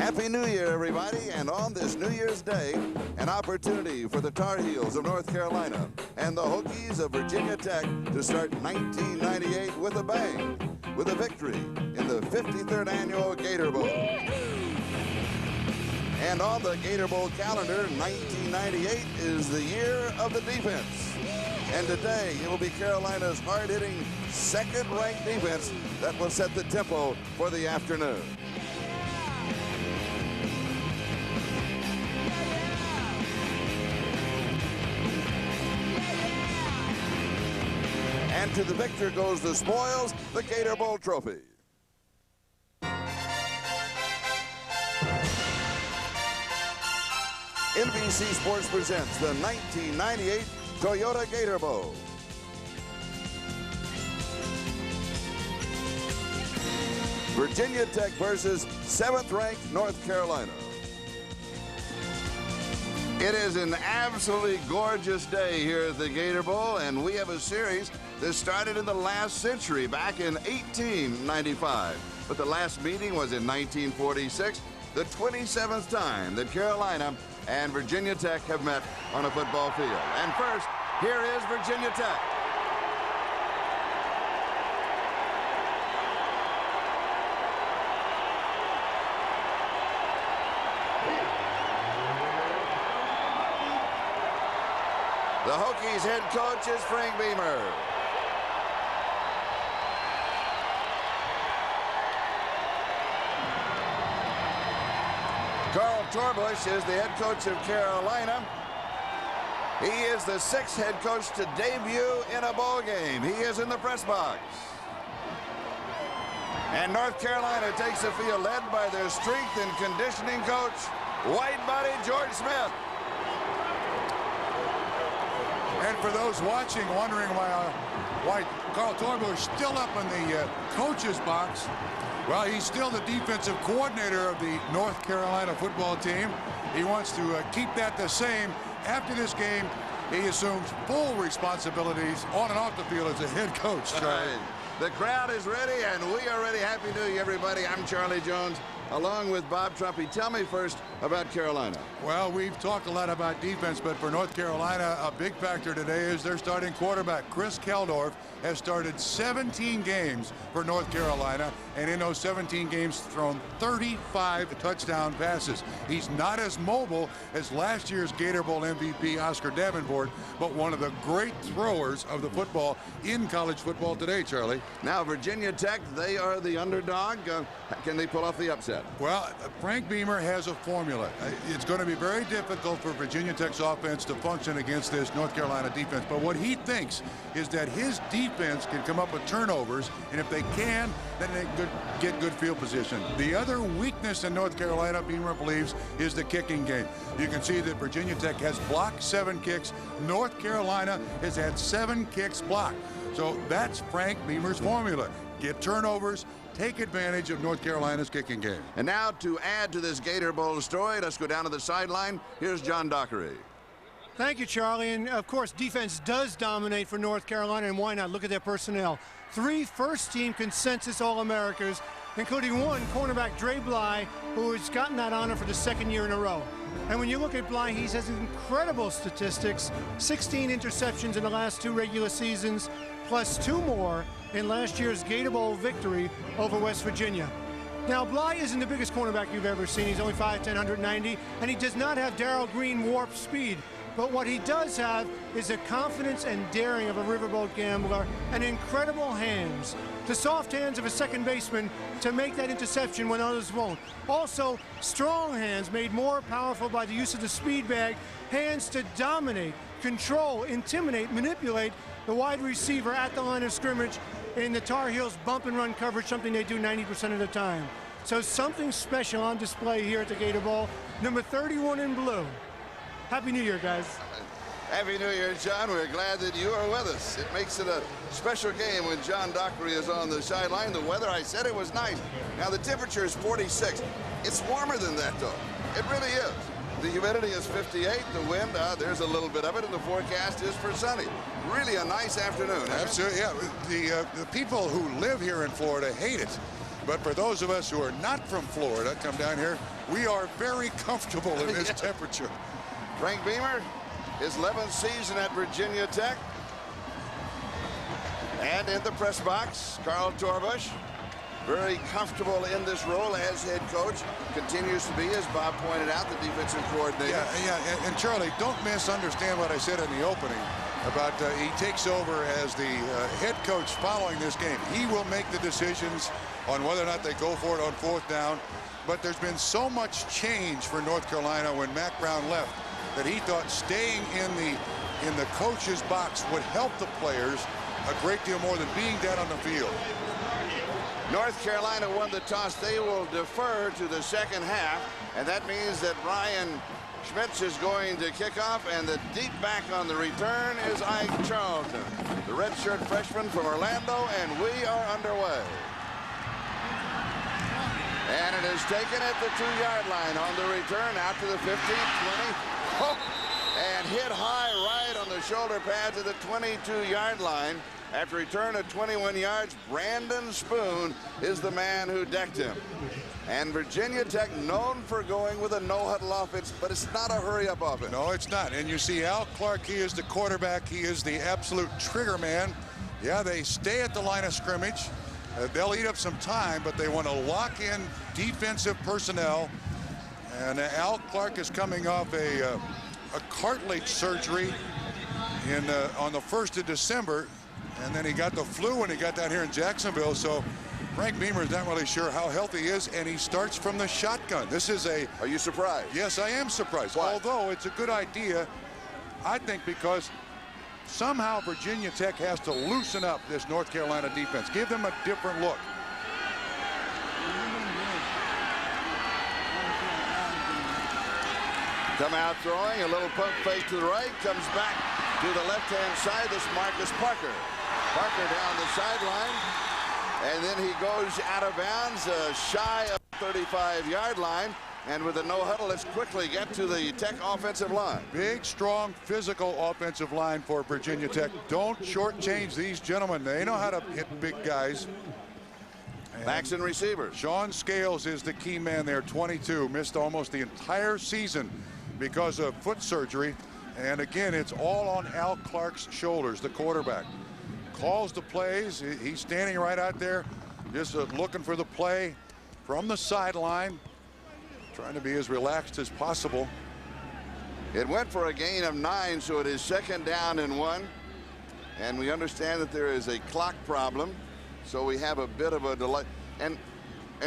Happy New Year, everybody, and on this New Year's Day, an opportunity for the Tar Heels of North Carolina and the Hokies of Virginia Tech to start 1998 with a bang, with a victory in the 53rd annual Gator Bowl. And on the Gator Bowl calendar, 1998 is the year of the defense. And today, it will be Carolina's hard-hitting, second-ranked defense that will set the tempo for the afternoon. And to the victor goes the spoils, the Gator Bowl trophy. NBC Sports presents the 1998 Toyota Gator Bowl. Virginia Tech versus 7th-ranked North Carolina. It is an absolutely gorgeous day here at the Gator Bowl, and we have a series that started in the last century, back in 1895. But the last meeting was in 1946, the 27th time that Carolina and Virginia Tech have met on a football field. And first, here is Virginia Tech. The Hokies head coach is Frank Beamer. Carl Torbush is the head coach of Carolina. He is the 6th head coach to debut in a bowl game. He is in the press box. And North Carolina takes the field led by their strength and conditioning coach, wide-body George Smith. And for those watching, wondering why Carl Torbush is still up in the coach's box, well, he's still the defensive coordinator of the North Carolina football team. He wants to keep that the same. After this game, he assumes full responsibilities on and off the field as a head coach. Right. The crowd is ready, and we are ready. Happy New Year, everybody. I'm Charlie Jones, along with Bob Trumpy. Tell me first about Carolina. Well, we've talked a lot about defense, but for North Carolina, a big factor today is their starting quarterback. Chris Keldorf has started 17 games for North Carolina, and in those 17 games, thrown 35 touchdown passes. He's not as mobile as last year's Gator Bowl MVP Oscar Davenport, but one of the great throwers of the football in college football today, Charlie. Now, Virginia Tech, they are the underdog. Can they pull off the upset? Well, Frank Beamer has a formula. It's going to be very difficult for Virginia Tech's offense to function against this North Carolina defense. But what he thinks is that his defense can come up with turnovers, and if they can, then they could get good field position. The other weakness in North Carolina, Beamer believes, is the kicking game. You can see that Virginia Tech has blocked 7 kicks. North Carolina has had 7 kicks blocked. So that's Frank Beamer's formula. Get turnovers, take advantage of North Carolina's kicking game. And now to add to this Gator Bowl story, let's go down to the sideline. Here's John Dockery. Thank you, Charlie. And of course, defense does dominate for North Carolina, and why not? Look at their personnel. 3 first-team consensus All-Americans, including 1 cornerback, Dre Bly, who has gotten that honor for the 2nd year in a row. And when you look at Bly, he has incredible statistics, 16 interceptions in the last 2 regular seasons, plus 2 more in last year's Gator Bowl victory over West Virginia. Now, Bly isn't the biggest cornerback you've ever seen. He's only 5'10", 190, and he does not have Darrell Green warp speed. But what he does have is the confidence and daring of a riverboat gambler and incredible hands. The soft hands of a second baseman to make that interception when others won't. Also, strong hands made more powerful by the use of the speed bag. Hands to dominate, control, intimidate, manipulate the wide receiver at the line of scrimmage in the Tar Heels bump and run coverage, something they do 90% of the time. So something special on display here at the Gator Bowl. Number 31 in blue. Happy New Year, guys. Happy New Year, John. We're glad that you are with us. It makes it a special game when John Dockery is on the sideline. The weather, I said it was nice. Now, the temperature is 46. It's warmer than that, though. It really is. The humidity is 58. The wind, there's a little bit of it, and the forecast is for sunny. Really a nice afternoon. Absolutely, yeah. The people who live here in Florida hate it. But for those of us who are not from Florida, come down here, we are very comfortable in this temperature. Frank Beamer, his 11th season at Virginia Tech. And in the press box, Carl Torbush, very comfortable in this role as head coach. Continues to be, as Bob pointed out, the defensive coordinator. Yeah, and Charlie, don't misunderstand what I said in the opening about he takes over as the head coach following this game. He will make the decisions on whether or not they go for it on 4th down. But there's been so much change for North Carolina when Mack Brown left that he thought staying in the coach's box would help the players a great deal more than being down on the field. North Carolina won the toss. They will defer to the second half, and that means that Ryan Schmitz is going to kick off, and the deep back on the return is Ike Charlton, the redshirt freshman from Orlando, and we are underway. And it is taken at the 2-yard line on the return out to the 15, 20. Oh, and hit high right on the shoulder pads at the 22-yard line. After a return of 21 yards, Brandon Spoon is the man who decked him. And Virginia Tech known for going with a no-huddle offense, but it's not a hurry-up offense. No, it's not. And you see Al Clark, he is the quarterback. He is the absolute trigger man. Yeah, they stay at the line of scrimmage. They'll eat up some time, but they want to lock in defensive personnel. And Al Clark is coming off a cartilage surgery on the 1st of December. And then he got the flu when he got down here in Jacksonville. So Frank Beamer is not really sure how healthy he is, and he starts from the shotgun. This is a... Are you surprised? Yes, I am surprised. Why? Although it's a good idea, I think, because somehow Virginia Tech has to loosen up this North Carolina defense. Give them a different look. Come out throwing, a little pump fake to the right, comes back to the left-hand side. This Marcus Parker. Parker down the sideline, and then he goes out of bounds, shy of the 35-yard line. And with a no-huddle, let's quickly get to the Tech offensive line. Big, strong, physical offensive line for Virginia Tech. Don't shortchange these gentlemen. They know how to hit big guys. Backs and receivers. Sean Scales is the key man there, 22. Missed almost the entire season because of foot surgery. And again, it's all on Al Clark's shoulders, the quarterback. Calls the plays. He's standing right out there, just looking for the play from the sideline, trying to be as relaxed as possible. It went for a gain of 9, so it is 2nd down and 1. And we understand that there is a clock problem, so we have a bit of a delay. And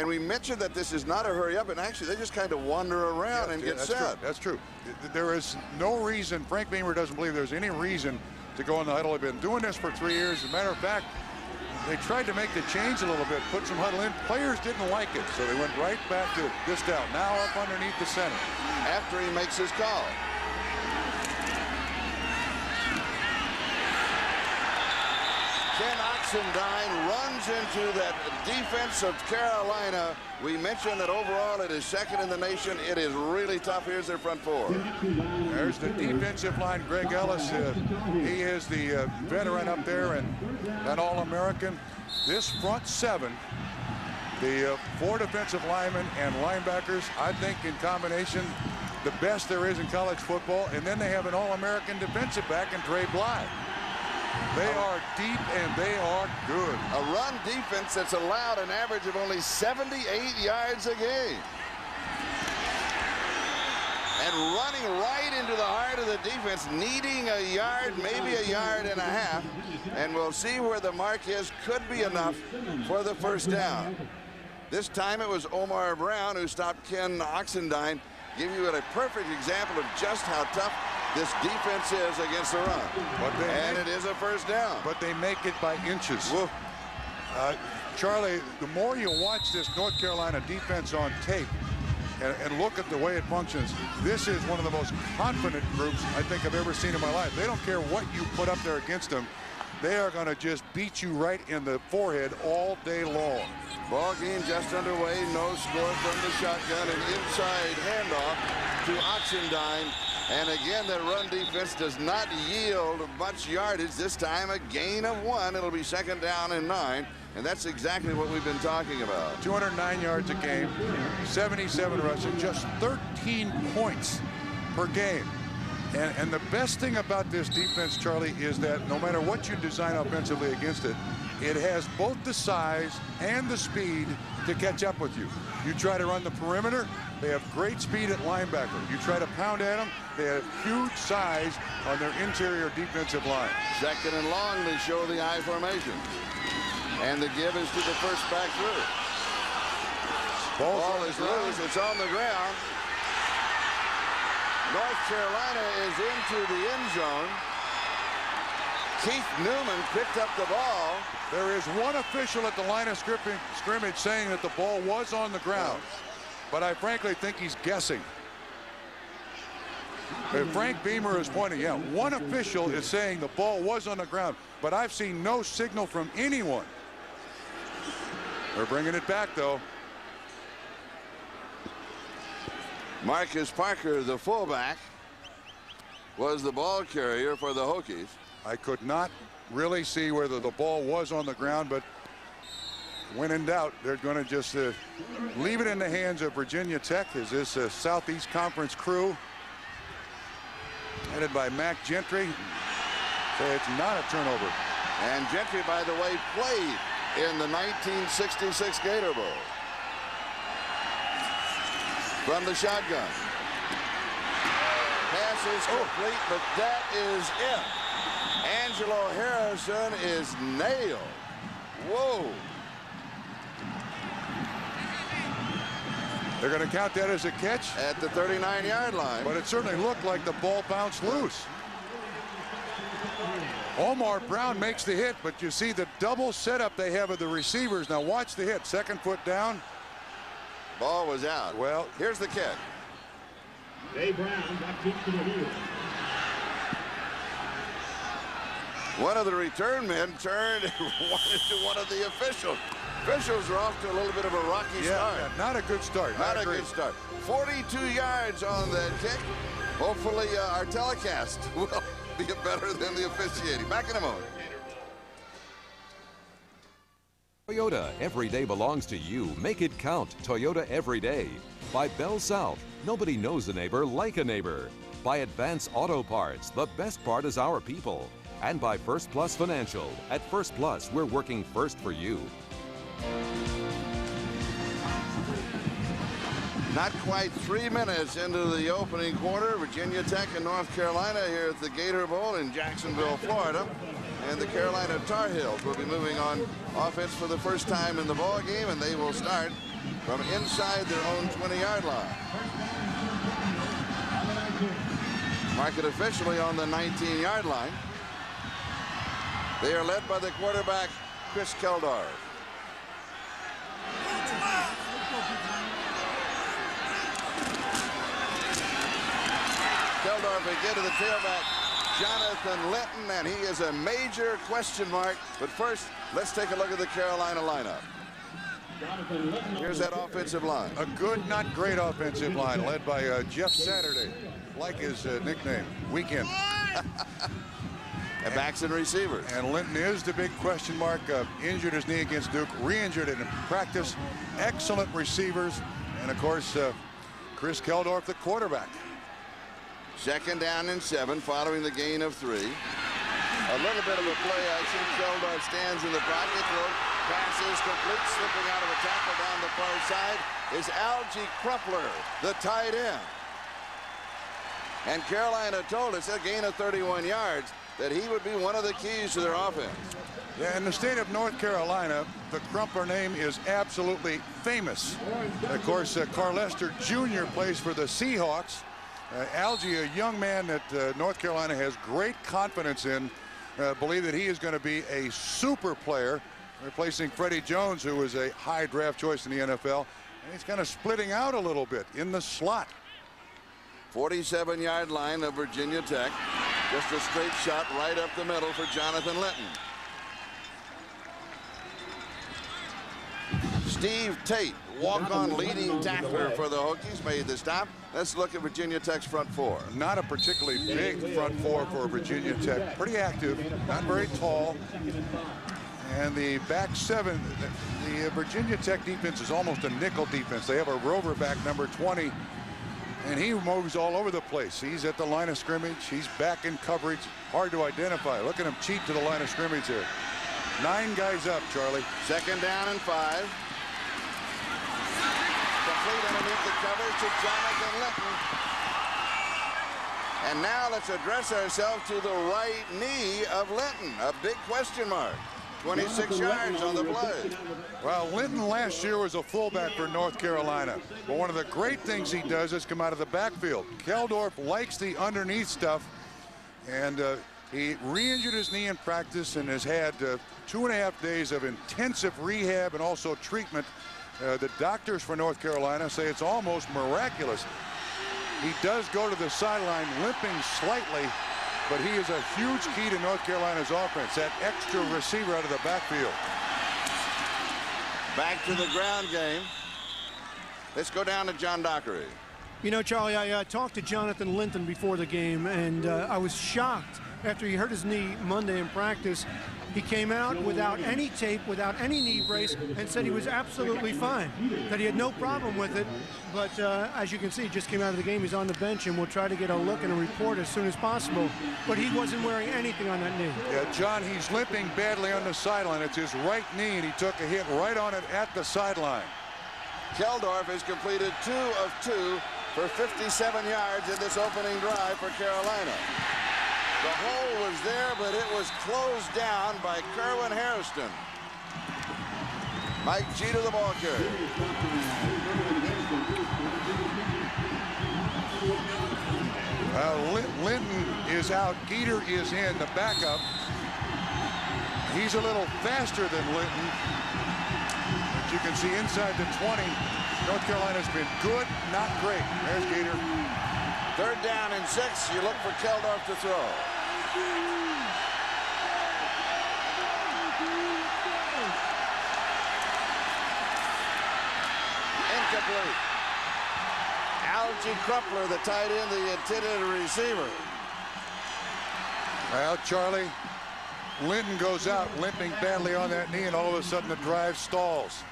we mentioned that this is not a hurry up, and actually they just kind of wander around and get set. True. That's true. There is no reason, Frank Beamer doesn't believe there's any reason to go in the huddle. They've been doing this for 3 years. As a matter of fact, they tried to make the change a little bit, put some huddle in. Players didn't like it, so they went right back to this down. Now up underneath the center. After he makes his call. Ken Oxendine runs into that defense of Carolina. We mentioned that overall it is 2nd in the nation. It is really tough. Here's their front 4. There's the defensive line. Greg Ellis, he is the veteran up there and an All-American. This front 7, the 4 defensive linemen and linebackers, I think in combination, the best there is in college football. And then they have an All-American defensive back in Dre Bly. They are deep and they are good. A run defense that's allowed an average of only 78 yards a game. And running right into the heart of the defense, needing a yard, maybe a yard and a half. And we'll see where the mark is. Could be enough for the 1st down. This time it was Omar Brown who stopped Ken Oxendine. Give you a perfect example of just how tough this defense is against the run. And it is a 1st down. But they make it by inches. Charlie, the more you watch this North Carolina defense on tape and look at the way it functions, this is one of the most confident groups I think I've ever seen in my life. They don't care what you put up there against them. They are going to just beat you right in the forehead all day long. Ball game just underway. No score from the shotgun. An inside handoff to Oxendine. And again, the run defense does not yield much yardage. This time a gain of 1. It'll be 2nd down and 9. And that's exactly what we've been talking about. 209 yards a game, 77 rushing, just 13 points per game. And the best thing about this defense, Charlie, is that no matter what you design offensively against it, it has both the size and the speed to catch up with you. You try to run the perimeter, they have great speed at linebacker. You try to pound at them, they have huge size on their interior defensive line. Second and long, they show the I formation. And the give is to the first back through. Ball is loose. It's on the ground. North Carolina is into the end zone. Keith Newman picked up the ball. There is one official at the line of scrimmage saying that the ball was on the ground. But I frankly think he's guessing. Frank Beamer is pointing. Yeah, one official is saying the ball was on the ground. But I've seen no signal from anyone. They're bringing it back, though. Marcus Parker, the fullback, was the ball carrier for the Hokies. I could not really see whether the ball was on the ground, but when in doubt, they're going to just leave it in the hands of Virginia Tech as this Southeast Conference crew, headed by Mac Gentry, say it's not a turnover. And Gentry, by the way, played in the 1966 Gator Bowl. From the shotgun. Pass is complete, but that is it. Angelo Harrison is nailed. Whoa. They're going to count that as a catch at the 39-yard line. But it certainly looked like the ball bounced loose. Omar Brown makes the hit, but you see the double setup they have of the receivers. Now watch the hit. Second foot down. Ball was out. Well, here's the kick. Brown back deep to the heel. One of the return men turned and wanted to one of the officials. Officials are off to a little bit of a rocky start. Yeah, not a good start. Not a good start. 42 yards on that kick. Hopefully our telecast will be better than the officiating. Back in a moment. Toyota, every day belongs to you. Make it count. Toyota every day. By Bell South, nobody knows a neighbor like a neighbor. By Advance Auto Parts, the best part is our people. And by First Plus Financial. At First Plus, we're working first for you. Not quite 3 minutes into the opening quarter. Virginia Tech and North Carolina here at the Gator Bowl in Jacksonville, Florida. And the Carolina Tar Heels will be moving on offense for the first time in the ball game, and they will start from inside their own 20-yard line. Mark it officially on the 19-yard line. They are led by the quarterback, Chris Keldorf. Keldorf again to the tailback, Jonathan Linton, and he is a major question mark. But first, let's take a look at the Carolina lineup. Here's that offensive line. A good, not great offensive line led by Jeff Saturday, like his nickname, Weekend. And backs and receivers. And Linton is the big question mark. Injured his knee against Duke, re-injured it in practice. Excellent receivers. And of course, Chris Keldorf, the quarterback. Second down and 7 following the gain of 3. A little bit of a play action. Keldorf stands in the pocket. Pass is complete. Slipping out of a tackle down the far side is Algie Crumpler, the tight end. And Carolina told us a gain of 31 yards that he would be one of the keys to their offense. Yeah, in the state of North Carolina, the Crumpler name is absolutely famous. Of course, Carl Lester Jr. plays for the Seahawks. Algie, a young man that North Carolina has great confidence in, believe that he is going to be a super player, replacing Freddie Jones, who was a high draft choice in the NFL. And he's kind of splitting out a little bit in the slot. 47-yard line of Virginia Tech. Just a straight shot right up the middle for Jonathan Linton. Steve Tate, walk-on leading tackler for the Hokies, made the stop. Let's look at Virginia Tech's front four. Not a particularly big front four for Virginia Tech. Pretty active, not very tall. And the back seven, the Virginia Tech defense is almost a nickel defense. They have a rover back, number 20, and he moves all over the place. He's at the line of scrimmage. He's back in coverage. Hard to identify. Look at him cheat to the line of scrimmage here. 9 guys up, Charlie. 2nd down and 5. Complete underneath the covers to Jonathan Linton. And now let's address ourselves to the right knee of Linton. A big question mark. 26 yards on the play. Well, Linton last year was a fullback for North Carolina. But one of the great things he does is come out of the backfield. Keldorf likes the underneath stuff. And he re-injured his knee in practice and has had 2.5 days of intensive rehab and also treatment. The doctors for North Carolina say it's almost miraculous. He does go to the sideline limping slightly, but he is a huge key to North Carolina's offense, that extra receiver out of the backfield. Back to the ground game. Let's go down to John Dockery. You know, Charlie, I talked to Jonathan Linton before the game, and I was shocked after he hurt his knee Monday in practice. He came out without any tape, without any knee brace, and said he was absolutely fine, that he had no problem with it. But as you can see, he just came out of the game. He's on the bench, and we'll try to get a look and a report as soon as possible. But he wasn't wearing anything on that knee. Yeah, John, he's limping badly on the sideline. It's his right knee, and he took a hit right on it at the sideline. Keldorf has completed 2 of 2 for 57 yards in this opening drive for Carolina. The hole was there, but it was closed down by Kerwin Hairston. Mike G to the ball carrier. Linton is out. Gator is in, the backup. He's a little faster than Linton. As you can see inside the 20, North Carolina's been good, not great. There's Gator. 3rd down and 6. You look for Keldorf to throw. Incomplete. Algie Crumpler, the tight end, the intended receiver. Well, Charlie, Linton goes out limping badly on that knee, and all of a sudden the drive stalls.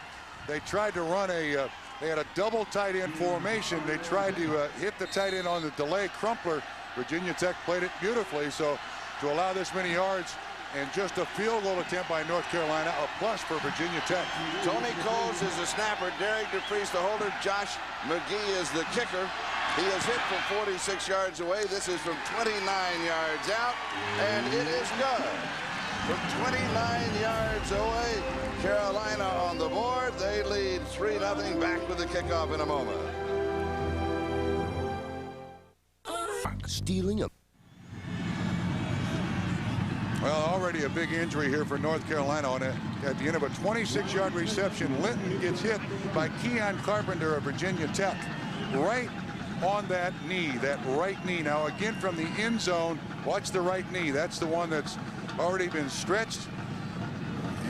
They tried to run they had a double tight end formation. They tried to hit the tight end on the delay. Crumpler, Virginia Tech played it beautifully. So to allow this many yards and just a field goal attempt by North Carolina, a plus for Virginia Tech. Tony Coles is the snapper. Derek DePriest the holder. Josh McGee is the kicker. He is hit from 46 yards away. This is from 29 yards out, and it is good. From 29 yards away, Carolina on the board. They lead 3-0. Back with the kickoff in a moment. Stealing a Well, already a big injury here for North Carolina on it. At the end of a 26-yard reception, Linton gets hit by Keon Carpenter of Virginia Tech. Right on that knee, that right knee. Now again from the end zone, watch the right knee. That's the one that's already been stretched.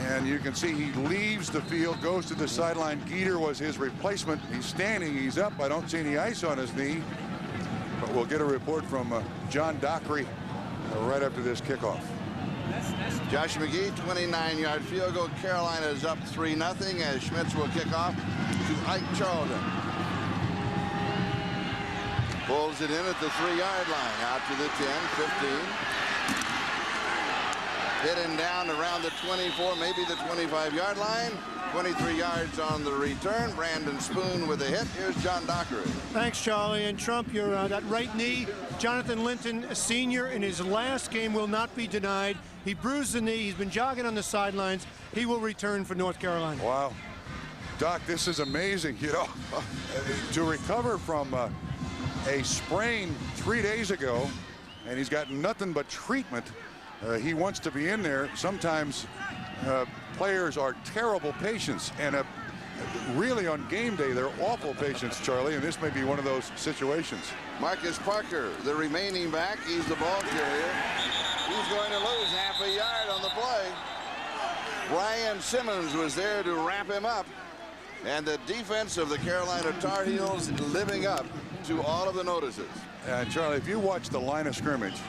And you can see he leaves the field, goes to the sideline. Gator was his replacement. He's standing, he's up. I don't see any ice on his knee. But we'll get a report from John Dockery right after this kickoff. Josh McGee, 29-yard field goal. Carolina is up 3-0 as Schmitz will kick off to Ike Charlton. Pulls it in at the 3-yard line, out to the 10, 15. Hidden down around the 24, maybe the 25-yard line. 23 yards on the return. Brandon Spoon with a hit. Here's John Dockery. Thanks, Charlie. And Trump, your that right knee, Jonathan Linton, a senior in his last game, will not be denied. He bruised the knee. He's been jogging on the sidelines. He will return for North Carolina. Wow. Doc, this is amazing. You know, to recover from a sprain 3 days ago, and he's got nothing but treatment. He wants to be in there. Sometimes players are terrible patients, and really on game day they're awful patients, Charlie, and this may be one of those situations. Marcus Parker, the remaining back, he's the ball carrier. He's going to lose half a yard on the play. Brian Simmons was there to wrap him up, and the defense of the Carolina Tar Heels living up to all of the notices. Charlie, if you watch the line of scrimmage,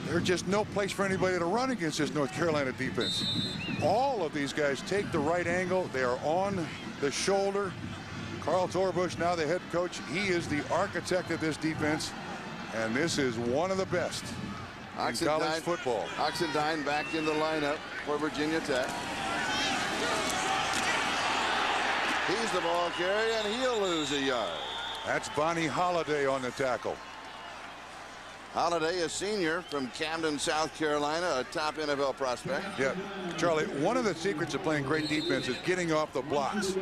there's just no place for anybody to run against this North Carolina defense. All of these guys take the right angle. They are on the shoulder. Carl Torbush, now the head coach, he is the architect of this defense, and this is one of the best in college football. Oxendine back in the lineup for Virginia Tech. He's the ball carrier, and he'll lose a yard. That's Bonnie Holiday on the tackle. Holiday, a senior from Camden, South Carolina, a top NFL prospect. Yeah, Charlie, one of the secrets of playing great defense is getting off the blocks.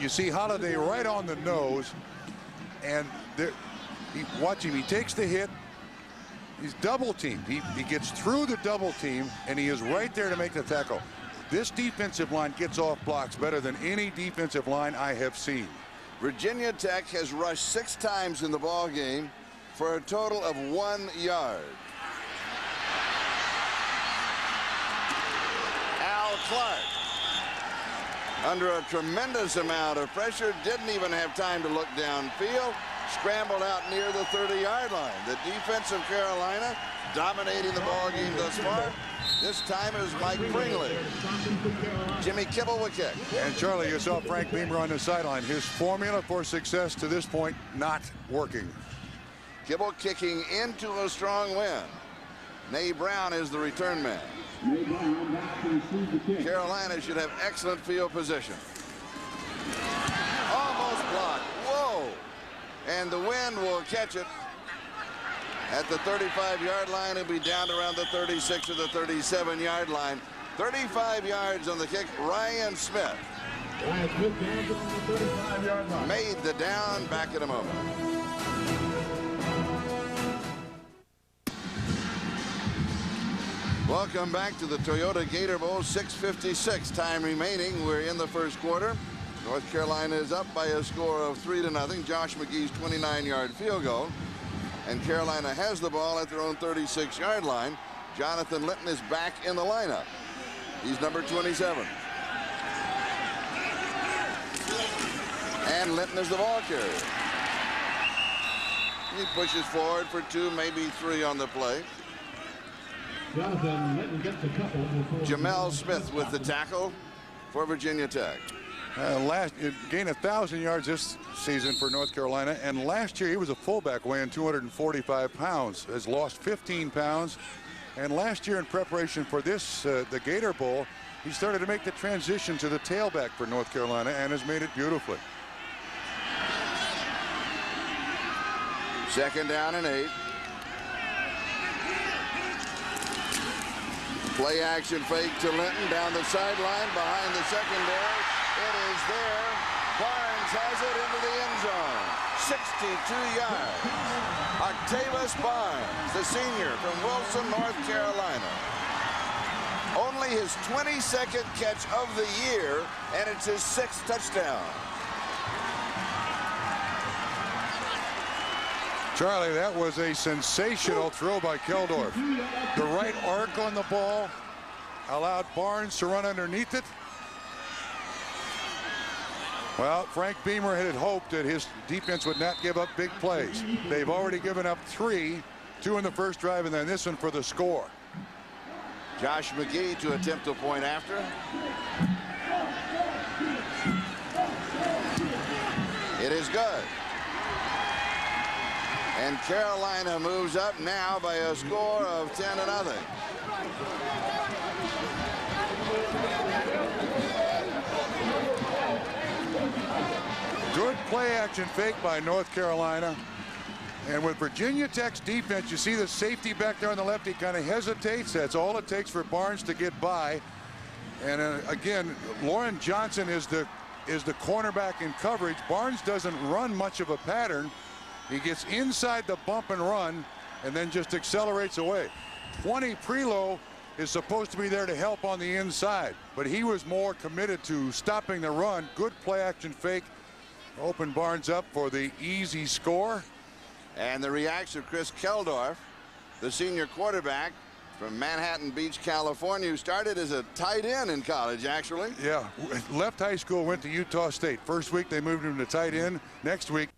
You see Holiday right on the nose, and watch him. He takes the hit. He's double teamed. He gets through the double team, and he is right there to make the tackle. This defensive line gets off blocks better than any defensive line I have seen. Virginia Tech has rushed 6 times in the ball game for a total of 1 yard. Al Clark, under a tremendous amount of pressure, didn't even have time to look downfield, scrambled out near the 30-yard line. The defense of Carolina dominating the ball game thus far. This time it was Mike Pringley. Jimmy Kibble will kick. And Charlie, you saw Frank Beamer on the sideline. His formula for success to this point not working. Kibble kicking into a strong wind. Nay Brown is the return man. Carolina should have excellent field position. Almost blocked. Whoa! And the wind will catch it at the 35-yard line. It'll be down around the 36 or the 37-yard line. 35 yards on the kick. Ryan Smith made the down. Back in a moment. Welcome back to the Toyota Gator Bowl. 6:56 time remaining. We're in the first quarter. North Carolina is up by a score of 3-0. Josh McGee's 29-yard field goal. And Carolina has the ball at their own 36-yard line. Jonathan Linton is back in the lineup. He's number 27. And Linton is the ball carrier. He pushes forward for 2, maybe 3 on the play. Jonathan Linton gets a couple. Jamel Smith with the tackle for Virginia Tech. Gained 1,000 yards this season for North Carolina, and last year he was a fullback weighing 245 pounds. Has lost 15 pounds, and last year in preparation for this, the Gator Bowl, he started to make the transition to the tailback for North Carolina and has made it beautifully. 2nd down and 8. Play action fake to Linton down the sideline behind the secondary. It is there. Barnes has it into the end zone. 62 yards. Octavius Barnes, the senior from Wilson, North Carolina. Only his 22nd catch of the year, and it's his 6th touchdown. Charlie, that was a sensational throw by Keldorf. The right arc on the ball allowed Barnes to run underneath it. Well, Frank Beamer had hoped that his defense would not give up big plays. They've already given up 3, 2 in the first drive, and then this one for the score. Josh McGee to attempt a point after. It is good. And Carolina moves up now by a score of 10-0. Good play action fake by North Carolina. And with Virginia Tech's defense, you see the safety back there on the left. He kind of hesitates. That's all it takes for Barnes to get by. And again, Lauren Johnson is the cornerback in coverage. Barnes doesn't run much of a pattern. He gets inside the bump and run and then just accelerates away. 20 Prelo is supposed to be there to help on the inside, but he was more committed to stopping the run. Good play action fake. Open Barnes up for the easy score. And the reaction of Chris Keldorf, the senior quarterback from Manhattan Beach, California, who started as a tight end in college, actually. Yeah, left high school, went to Utah State. First week they moved him to tight end. Next week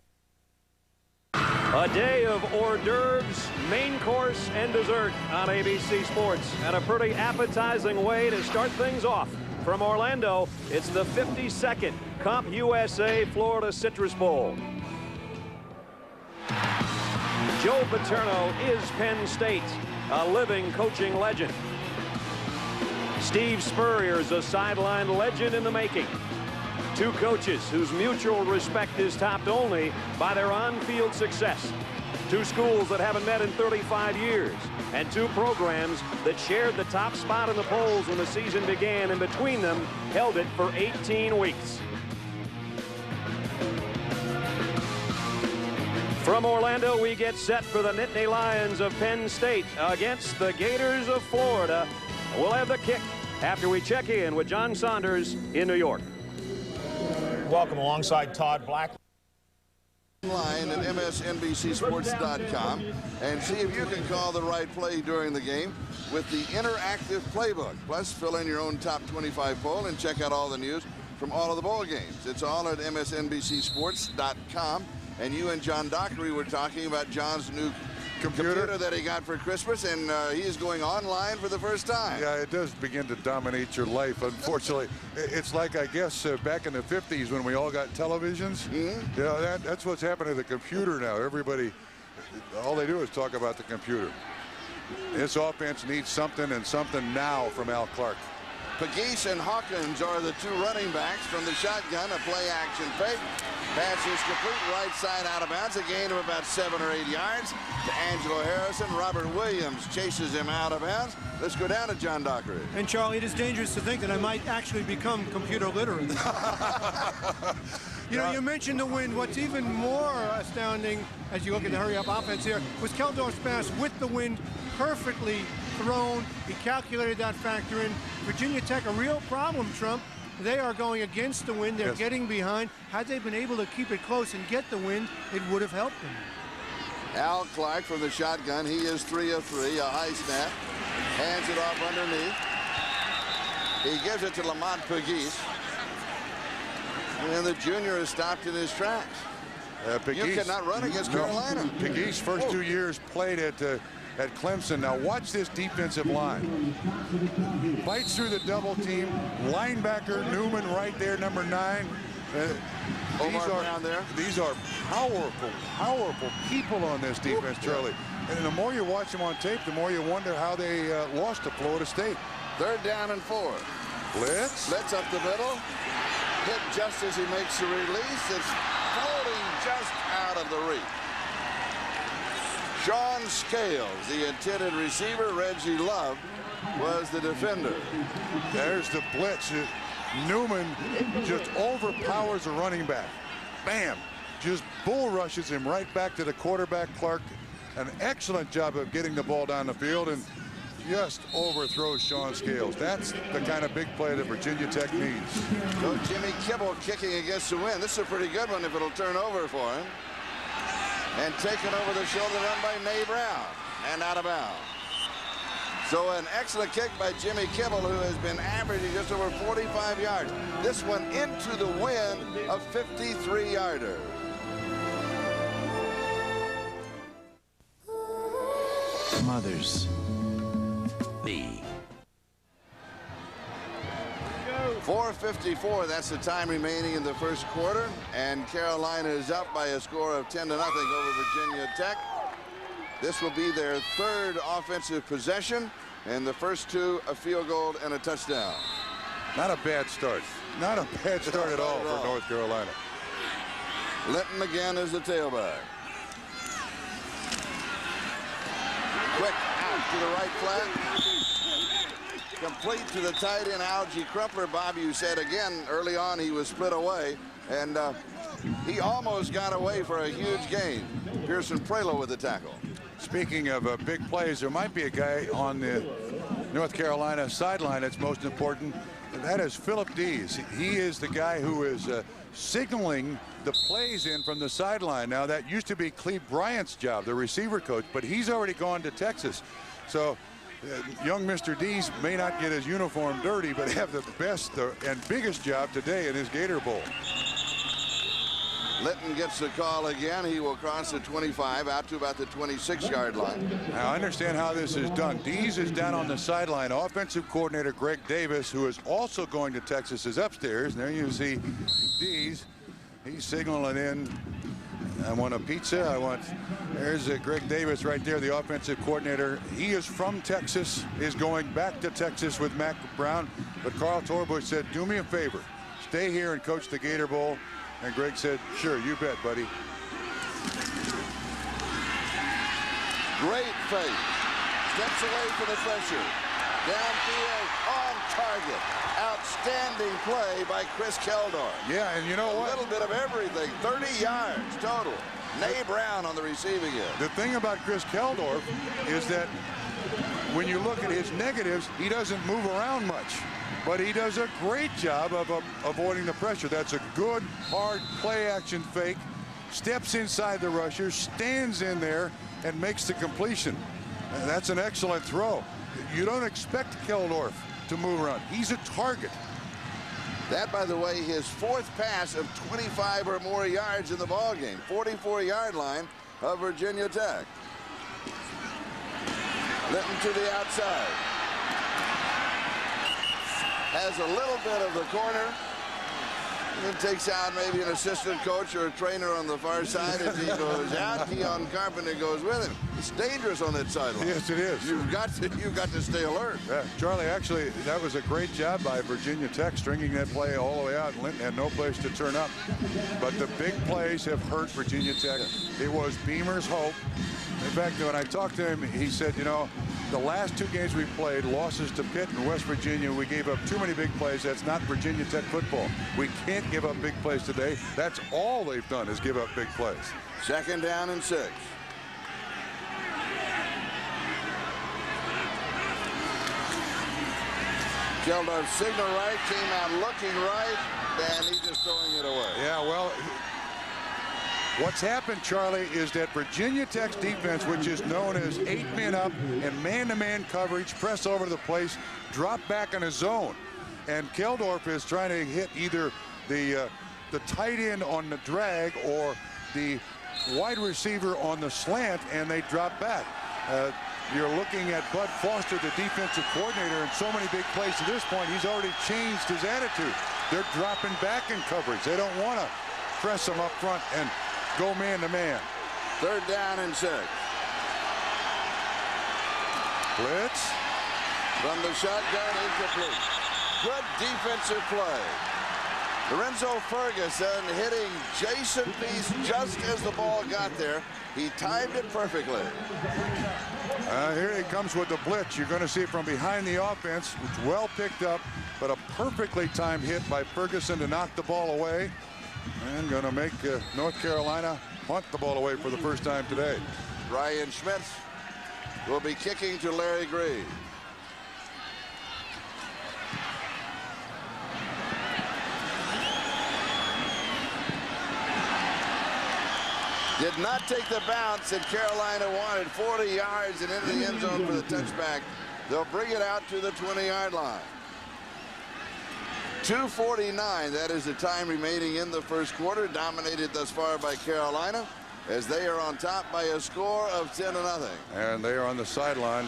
A day of hors d'oeuvres, main course, and dessert on ABC Sports. And a pretty appetizing way to start things off. From Orlando, it's the 52nd Comp USA Florida Citrus Bowl. Joe Paterno is Penn State, a living coaching legend. Steve Spurrier's a sideline legend in the making. Two coaches whose mutual respect is topped only by their on-field success. Two schools that haven't met in 35 years. And two programs that shared the top spot in the polls when the season began, and between them held it for 18 weeks. From Orlando, we get set for the Nittany Lions of Penn State against the Gators of Florida. We'll have the kick after we check in with John Saunders in New York. Welcome alongside Todd Black. Online at msnbcsports.com and see if you can call the right play during the game with the interactive playbook. Plus, fill in your own top 25 poll and check out all the news from all of the bowl games. It's all at msnbcsports.com. And you and John Dockery were talking about John's new computer that he got for Christmas, and he is going online for the first time. Yeah, it does begin to dominate your life, unfortunately. It's like, I guess, back in the 50s when we all got televisions. Mm-hmm. You know, that's what's happening to the computer now. Everybody, all they do is talk about the computer. This offense needs something, and something now from Al Clark. Pegues and Hawkins are the two running backs from the shotgun. A play-action fake. Pass is complete, right side out of bounds. A gain of about 7 or 8 yards to Angelo Harrison. Robert Williams chases him out of bounds. Let's go down to John Dockery. And Charlie, it is dangerous to think that I might actually become computer literate. You know, you mentioned the wind. What's even more astounding as you look at the hurry-up offense here was Keldorf's pass with the wind perfectly thrown. He calculated that factor in. Virginia Tech, a real problem, Trump. They are going against the wind. They're getting behind. Had they been able to keep it close and get the wind, it would have helped them. Al Clark from the shotgun. He is 3 of 3. A high snap. Hands it off underneath. He gives it to Lamont Pegues. And the junior is stopped in his tracks. You cannot run against Carolina. Pegues' first 2 years played at Clemson. Now watch this defensive line. Fights through the double team. Linebacker Newman right there, number 9. These are powerful people on this defense, Charlie. And the more you watch them on tape, the more you wonder how they lost to Florida State. 3rd down and 4. Blitz up the middle. Hit just as he makes the release. It's floating just out of the reach. Sean Scales, the intended receiver. Reggie Love was the defender. There's the blitz. Newman just overpowers a running back. Bam! Just bull rushes him right back to the quarterback, Clark. An excellent job of getting the ball down the field and just overthrows Sean Scales. That's the kind of big play that Virginia Tech needs. So Jimmy Kibble kicking against the wind. This is a pretty good one if it'll turn over for him. And taken over the shoulder run by Nay Brown. And out of bounds. So an excellent kick by Jimmy Kibble, who has been averaging just over 45 yards. This one into the wind, a 53-yarder. Mother's me. 4:54, that's the time remaining in the first quarter, and Carolina is up by a score of 10-0 over Virginia Tech. This will be their 3rd offensive possession, and the first 2 a field goal and a touchdown. Not a bad start. Not a bad start at all for North Carolina. Linton again is the tailback. Quick out to the right flat. Complete to the tight end, Algie Crumpler. Bob, you said again early on he was split away, and he almost got away for a huge gain. Pearson Prelo with the tackle. Speaking of big plays, there might be a guy on the North Carolina sideline that's most important, and that is Philip Dees. He is the guy who is signaling the plays in from the sideline. Now, that used to be Cleve Bryant's job, the receiver coach, but he's already gone to Texas. So young Mr. Dees may not get his uniform dirty, but have the best and biggest job today in his Gator Bowl. Litton gets the call again. He will cross the 25 out to about the 26-yard line. Now, I understand how this is done. Dees is down on the sideline. Offensive coordinator Greg Davis, who is also going to Texas, is upstairs. And there you see Dees. He's signaling in. I want a pizza. There's Greg Davis right there, the offensive coordinator. He is from Texas, is going back to Texas with Mac Brown. But Carl Torbush said, do me a favor. Stay here and coach the Gator Bowl. And Greg said, sure, you bet, buddy. Great fake. Steps away from the pressure. Downfield, on target. Outstanding play by Chris Keldor. Yeah, and you know what? A little bit of everything. 30 yards total. Nay Brown on the receiving end. The thing about Chris Keldor is that when you look at his negatives, he doesn't move around much. But he does a great job of avoiding the pressure. That's a good, hard play-action fake. Steps inside the rusher, stands in there, and makes the completion. And that's an excellent throw. You don't expect Keldorf to move around. He's a target. That, by the way, his 4th pass of 25 or more yards in the ballgame. 44-yard line of Virginia Tech. Litton to the outside. Has a little bit of the corner. And takes out maybe an assistant coach or a trainer on the far side as he goes out. Keon Carpenter goes with him. It's dangerous on that sideline. Yes, it is. You've got to stay alert. Yeah, Charlie, actually, that was a great job by Virginia Tech, stringing that play all the way out. Linton had no place to turn up. But the big plays have hurt Virginia Tech. It was Beamer's hope. In fact, when I talked to him, he said, you know, the last 2 games we played, losses to Pitt and West Virginia, we gave up too many big plays. That's not Virginia Tech football. We can't give up big plays today. That's all they've done is give up big plays. 2nd down and 6. Keldorf signal right, came out looking right, and he's just throwing it away. Yeah, well, what's happened, Charlie, is that Virginia Tech's defense, which is known as 8 men up and man-to-man coverage, press over to the place, drop back in a zone. And Keldorf is trying to hit either the tight end on the drag or the wide receiver on the slant, and they drop back. You're looking at Bud Foster, the defensive coordinator, and so many big plays to this point, he's already changed his attitude. They're dropping back in coverage. They don't want to press them up front and go man-to-man. 3rd down and 6. Blitz. From the shotgun, incomplete. Good defensive play. Lorenzo Ferguson hitting Jason Peace just as the ball got there. He timed it perfectly. Here he comes with the blitz. You're going to see it from behind the offense. It's well picked up, but a perfectly timed hit by Ferguson to knock the ball away. And going to make North Carolina punt the ball away for the first time today. Ryan Schmitz will be kicking to Larry Green. Did not take the bounce that Carolina wanted. 40 yards and into the end zone for the touchback. They'll bring it out to the 20-yard line. 2:49, that is the time remaining in the first quarter, dominated thus far by Carolina as they are on top by a score of 10-0. And they are on the sideline.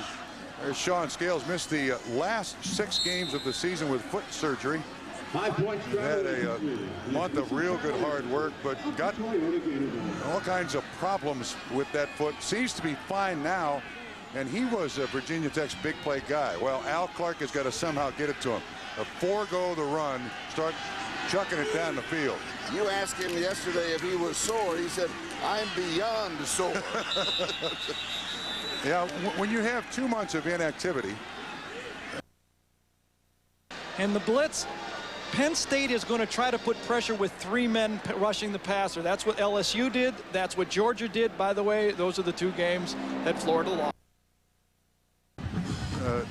There's Sean Scales, missed the last 6 games of the season with foot surgery. 5 points. Had a month of real good hard work, but got all kinds of problems with that foot. Seems to be fine now, and he was Virginia Tech's big play guy. Well, Al Clark has got to somehow get it to him. Forego the run, start chucking it down the field. You asked him yesterday if he was sore. He said, I'm beyond sore. Yeah, when you have 2 months of inactivity. And the blitz, Penn State is going to try to put pressure with 3 men rushing the passer. That's what LSU did. That's what Georgia did. By the way, those are the 2 games that Florida lost.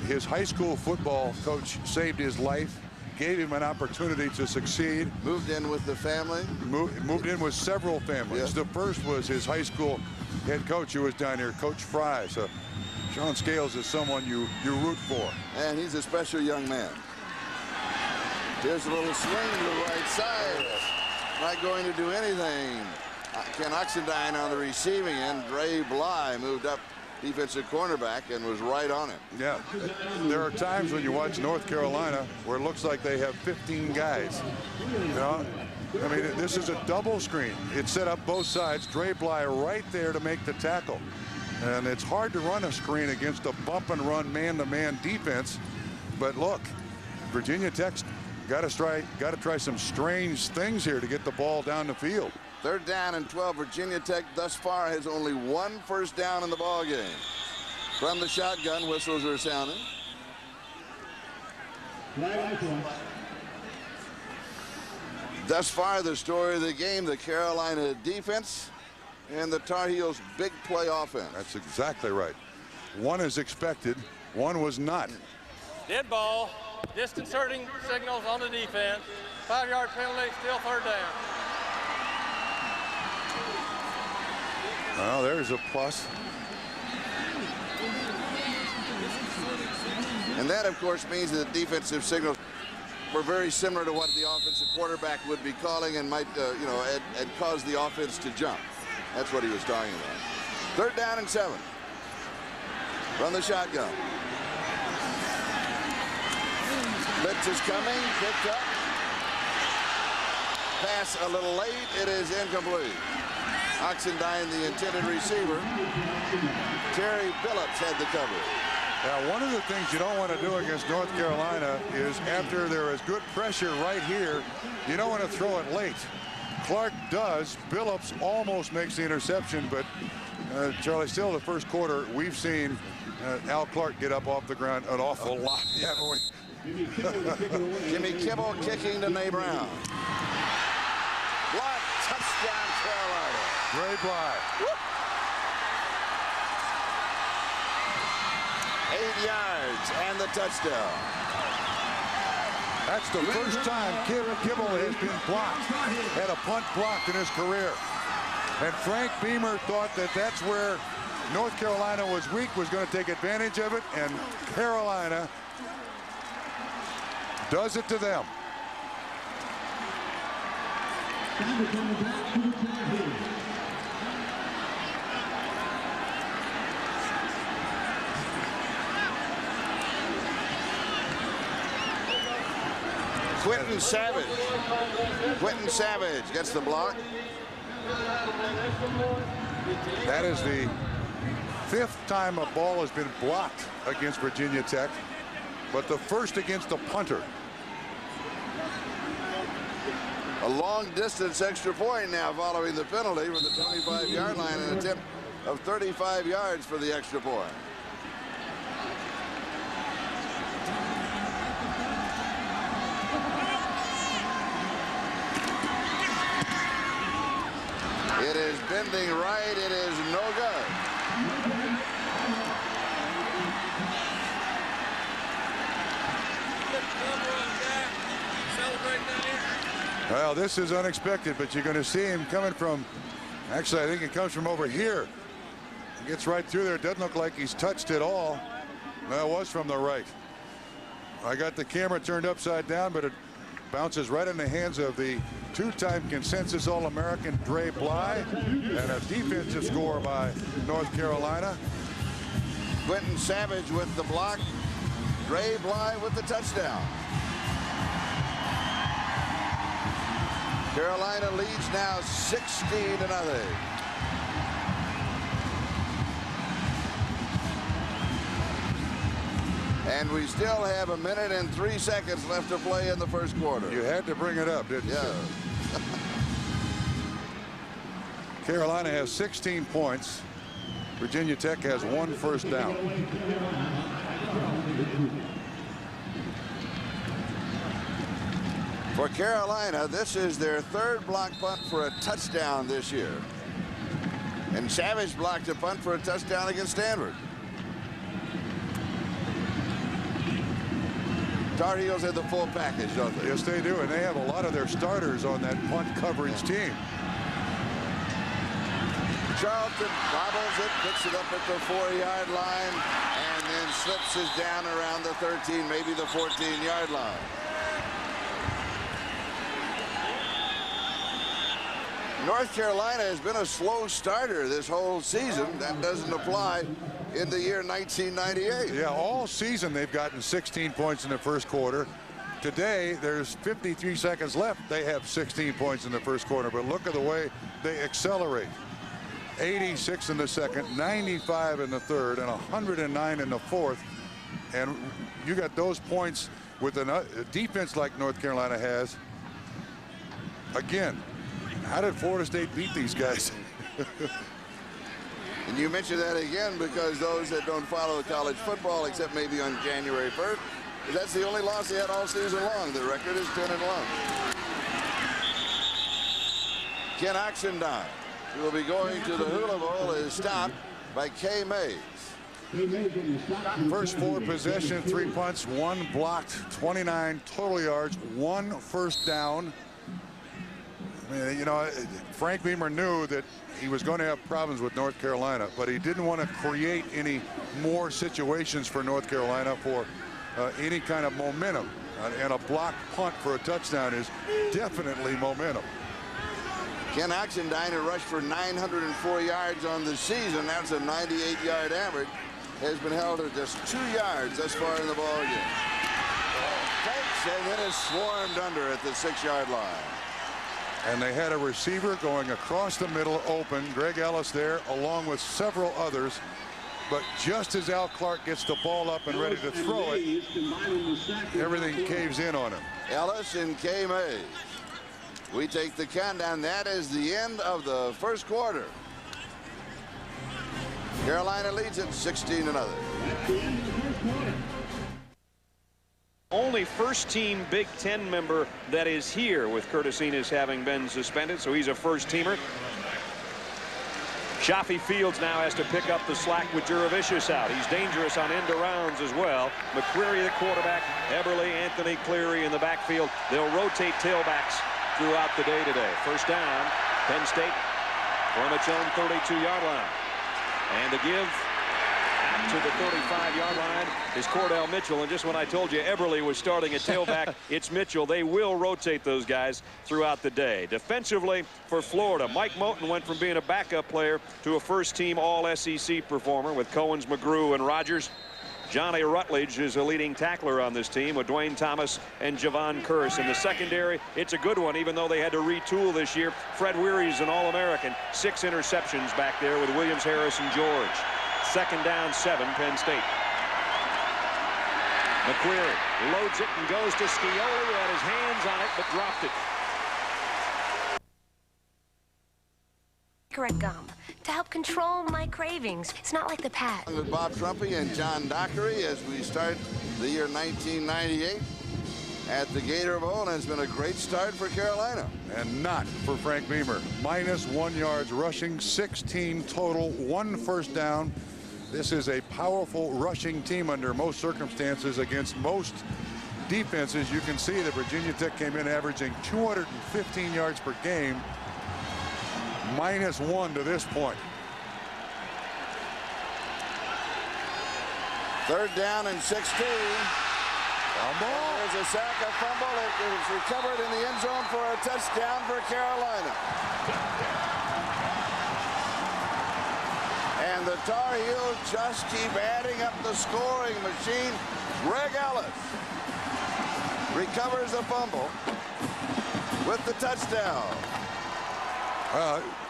His high school football coach saved his life, gave him an opportunity to succeed. Moved in with the family. Moved in with several families. Yes. The first was his high school head coach who was down here, Coach Fry. So Sean Scales is someone you root for. And he's a special young man. Here's a little swing to the right side. not going to do anything. Ken Oxendine on the receiving end. Dre Bly moved up defensive cornerback and was right on it. Yeah, there are times when you watch North Carolina where it looks like they have 15 guys. You know, I mean, this is a double screen. It's set up both sides. Dre Bly right there to make the tackle. And it's hard to run a screen against a bump and run man-to-man defense. But look, Virginia Tech's got to try some strange things here to get the ball down the field. 3rd down and 12. Virginia Tech thus far has only 1 first down in the ball game. From the shotgun, whistles are sounding. Thus far, the story of the game, the Carolina defense and the Tar Heels' big play offense. That's exactly right. One is expected, one was not. Dead ball, disconcerting signals on the defense. 5-yard penalty, still 3rd down. Well, there's a plus. And that, of course, means that the defensive signals were very similar to what the offensive quarterback would be calling and might, you know, and cause the offense to jump. That's what he was talking about. 3rd down and 7. From the shotgun. Blitz is coming, picked up. Pass a little late, it is incomplete. Oxendine, the intended receiver. Terry Billups had the coverage. Now, one of the things you don't want to do against North Carolina is after there is good pressure right here, you don't want to throw it late. Clark does. Billups almost makes the interception, but Charlie, still the first quarter, we've seen Al Clark get up off the ground an awful lot. Yeah, Jimmy Kibble kicking to Nay Brown. Block, touchdown Carolina. Dre Bly. 8 yards and the touchdown. That's the first time Kibble has been blocked, had a punt blocked in his career. And Frank Beamer thought that that's where North Carolina was weak, was going to take advantage of it, and Carolina does it to them. Quentin Savage. Quentin Savage gets the block. That is the 5th time a ball has been blocked against Virginia Tech, but the first against the punter. A long distance extra point now following the penalty from the 25-yard line, an attempt of 35 yards for the extra point. It is bending right. It is no good. Well, this is unexpected, but you're going to see him coming from, actually, I think it comes from over here. He gets right through there. It doesn't look like he's touched at all. That was from the right. I got the camera turned upside down, but it bounces right in the hands of the 2-time consensus All-American Dre Bly, and a defensive score by North Carolina. Quentin Savage with the block. Dre Bly with the touchdown. Carolina leads now 16-0. And we still have 1 minute and 3 seconds left to play in the first quarter. You had to bring it up, didn't you? Yeah. Carolina has 16 points. Virginia Tech has 1 first down. For Carolina, this is their 3rd block punt for a touchdown this year. And Savage blocked a punt for a touchdown against Stanford. Tar Heels have the full package, don't they? Yes, they do, and they have a lot of their starters on that punt coverage team. Charlton bobbles it, picks it up at the 4-yard line, and then slips it down around the 13, maybe the 14-yard line. North Carolina has been a slow starter this whole season. That doesn't apply in the year 1998. Yeah, all season they've gotten 16 points in the first quarter. Today, there's 53 seconds left. They have 16 points in the first quarter, but look at the way they accelerate. 86 in the second, 95 in the third, and 109 in the fourth. And you got those points with a defense like North Carolina has. Again, how did Florida State beat these guys? And you mention that again because those that don't follow college football, except maybe on January 1st, that's the only loss they had all season long. The record is 10-1. Ken Oxendine, who will be going to the Hula Bowl, is stopped by Kay Mays. First 4 possession, 3 punts, 1 blocked, 29 total yards, 1 first down. I mean, you know, Frank Beamer knew that he was going to have problems with North Carolina, but he didn't want to create any more situations for North Carolina for any kind of momentum. And a blocked punt for a touchdown is definitely momentum. Ken Oxendine, who rushed for 904 yards on the season, that's a 98-yard average, has been held at just 2 yards thus far in the ball game. Takes and then is swarmed under at the 6-yard line. And they had a receiver going across the middle open. Greg Ellis there along with several others. But just as Al Clark gets the ball up and ready to throw it, everything caves in on him. Ellis and Kay Mays. We take the countdown. That is the end of the first quarter. Carolina leads it 16-0. Only first-team Big Ten member that is here, with Curtis Enis having been suspended, so he's a first-teamer. Shafi Fields now has to pick up the slack with Jurevicius out. He's dangerous on end-arounds as well. McCreary, the quarterback, Eberle, Anthony Cleary in the backfield. They'll rotate tailbacks throughout the day today. First down, Penn State from its own 32-yard line. And the give out to the 35-yard line is Cordell Mitchell. And just when I told you Eberle was starting at tailback, it's Mitchell. They will rotate those guys throughout the day. Defensively for Florida, Mike Moten went from being a backup player to a first-team All-SEC performer with Coens, McGrew, and Rogers. Johnny Rutledge is a leading tackler on this team with Dwayne Thomas and Javon Curse. In the secondary, it's a good one, even though they had to retool this year. Fred Weary's an All-American. 6 interceptions back there with Williams, Harris, and George. Second down, 7, Penn State. McCreary loads it and goes to Scioli, who had his hands on it but dropped it. Cigarette gum to help control my cravings. It's not like the past. With Bob Trumpy and John Dockery as we start the year 1998 at the Gator Bowl, and it's been a great start for Carolina. And not for Frank Beamer. -1 yards rushing, 16 total, 1 first down. This is a powerful rushing team under most circumstances against most defenses. You can see that Virginia Tech came in averaging 215 yards per game. -1 to this point. Third down and 16. Fumble. There's a sack, a fumble. It is recovered in the end zone for a touchdown for Carolina. And the Tar Heels just keep adding up the scoring machine. Greg Ellis recovers the fumble with the touchdown.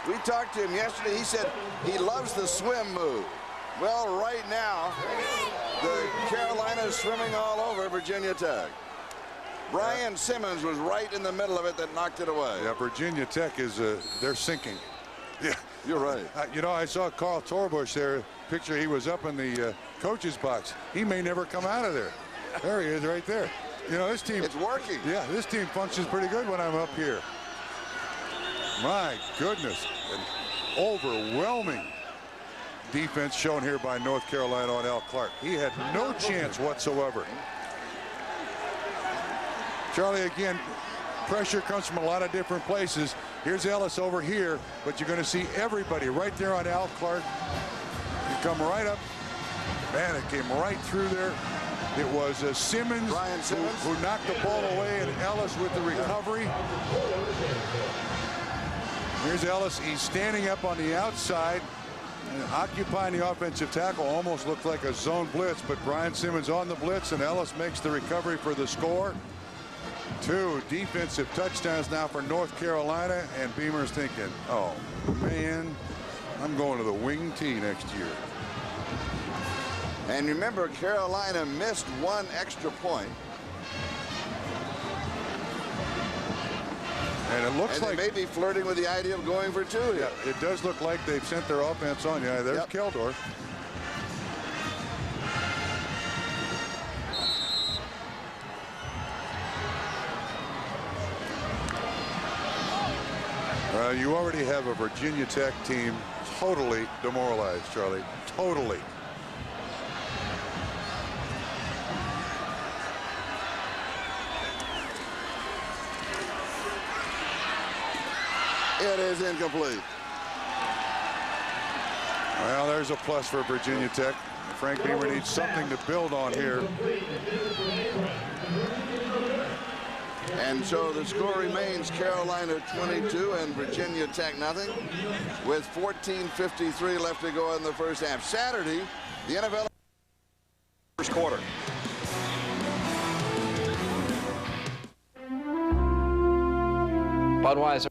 We talked to him yesterday. He said he loves the swim move. Well, right now, the Carolina is swimming all over Virginia Tech. Brian Simmons was right in the middle of it that knocked it away. Yeah, Virginia Tech is, they're sinking. Yeah, you're right. You know, I saw Carl Torbush there. Picture he was up in the coach's box. He may never come out of there. There he is right there. You know, this team. It's working. Yeah, this team functions pretty good when I'm up here. My goodness, an overwhelming defense shown here by North Carolina on Al Clark. He had no chance whatsoever. Charlie, again, pressure comes from a lot of different places. Here's Ellis over here, but you're going to see everybody right there on Al Clark. You come right up. Man, it came right through there. It was Simmons, who knocked the ball away, and Ellis with the recovery. Here's Ellis. He's standing up on the outside and occupying the offensive tackle. Almost looked like a zone blitz, but Brian Simmons on the blitz, and Ellis makes the recovery for the score. 2 defensive touchdowns now for North Carolina, and Beamer's thinking, oh man, I'm going to the wing tee next year. And remember, Carolina missed 1 extra point. And it looks like they may be flirting with the idea of going for 2 here. Yeah, it does look like they've sent their offense on. Yeah, there's Keldorf. You already have a Virginia Tech team totally demoralized, Charlie. Totally. It is incomplete. Well, there's a plus for Virginia Tech. Frank Beamer needs something to build on here. And so the score remains Carolina 22 and Virginia Tech nothing, with 14:53 left to go in the first half. Saturday, the NFL first quarter. Budweiser.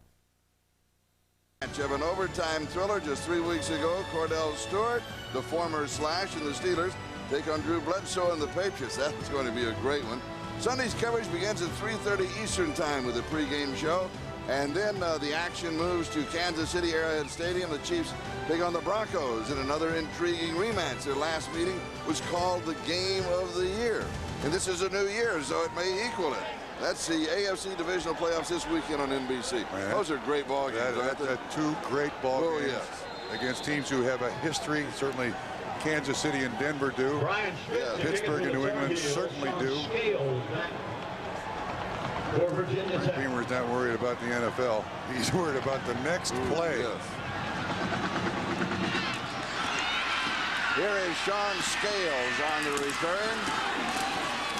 Match of an overtime thriller just 3 weeks ago. Cordell Stewart, the former Slash, and the Steelers take on Drew Bledsoe and the Patriots. That's going to be a great one. Sunday's coverage begins at 3:30 Eastern time with a pregame show. And then the action moves to Kansas City Arrowhead Stadium. The Chiefs take on the Broncos in another intriguing rematch. Their last meeting was called the Game of the Year. And this is a new year, so it may equal it. That's the AFC Divisional Playoffs this weekend on NBC. Man, those are great ball games. That's 2 great ball games against teams who have a history. Certainly Kansas City and Denver do. Pittsburgh and New England certainly do. Frank Beamer's not worried about the NFL. He's worried about the next play. Here is Sean Scales on the return.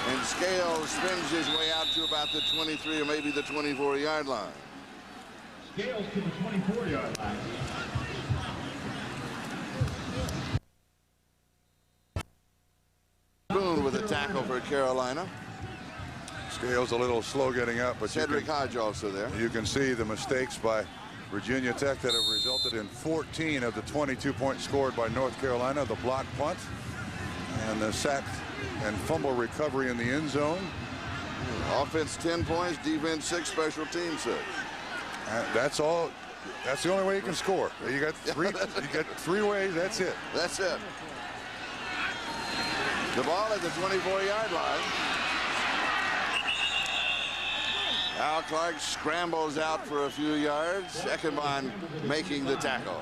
And Scales spins his way out to about the 23 or maybe the 24-yard line. Scales to the 24-yard line. Boone with a tackle for Carolina. Scales a little slow getting up, but Cedric Hodge also there. You can see the mistakes by Virginia Tech that have resulted in 14 of the 22 points scored by North Carolina. The block punt and the sack and fumble recovery in the end zone. Offense 10 points, defense 6, special teams 6. That's all. That's the only way you can score. You got 3. You got 3 ways. That's it. That's it. The ball at the 24-yard line. Al Clark scrambles out for a few yards. Eckenbon making the tackle.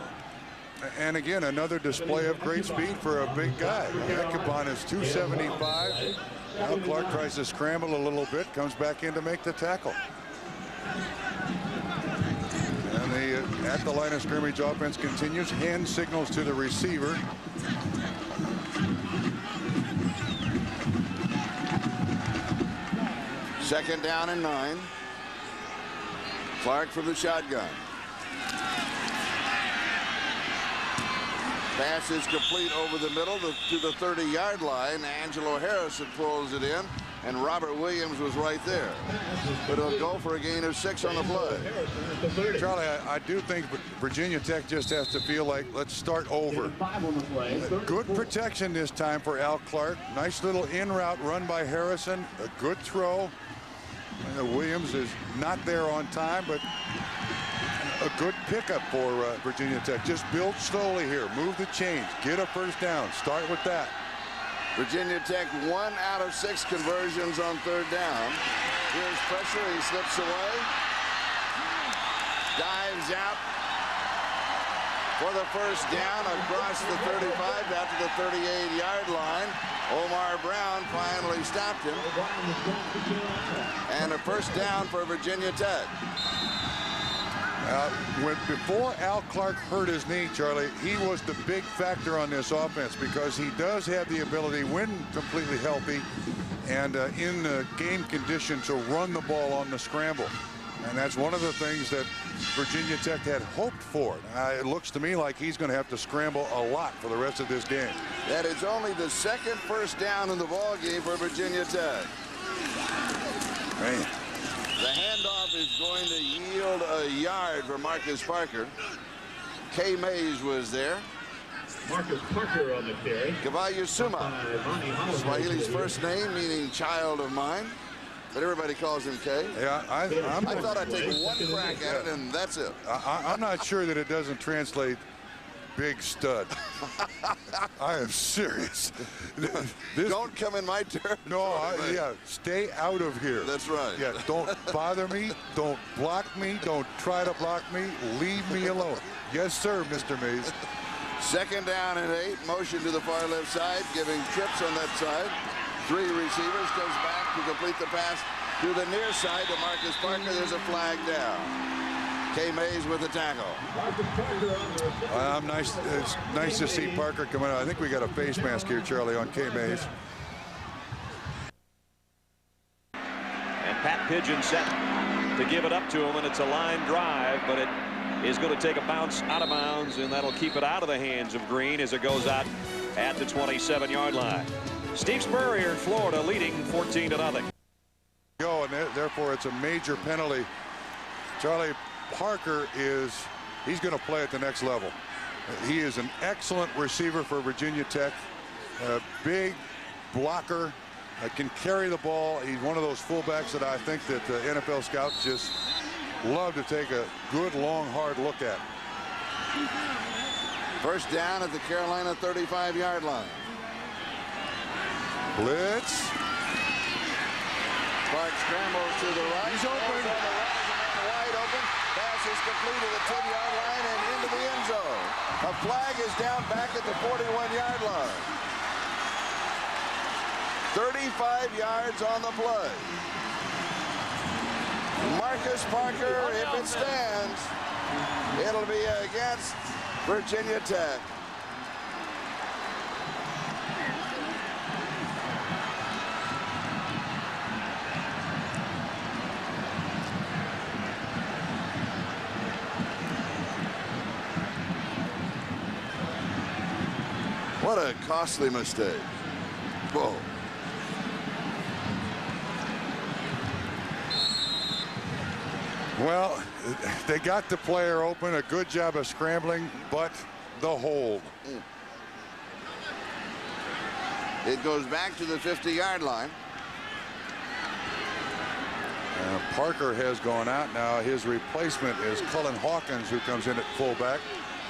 And again, another display of great speed for a big guy. Eckenbon is 275. Al Clark tries to scramble a little bit, comes back in to make the tackle. And the at the line of scrimmage offense continues. Hand signals to the receiver. Second down and 9. Clark from the shotgun. Pass is complete over the middle to the 30-yard line. Angelo Harrison pulls it in, and Robert Williams was right there. But it'll go for a gain of 6 on the play. Charlie, I do think Virginia Tech just has to feel like, let's start over. Good protection this time for Al Clark. Nice little in-route run by Harrison. A good throw. Williams is not there on time, but a good pickup for Virginia Tech. Just build slowly here. Move the chains. Get a first down. Start with that. Virginia Tech 1 out of 6 conversions on 3rd down. Here's pressure. He slips away. Dives out for the first down across the 35 out to the 38-yard line. Omar Brown finally stopped him. And a first down for Virginia Tech. Before Al Clark hurt his knee, Charlie, he was the big factor on this offense because he does have the ability, when completely healthy and in the game condition, to run the ball on the scramble. And that's one of the things that Virginia Tech had hoped for. It looks to me like he's going to have to scramble a lot for the rest of this game. That is only the second first down in the ball game for Virginia Tech. Man. The handoff is going to yield a yard for Marcus Parker. Kay Mays was there. Marcus Parker on the carry. Caballo Suma, Swahili's first name, meaning child of mine. But everybody calls him Kay. Yeah, I thought I'd take one crack at it, and that's it. I'm not sure that it doesn't translate big stud. I am serious. Don't come in my territory. No, yeah, stay out of here. That's right. Yeah, don't bother me. Don't block me. Don't try to block me. Leave me alone. Yes, sir, Mr. Mays. Second down and 8. Motion to the far left side, giving trips on that side. 3 receivers, goes back to complete the pass to the near side to Marcus Parker. There's a flag down. Kay Mays with the tackle. It's nice to see Parker coming out. I think we got a face mask here, Charlie, on Kay Mays. And Pat Pigeon set to give it up to him, and it's a line drive, but it is going to take a bounce out of bounds, and that'll keep it out of the hands of Green as it goes out at the 27-yard line. Steve Spurrier in Florida leading 14-0. Go, and therefore it's a major penalty. Charlie, Parker he's going to play at the next level. He is an excellent receiver for Virginia Tech. A big blocker, can carry the ball. He's one of those fullbacks that I think that the NFL scouts just love to take a good, long, hard look at. First down at the Carolina 35-yard line. Blitz. Clark scrambles to the right. He's open. Wide open. Pass is complete at the 10-yard line and into the end zone. A flag is down back at the 41-yard line. 35 yards on the play. Marcus Parker, if it stands, it'll be against Virginia Tech. What a costly mistake. Whoa. Well, they got the player open. A good job of scrambling, but the hold. It goes back to the 50-yard line. Parker has gone out now. His replacement is Cullen Hawkins, who comes in at fullback.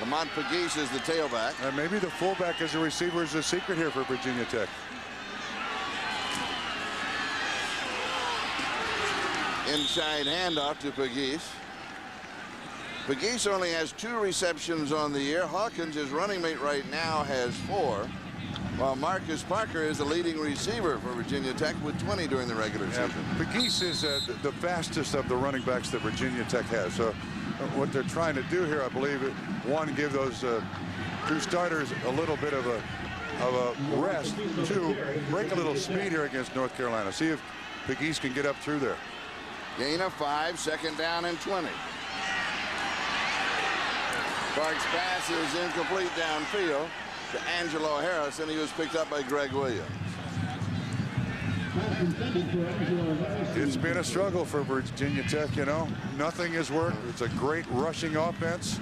Lamont Pegues is the tailback. And maybe the fullback as a receiver is the secret here for Virginia Tech. Inside handoff to Pegues. Pegues only has 2 receptions on the year. Hawkins, his running mate right now, has 4. While Marcus Parker is the leading receiver for Virginia Tech with 20 during the regular season. Pegues is the fastest of the running backs that Virginia Tech has. So what they're trying to do here, I believe, one, give those 2 starters a little bit of a rest. 2, break a little speed here against North Carolina. See if Pegues can get up through there. Gain of 5, second down and 20. Clark's pass is incomplete downfield to Angelo Harris, and he was picked up by Greg Williams. It's been a struggle for Virginia Tech, you know. Nothing has worked. It's a great rushing offense.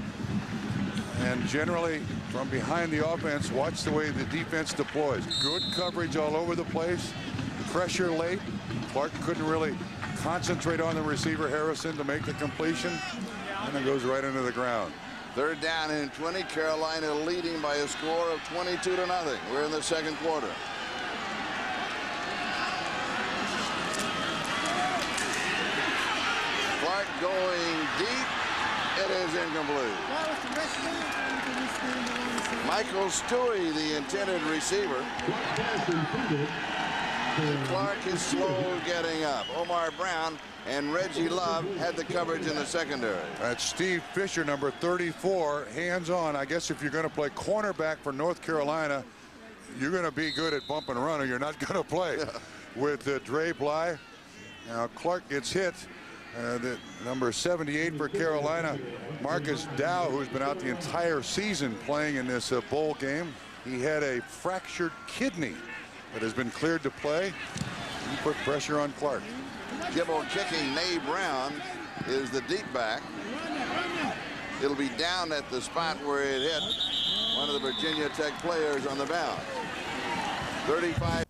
And generally, from behind the offense, watch the way the defense deploys. Good coverage all over the place. Pressure late. Clark couldn't really concentrate on the receiver, Harrison, to make the completion. And it goes right into the ground. Third down and 20. Carolina leading by a score of 22-0. We're in the second quarter. Clark going deep. It is incomplete. Michael Stewie, the intended receiver. Clark is slow getting up. Omar Brown and Reggie Love had the coverage in the secondary. That's Steve Fisher, number 34, hands on. I guess if you're going to play cornerback for North Carolina, you're going to be good at bump and run, or you're not going to play. With Dre Bly. Now Clark gets hit The number 78 for Carolina, Marcus Dow, who's been out the entire season playing in this bowl game. He had a fractured kidney that has been cleared to play. He put pressure on Clark. Gibble kicking. Nay Brown is the deep back. It'll be down at the spot where it hit one of the Virginia Tech players on the bounce. 35.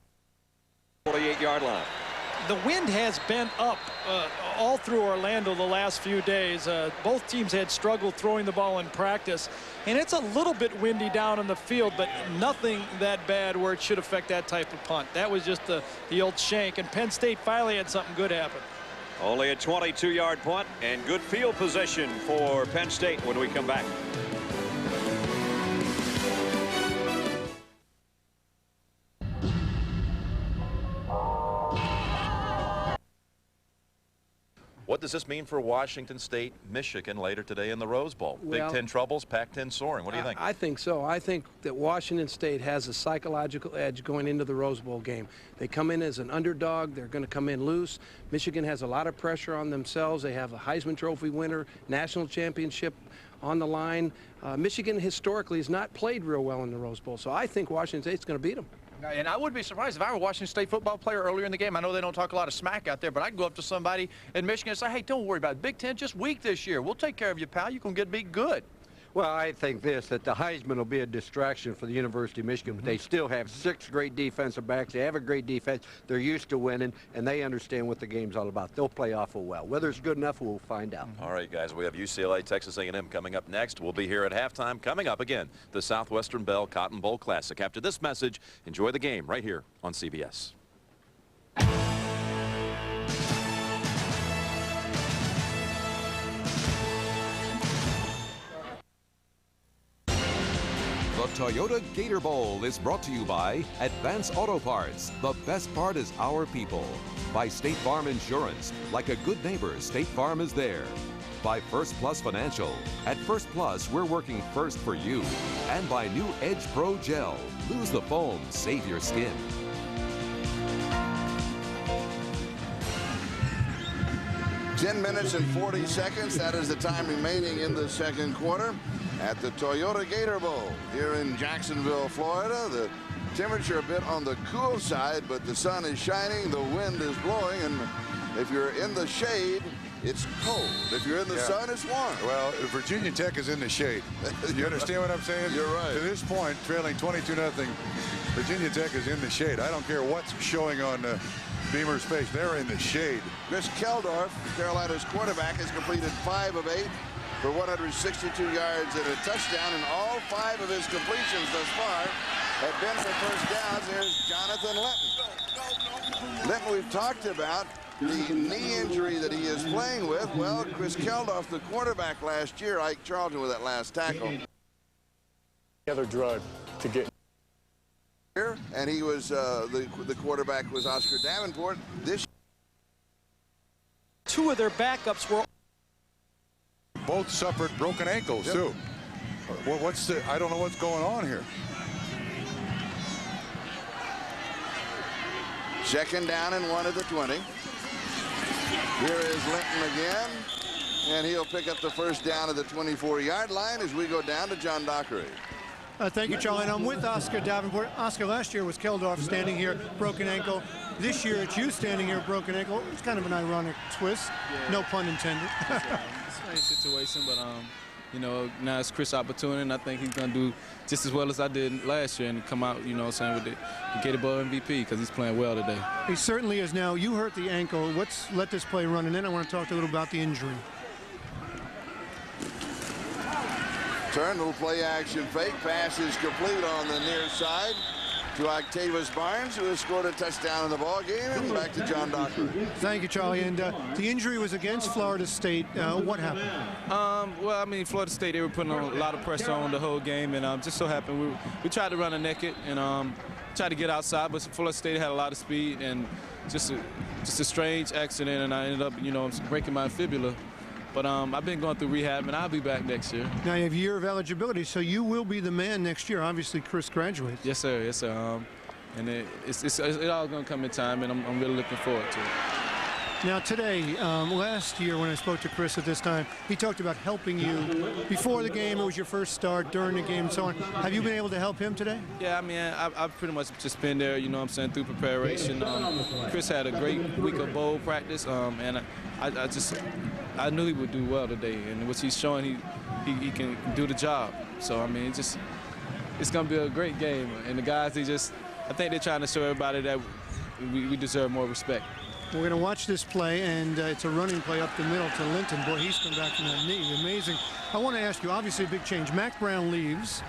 48-yard line. The wind has been up all through Orlando the last few days. Both teams had struggled throwing the ball in practice, and it's a little bit windy down on the field, but nothing that bad where it should affect that type of punt. That was just the old shank, and Penn State finally had something good happen. Only a 22-yard punt and good field position for Penn State when we come back. What does this mean for Washington State, Michigan later today in the Rose Bowl? Well, Big Ten troubles, Pac-10 soaring. What do you think? I think so. I think that Washington State has a psychological edge going into the Rose Bowl game. They come in as an underdog. They're going to come in loose. Michigan has a lot of pressure on themselves. They have a Heisman Trophy winner, national championship on the line. Michigan historically has not played real well in the Rose Bowl, so I think Washington State's going to beat them. And I wouldn't be surprised if I were a Washington State football player earlier in the game. I know they don't talk a lot of smack out there, but I'd go up to somebody in Michigan and say, hey, don't worry about it. Big Ten just weak this year. We'll take care of you, pal. You're going to get beat good. Well, I think that the Heisman will be a distraction for the University of Michigan, but they still have 6 great defensive backs. They have a great defense. They're used to winning, and they understand what the game's all about. They'll play awful well. Whether it's good enough, we'll find out. All right, guys, we have UCLA, Texas A&M coming up next. We'll be here at halftime. Coming up again, the Southwestern Bell Cotton Bowl Classic. After this message, enjoy the game right here on CBS. The Toyota Gator Bowl is brought to you by Advance Auto Parts. The best part is our people. By State Farm Insurance. Like a good neighbor, State Farm is there. By First Plus Financial. At First Plus, we're working first for you. And by new Edge Pro Gel. Lose the foam, save your skin. Ten minutes and 40 seconds. That is the time remaining in the second quarter at the Toyota Gator Bowl here in Jacksonville, Florida. The temperature a bit on the cool side, but the sun is shining, the wind is blowing, and if you're in the shade, it's cold. If you're in the sun, it's warm. Well, Virginia Tech is in the shade. You understand what I'm saying? You're right. To this point, trailing 22-0, Virginia Tech is in the shade. I don't care what's showing on Beamer's face. They're in the shade. Chris Keldorf, Carolina's quarterback, has completed 5 of 8 for 162 yards and a touchdown, and all 5 of his completions thus far have been for first downs. Here's Jonathan Linton. Linton, we've talked about the knee injury that he is playing with. Well, Chris Keldorf, the quarterback last year, Ike Charlton with that last tackle. The other drug to get. And he was, the quarterback was Oscar Davenport. This 2 of their backups were. Both suffered broken ankles, too. Well, I don't know what's going on here. Second down and 1 at the 20. Here is Linton again, and he'll pick up the first down at the 24-yard line as we go down to John Dockery. Thank you, Charlie. And I'm with Oscar Davenport. Oscar, last year was Keldorf standing here, broken ankle. This year it's you standing here, broken ankle. It's kind of an ironic twist. Yeah. No pun intended. It's a strange situation, but you know, now it's Chris' opportunity, and I think he's going to do just as well as I did last year and come out, you know what I'm saying, with the Gator Bowl MVP because he's playing well today. He certainly is. Now, you hurt the ankle. Let's let this play run, and then I want to talk a little about the injury. Turn, little play action fake. Pass is complete on the near side to Octavius Barnes, who has scored a touchdown in the ball game, and back to John Dockery. Thank you, Charlie. And the injury was against Florida State. What happened? Well, I mean, Florida State, they were putting on a lot of pressure on the whole game, and just so happened we tried to run a naked and tried to get outside, but Florida State had a lot of speed and just a strange accident, and I ended up, you know, breaking my fibula. But I've been going through rehab, and I'll be back next year. Now you have a year of eligibility, so you will be the man next year. Obviously, Chris graduates. Yes, sir. Yes, sir. And it's all going to come in time, and I'm really looking forward to it. Now today, last year when I spoke to Chris at this time, he talked about helping you before the game. It was your first start, during the game, and so on. Have you been able to help him today? Yeah, I mean, I've pretty much just been there, you know what I'm saying, through preparation. Chris had a great week of bowl practice, and I knew he would do well today, and what he's showing, he can do the job. So, I mean, it's going to be a great game, and the guys, I think they're trying to show everybody that we deserve more respect. We're going to watch this play, and it's a running play up the middle to Linton. Boy, he's come back from that knee. Amazing. I want to ask you, obviously a big change. Mack Brown leaves,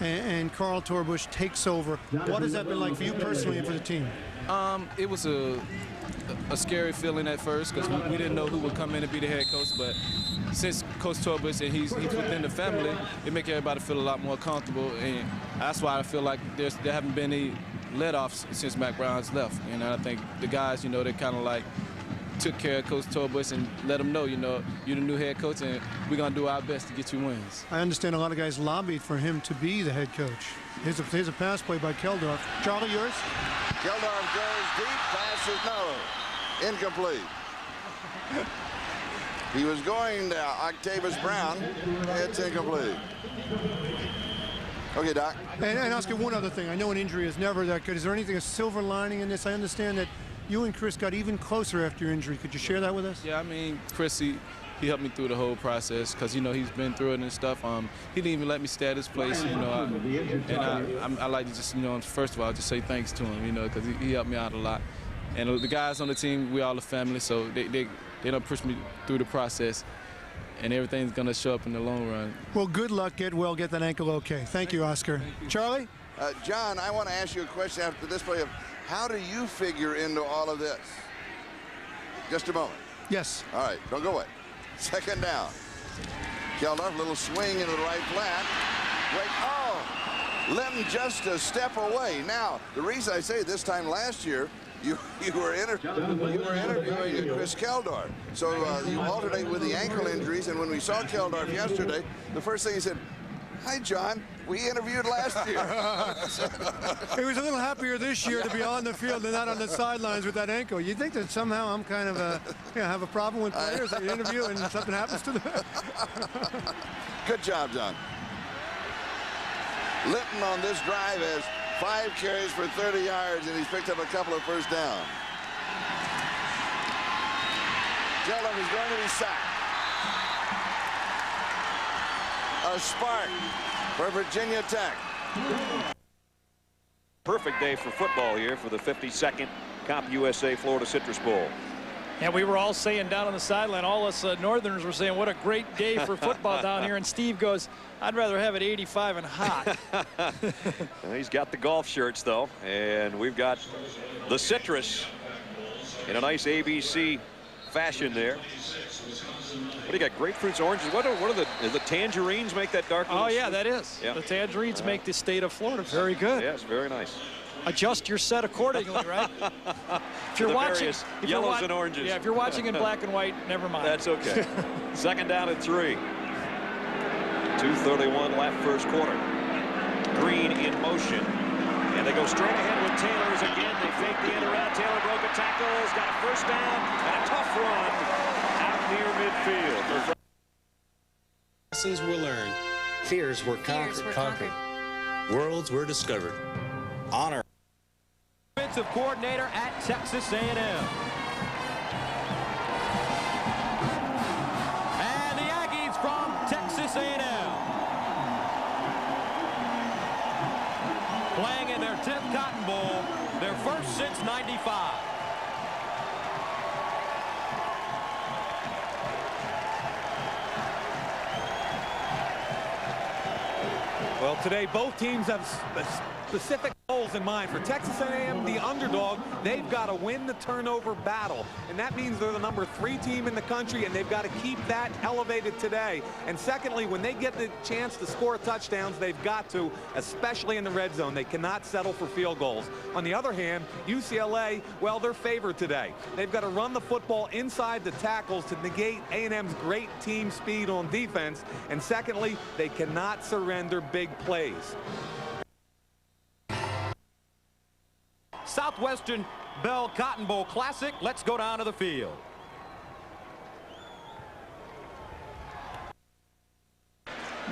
and Carl Torbush takes over. What has that been like for you personally and for the team? It was a scary feeling at first because we didn't know who would come in and be the head coach, but since Coach Torbush and he's within the family, it makes everybody feel a lot more comfortable, and that's why I feel like there haven't been any let-offs since Mack Brown's left. You know, I think the guys, you know, they kind of like took care of Coach Torbush and let him know, you know, you're the new head coach and we're going to do our best to get you wins. I understand a lot of guys lobbied for him to be the head coach. Here's a pass play by Keldorf. Charlie, yours? Keldorf goes deep. Pass is no. Incomplete. He was going to Octavius Brown. It's incomplete. Okay, Doc. And Oscar, one other thing. I know an injury is never that good. Is there anything, a silver lining in this? I understand that you and Chris got even closer after your injury. Could you share that with us? Yeah, I mean, Chris, he helped me through the whole process because, you know, he's been through it and stuff. He didn't even let me stay at his place, you know. I like to just, you know, first of all, just say thanks to him, you know, because he helped me out a lot. And the guys on the team, we all a family, so they don't push me through the process. And everything's going to show up in the long run. Well, good luck. Get well. Get that ankle okay. Thank you, Oscar. Thank you. Charlie? John, I want to ask you a question after this play of how do you figure into all of this? Just a moment. Yes. All right, don't go away. Second down. Keldorf, little swing into the right flat. Wait, oh! Linton just a step away. Now, the reason I say this time last year, you were interviewing Chris Keldorf. So you alternate with the ankle injuries, and when we saw Keldorf yesterday, the first thing he said, "Hi, John. We interviewed last year." He was a little happier this year to be on the field than not on the sidelines with that ankle. You think that somehow I'm kind of have a problem with players that you interview and something happens to them? Good job, John. Linton on this drive has 5 carries for 30 yards, and he's picked up a couple of first downs. Keldorf is going to be sacked. A spark for Virginia Tech. Perfect day for football here for the 52nd Comp USA Florida Citrus Bowl. And we were all saying down on the sideline, all us Northerners were saying, what a great day for football down here. And Steve goes, I'd rather have it 85 and hot. He's got the golf shirts, though. And we've got the citrus in a nice ABC fashion there. What do you got? Grapefruits, oranges. What are the tangerines make that dark? Oh, yeah, that is. Yeah. The tangerines make the state of Florida very good. Yes, very nice. Adjust your set accordingly, right? If you're watching yellows and oranges. Yeah, if you're watching in black and white, never mind. That's okay. Second down and 3. 2:31 left first quarter. Green in motion. And they go straight ahead with Taylor's again. They fake the end around. Taylor broke a tackle. He's got a first down and a tough run out near midfield. Lessons were learned. Fears were conquered. Worlds were discovered. Honor. Offensive coordinator at Texas A&M. And the Aggies from Texas A&M. Playing in their 10th Cotton Bowl, their first since '95. Well, today both teams have specific goals in mind. For Texas A&M, the underdog, they've got to win the turnover battle. And that means they're the number 3 team in the country, and they've got to keep that elevated today. And secondly, when they get the chance to score touchdowns, they've got to, especially in the red zone. They cannot settle for field goals. On the other hand, UCLA, well, they're favored today. They've got to run the football inside the tackles to negate A&M's great team speed on defense. And secondly, they cannot surrender big plays. Southwestern Bell Cotton Bowl Classic. Let's go down to the field.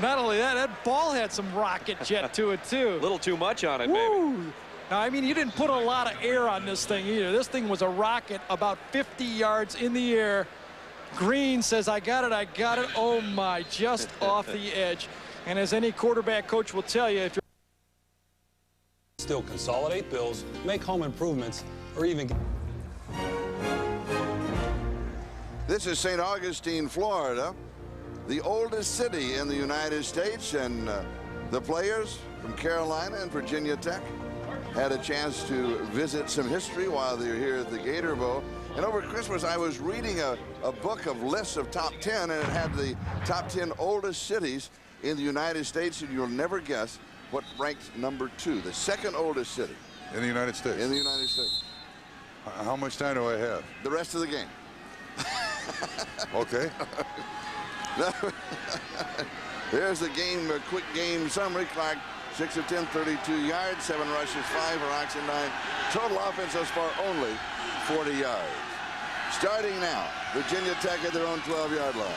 Not only that, that ball had some rocket jet to it, too. A little too much on it, Woo. maybe. Now, I mean, you didn't put a lot of air on this thing either. This thing was a rocket about 50 yards in the air. Green says, I got it, I got it. Oh, my, just off the edge. And as any quarterback coach will tell you, if you're still consolidate bills, make home improvements, or even... This is St. Augustine, Florida, the oldest city in the United States, and the players from Carolina and Virginia Tech had a chance to visit some history while they were here at the Gator Bowl. And over Christmas, I was reading a book of lists of top 10, and it had the top 10 oldest cities in the United States, and you'll never guess what ranked number 2, the second oldest city. In the United States? In the United States. How much time do I have? The rest of the game. Okay. Here's the game, a quick game summary. Clark, 6 of 10, 32 yards, 7 rushes, 5 for Oxen, 9. Total offense thus far only 40 yards. Starting now, Virginia Tech at their own 12-yard line.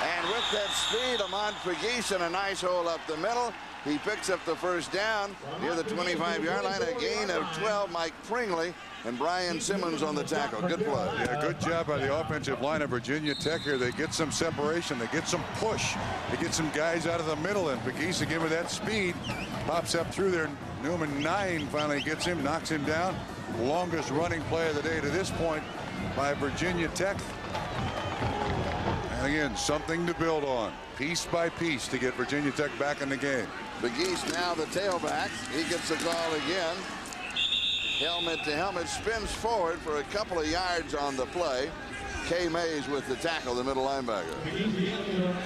And with that speed, Lamont Pegues in a nice hole up the middle. He picks up the first down near the 25-yard line. A gain of 12. Mike Pringley and Brian Simmons on the tackle. Good play. Yeah, good job by the offensive line of Virginia Tech here. They get some separation. They get some push. They get some guys out of the middle. And Pegues, again, with that speed, pops up through there. Newman 9 finally gets him, knocks him down. Longest running play of the day to this point by Virginia Tech. And again, something to build on, piece by piece, to get Virginia Tech back in the game. Pegues now the tailback. He gets the call again. Helmet to helmet, spins forward for a couple of yards on the play. Kay Mays with the tackle, the middle linebacker.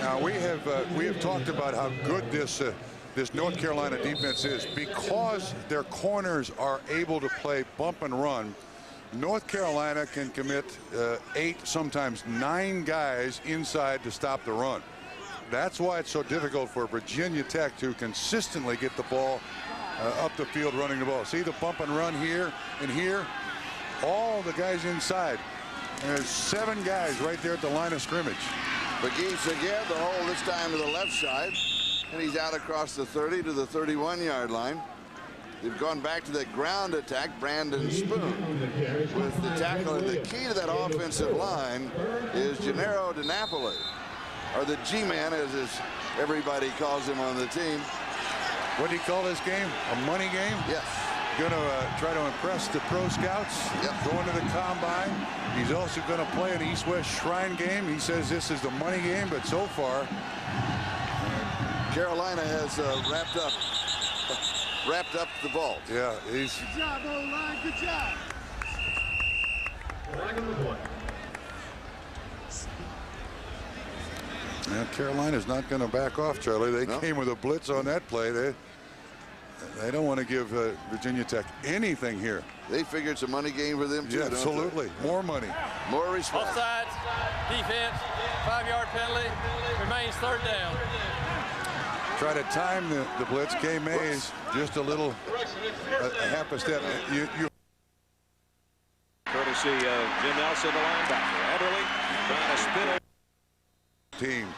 Now we have talked about how good this North Carolina defense is because their corners are able to play bump and run. North Carolina can commit 8, sometimes 9 guys inside to stop the run. That's why it's so difficult for Virginia Tech to consistently get the ball up the field running the ball. See the bump and run here and here. All the guys inside. There's 7 guys right there at the line of scrimmage. Pegues again, the hole this time to the left side. And he's out across the 30 to the 31-yard line. They've gone back to that ground attack. Brandon Spoon with the tackle. And the key to that offensive line is Gennaro DiNapoli, or the G-Man, as everybody calls him on the team. What do you call this game? A money game? Yes. Going to try to impress the pro scouts. Yep. Going to the combine. He's also going to play an East-West Shrine game. He says this is the money game, but so far Carolina has wrapped up the vault. Yeah, he's. Good job, O-line. Good job. And Carolina's not going to back off, Charlie. They came with a blitz on that play. They don't want to give Virginia Tech anything here. They figured it's a money game for them too. Yeah, absolutely. More money. More respect. Offsides, defense, 5-yard penalty, remains 3rd down. Try to time the blitz. Kay Mays just a little, half a step. Courtesy of Jim Nelson, the linebacker. Everly trying to spin it. Team.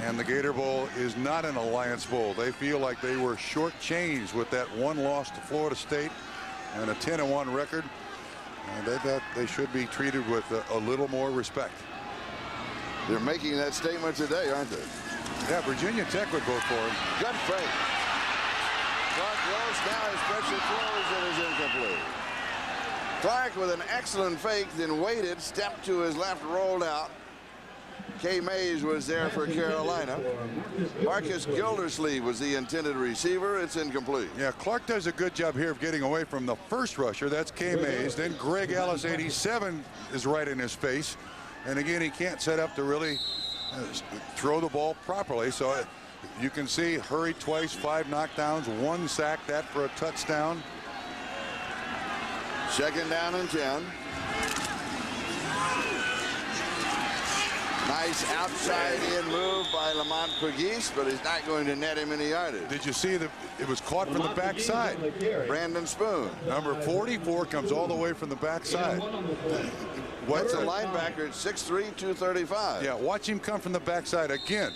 And the Gator Bowl is not an Alliance Bowl. They feel like they were shortchanged with that one loss to Florida State and a 10-1 record. They thought they should be treated with a little more respect. They're making that statement today, aren't they? Yeah, Virginia Tech would vote for him. Good fake. Clark Rose now his pressure throws and is incomplete. Clark with an excellent fake, then waited, stepped to his left, rolled out. Kay Mays was there for Carolina. Marcus Gildersleeve was the intended receiver. It's incomplete. Yeah, Clark does a good job here of getting away from the first rusher. That's Kay Mays. Then Greg Ellis, 87, is right in his face. And again, he can't set up to really throw the ball properly. So you can see hurried twice, 5 knockdowns, 1 sack, that for a touchdown. 2nd down and 10. Nice outside-in move by Lamont Pegues, but he's not going to net him any yardage. Did you see that it was caught from the backside? Brandon Spoon. Number 44 comes all the way from the backside. That's a linebacker at 6'3", 235. Yeah, watch him come from the backside again.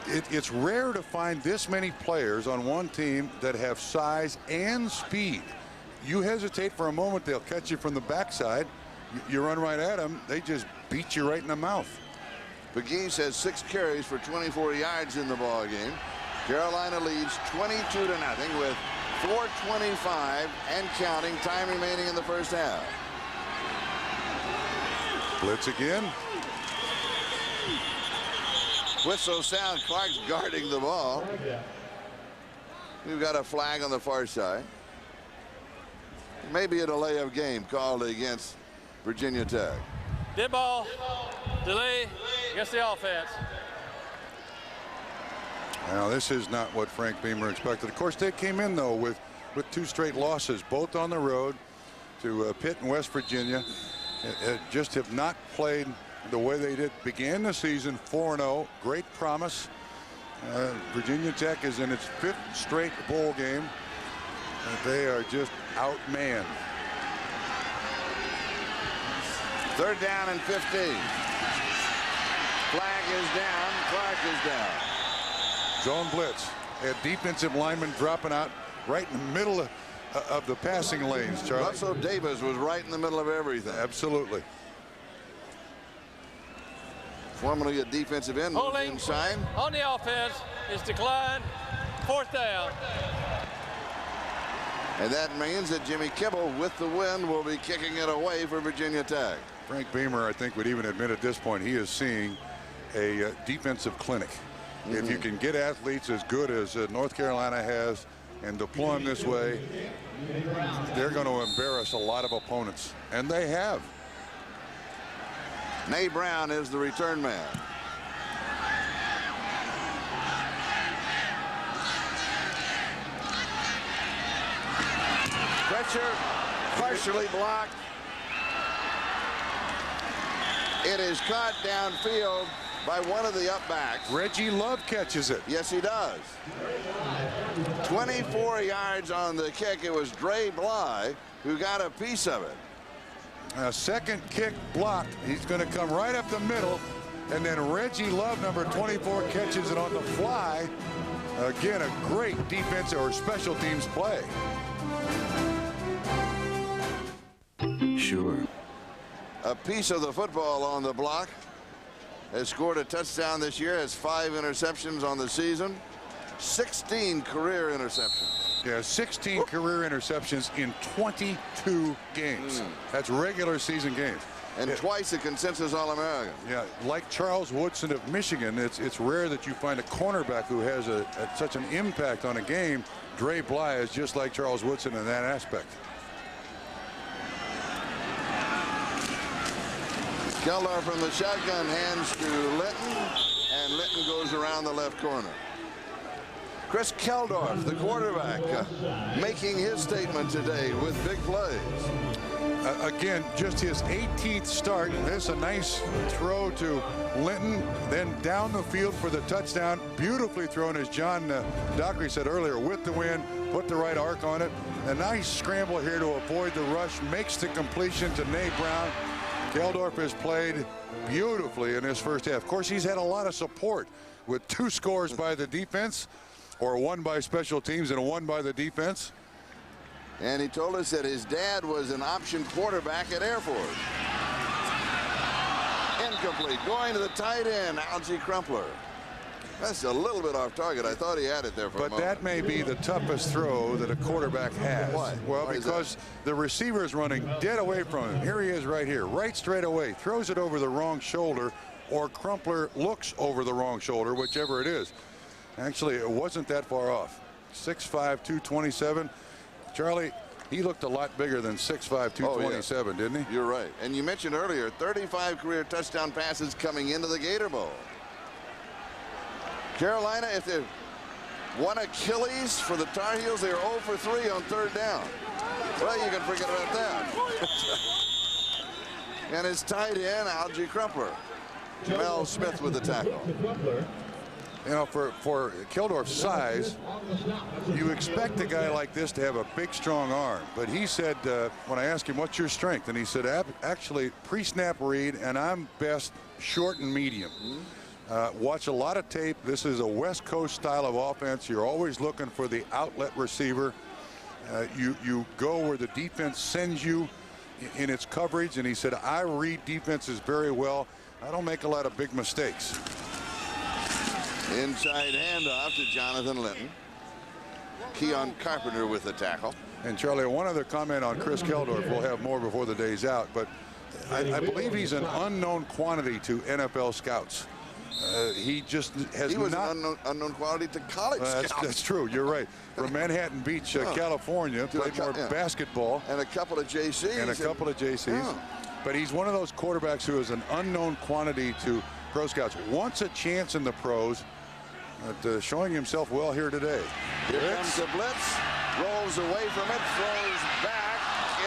It's rare to find this many players on one team that have size and speed. You hesitate for a moment, they'll catch you from the backside. You run right at them, they just beat you right in the mouth. Pegues has 6 carries for 24 yards in the ball game. Carolina leads 22-0 with 4:25 and counting time remaining in the first half. Blitz again. Whistle sound. Clark's guarding the ball. We've got a flag on the far side. Maybe a delay of game called against Virginia Tech. Dead ball. Delay against the offense. Now this is not what Frank Beamer expected. Of course, they came in though with 2 straight losses, both on the road to Pitt and West Virginia. Just have not played the way they did. Began the season 4-0. Great promise. Virginia Tech is in its 5th straight bowl game. They are just outmanned. 3rd down and 15. Flag is down. Clark is down. Zone blitz. A defensive lineman dropping out right in the middle of the passing lanes, Charlie. Russell Davis was right in the middle of everything. Absolutely. Formerly a defensive end. Holding inside. On the offense is declined. 4th down. And that means that Jimmy Kibble, with the win, will be kicking it away for Virginia Tech. Frank Beamer, I think, would even admit at this point he is seeing a defensive clinic. If you can get athletes as good as North Carolina has and deploy them this way, they're going to embarrass a lot of opponents. And they have. Nay Brown is the return man. Pressure partially blocked. It is caught downfield by one of the upbacks. Reggie Love catches it. Yes, he does. 24 yards on the kick. It was Dre Bly who got a piece of it. A second kick blocked. He's going to come right up the middle. And then Reggie Love, number 24, catches it on the fly. Again, a great defensive or special teams play. Sure. A piece of the football on the block. Has scored a touchdown this year. Has 5 interceptions on the season. 16 career interceptions. Yeah, 16 career interceptions in 22 games. That's regular season games. And twice a consensus All-American. Yeah, like Charles Woodson of Michigan, it's rare that you find a cornerback who has such an impact on a game. Dre Bly is just like Charles Woodson in that aspect. Keller from the shotgun hands to Litton, and Litton goes around the left corner. Chris Keldorf, the quarterback, making his statement today with big plays. Again, just his 18th start. This a nice throw to Linton, then down the field for the touchdown. Beautifully thrown, as John Dockery said earlier, with the wind, put the right arc on it. A nice scramble here to avoid the rush, makes the completion to Nay Brown. Keldorf has played beautifully in his first half. Of course, he's had a lot of support with 2 scores by the defense, or 1 by special teams and 1 by the defense. And he told us that his dad was an option quarterback at Air Force. Incomplete. Going to the tight end, Algie Crumpler. That's a little bit off target. I thought he had it there for a moment. But that may be the toughest throw that a quarterback has. Why? Well, Why because the receiver is running dead away from him. Here he is right here, right straight away. Throws it over the wrong shoulder, or Crumpler looks over the wrong shoulder, whichever it is. Actually, it wasn't that far off. 6'5", 227. Charlie, he looked a lot bigger than 6'5", 227, didn't he? You're right. And you mentioned earlier, 35 career touchdown passes coming into the Gator Bowl. Carolina, if they won Achilles for the Tar Heels, they are 0 for 3 on 3rd down. Well, you can forget about that. And his tight end, Algie Crumpler. Mel Smith with the tackle. You know, for Kildorf's size, you expect a guy like this to have a big, strong arm. But he said, when I asked him, what's your strength? And he said, actually, pre-snap read, and I'm best short and medium. Watch a lot of tape. This is a West Coast style of offense. You're always looking for the outlet receiver. You go where the defense sends you in its coverage. And he said, I read defenses very well. I don't make a lot of big mistakes. Inside handoff to Jonathan Linton. Keon Carpenter with the tackle. And Charlie, one other comment on Chris Kildorf. We'll have more before the day's out, but I believe he's an unknown quantity to NFL scouts. He just has he was not an unknown quantity to college scouts. That's true. You're right. From Manhattan Beach, California, played more basketball. And a couple of JCs. But he's one of those quarterbacks who is an unknown quantity to pro scouts. Wants a chance in the pros, but showing himself well here today. Here comes the blitz. Rolls away from it. Throws back.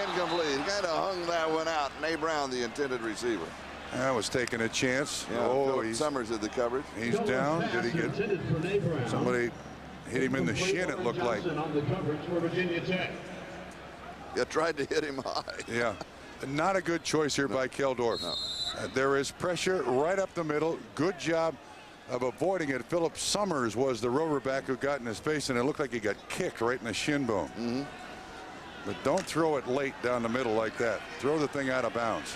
Incomplete. Kind of hung that one out. Nay Brown, the intended receiver. That was taking a chance. Yeah, Summers at the coverage. He's down. Did he get somebody hit him in the shin? It looked like. Yeah, tried to hit him high. Yeah, not a good choice here by Kildorf. No. There is pressure right up the middle. Good job of avoiding it. Philip Summers was the rover back who got in his face, and it looked like he got kicked right in the shin bone. But don't throw it late down the middle like that. Throw the thing out of bounds.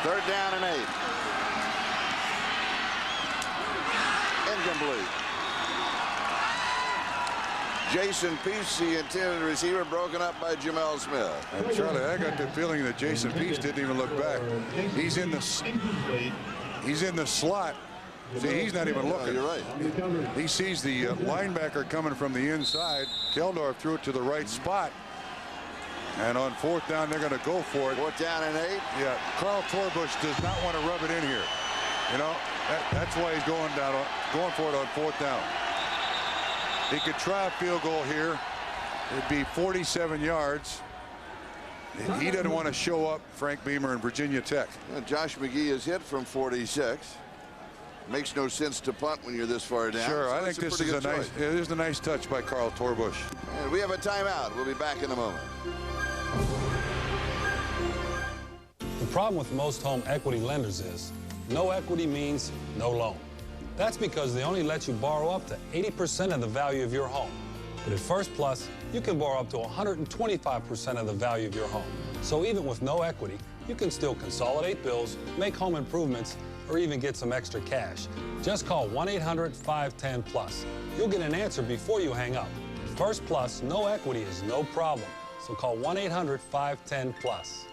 Third down and 8. Incomplete. Jason Peace, the intended receiver, broken up by Jamel Smith. And Charlie, I got the feeling that Jason Peace didn't even look back. He's in the slot. See, he's not even looking. You're right. He sees the linebacker coming from the inside. Kildorf threw it to the right spot. And on fourth down, they're going to go for it. Fourth down and 8. Yeah, Carl Torbush does not want to rub it in here. You know, that's why he's going for it on fourth down. He could try a field goal here. It'd be 47 yards. He doesn't want to show up Frank Beamer and Virginia Tech. Josh McGee is hit from 46. Makes no sense to punt when you're this far down. Sure, so I think this is a nice touch by Carl Torbush. And we have a timeout. We'll be back in a moment. The problem with most home equity lenders is no equity means no loan. That's because they only let you borrow up to 80% of the value of your home. But at First Plus, you can borrow up to 125% of the value of your home. So even with no equity, you can still consolidate bills, make home improvements, or even get some extra cash. Just call 1-800-510-PLUS. You'll get an answer before you hang up. First Plus, no equity is no problem. So call 1-800-510-PLUS.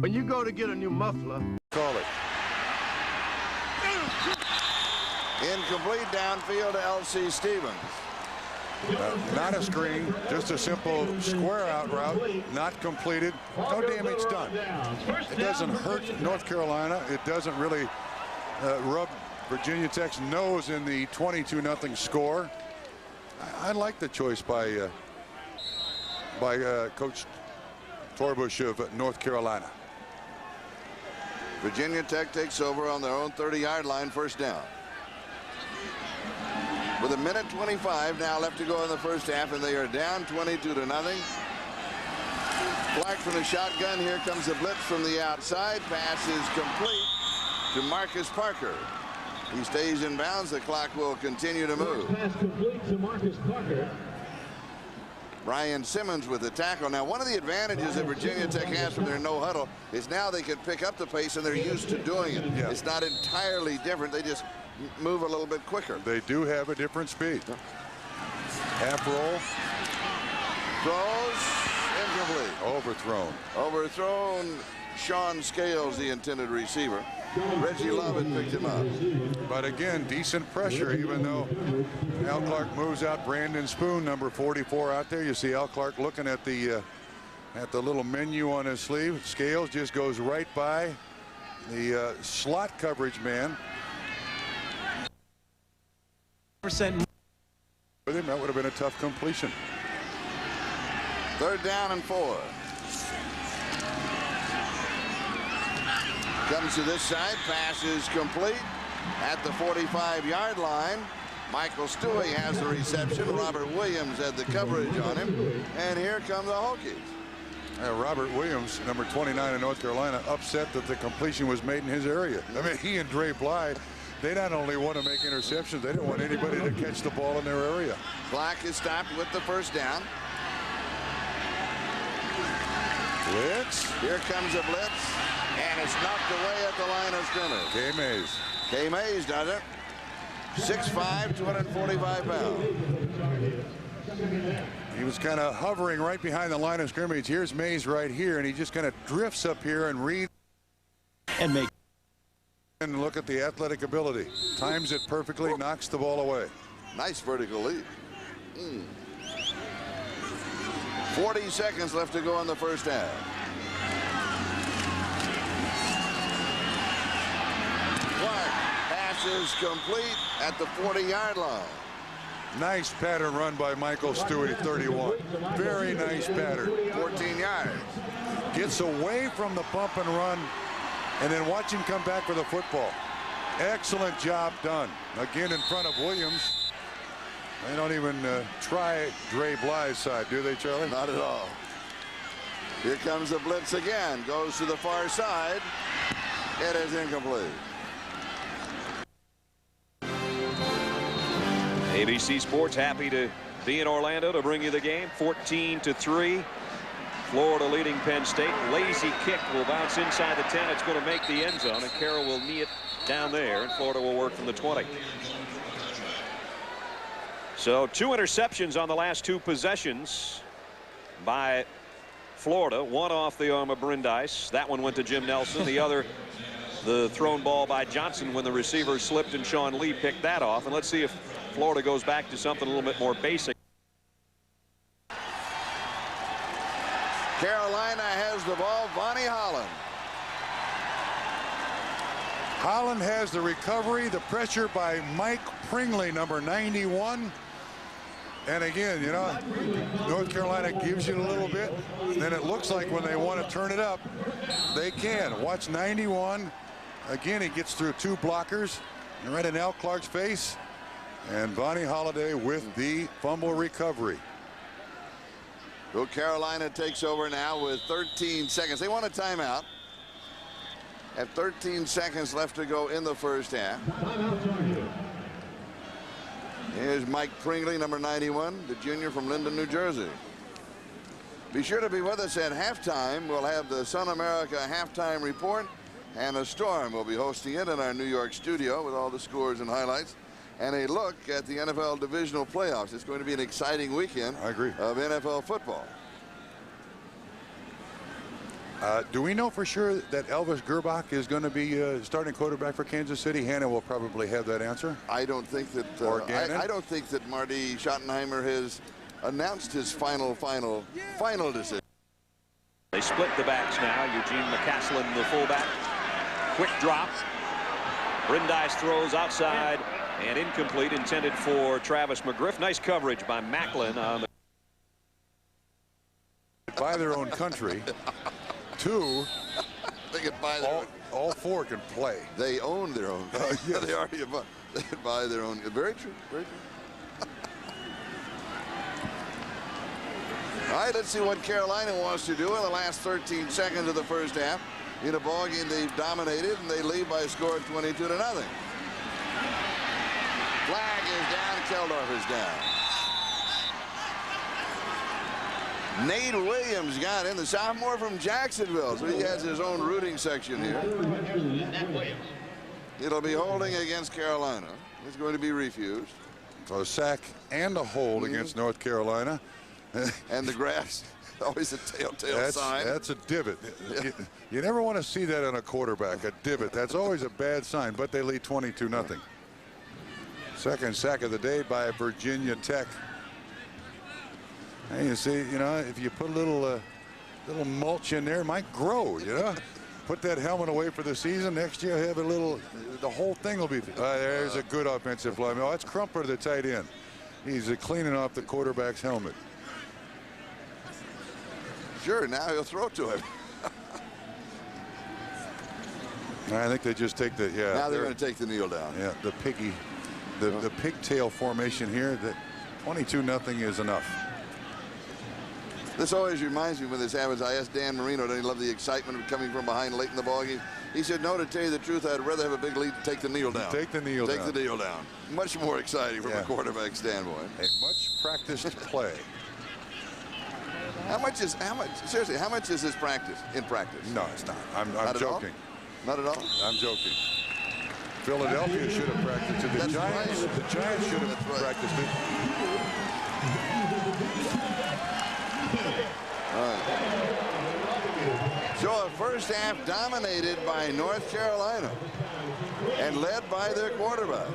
When you go to get a new muffler, call it. Incomplete downfield to L.C. Stevens. Not a screen, just a simple square out route, not completed. No damage done. It doesn't hurt North Carolina. It doesn't really rub Virginia Tech's nose in the 22-0 score. I like the choice by Coach Torbush of North Carolina. Virginia Tech takes over on their own 30-yard line, first down. With 1:25 now left to go in the first half, and they are down 22-0. Clark from the shotgun. Here comes the blitz from the outside. Pass is complete to Marcus Parker. He stays in bounds. The clock will continue to move. Pass complete to Marcus Parker. Brian Simmons with the tackle. Now, one of the advantages that Virginia Tech has from their no huddle is now they can pick up the pace, and they're used to doing it. Yeah. It's not entirely different. They just move a little bit quicker. They do have a different speed. Half roll. Throws. Incomplete. Overthrown. Overthrown Sean Scales, the intended receiver. Reggie Love had picked him up. But again, decent pressure, even though Al Clark moves out Brandon Spoon, number 44, out there. You see Al Clark looking at the little menu on his sleeve. Scales just goes right by the slot coverage man. With him, that would have been a tough completion. 3rd down and 4. Comes to this side, pass is complete at the 45-yard line. Michael Stewie has the reception. Robert Williams had the coverage on him. And here come the Hokies. Robert Williams, number 29 in North Carolina, upset that the completion was made in his area. I mean, he and Dre Bly, they not only want to make interceptions, they don't want anybody to catch the ball in their area. Clock is stopped with the 1st down. Blitz. Here comes a blitz. And it's knocked away at the line of scrimmage. K. Mays. K. Mays does it. 6'5", 245 pounds. He was kind of hovering right behind the line of scrimmage. Here's Mays right here, and he just kind of drifts up here and reads. And make. And look at the athletic ability. Times it perfectly, knocks the ball away. Nice vertical leap. 40 seconds left to go in the 1st half. Pass is complete at the 40-yard line. Nice pattern run by Michael Stewie, 31. Very nice pattern. 14 yards. Gets away from the bump and run, and then watch him come back for the football. Excellent job done. Again in front of Williams. They don't even try Dre Bly's side, do they, Charlie? Not at all. Here comes the blitz again. Goes to the far side. It is incomplete. ABC Sports happy to be in Orlando to bring you the game. 14-3. Florida leading Penn State. Lazy kick will bounce inside the 10. It's going to make the end zone, and Carroll will knee it down there, and Florida will work from the 20. So 2 interceptions on the last 2 possessions by Florida. One off the arm of Brandeis. That one went to Jim Nelson. The other, the thrown ball by Johnson when the receiver slipped and Sean Lee picked that off. And let's see if Florida goes back to something a little bit more basic. Carolina has the ball. Vonnie Holland. Holland has the recovery. The pressure by Mike Pringley, number 91. And again, you know, North Carolina gives you a little bit. And then it looks like when they want to turn it up, they can. Watch 91. Again, he gets through 2 blockers. Right in Al Clark's face. And Vonnie Holliday with the fumble recovery. Well, Carolina takes over now with 13 seconds. They want a timeout. Have 13 seconds left to go in the 1st half. Here's Mike Pringley, number 91, the junior from Linden, New Jersey. Be sure to be with us at halftime. We'll have the Sun America halftime report. Hannah Storm will be hosting it in our New York studio with all the scores and highlights. And a look at the NFL divisional playoffs. It's going to be an exciting weekend of NFL football. Do we know for sure that Elvis Gerbach is going to be starting quarterback for Kansas City? Hannah will probably have that answer. I don't think that I don't think that Marty Schottenheimer has announced his final decision. They split the backs now. Eugene McCaslin, the fullback. Quick drop. Brandeis throws outside. And incomplete, intended for Travis McGriff. Nice coverage by Macklin on the. By their own country. 2. They can buy their own. All 4 can play. They own their own. Yes. They already they can buy their own. Very true. Very true. All right, let's see what Carolina wants to do in the last 13 seconds of the 1st half. In a ball game they've dominated, and they lead by a score of 22-0. Flag is down. Keldorf is down. Nate Williams got in, the sophomore from Jacksonville, so he has his own rooting section here. It'll be holding against Carolina. It's going to be refused. So a sack and a hold against North Carolina. And the grass Always a telltale sign. That's a divot. You never want to see that on a quarterback, a divot. That's always a bad sign, but they lead 22-0. Second sack of the day by Virginia Tech. And you see, you know, if you put a little mulch in there, it might grow, you know. Put that helmet away for the season. Next year, have a little, the whole thing will be. There's a good offensive play. Oh, that's Crumpler, the tight end. He's cleaning off the quarterback's helmet. Sure, now he'll throw to him. I think they just take the, Now they're going to take the kneel down. Yeah, the piggy, the pigtail formation here. That 22-0 is enough. This always reminds me when this happens. I asked Dan Marino, doesn't he love the excitement of coming from behind late in the ballgame? He said, no, to tell you the truth, I'd rather have a big lead and take the kneel down. Take the kneel down. Take the kneel down. Much more exciting from a quarterback standpoint. A much practiced play. Seriously, how much is this practice in practice? No, it's not. I'm not joking. Not at all? I'm joking. Philadelphia should have practiced it. The Giants should have practiced it. So a first half dominated by North Carolina and led by their quarterback.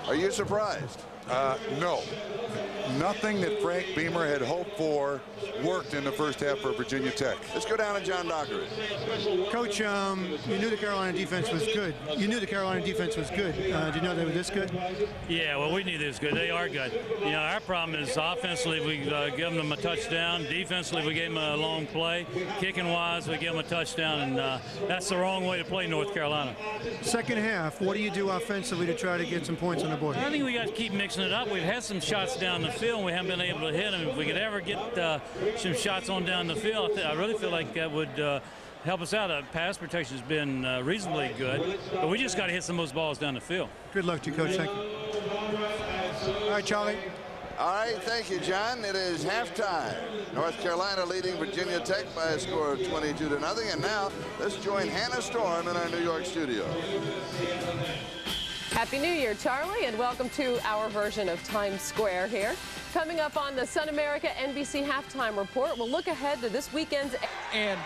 Are you surprised? No. Nothing that Frank Beamer had hoped for worked in the first half for Virginia Tech. Let's go down to John Dockery. Coach, you knew the Carolina defense was good. You knew the Carolina defense was good. Did you know they were this good? Yeah, well, we knew they was good. They are good. You know, our problem is offensively we give them a touchdown. Defensively we gave them a long play. Kicking-wise we give them a touchdown, and that's the wrong way to play North Carolina. Second half, what do you do offensively to try to get some points on the board? I think we got to keep mixing it up. We've had some shots down the field, and we haven't been able to hit them. If we could ever get some shots on down the field, I really feel like that would help us out. Pass protection has been reasonably good, but we just got to hit some of those balls down the field. Good luck to you, Coach. Thank you. All right, Charlie. All right, thank you, John. It is halftime. North Carolina leading Virginia Tech by a score of 22-0. And now let's join Hannah Storm in our New York studio. Happy New Year, Charlie, and welcome to our version of Times Square here. Coming up on the Sun America NBC Halftime Report, we'll look ahead to this weekend's... And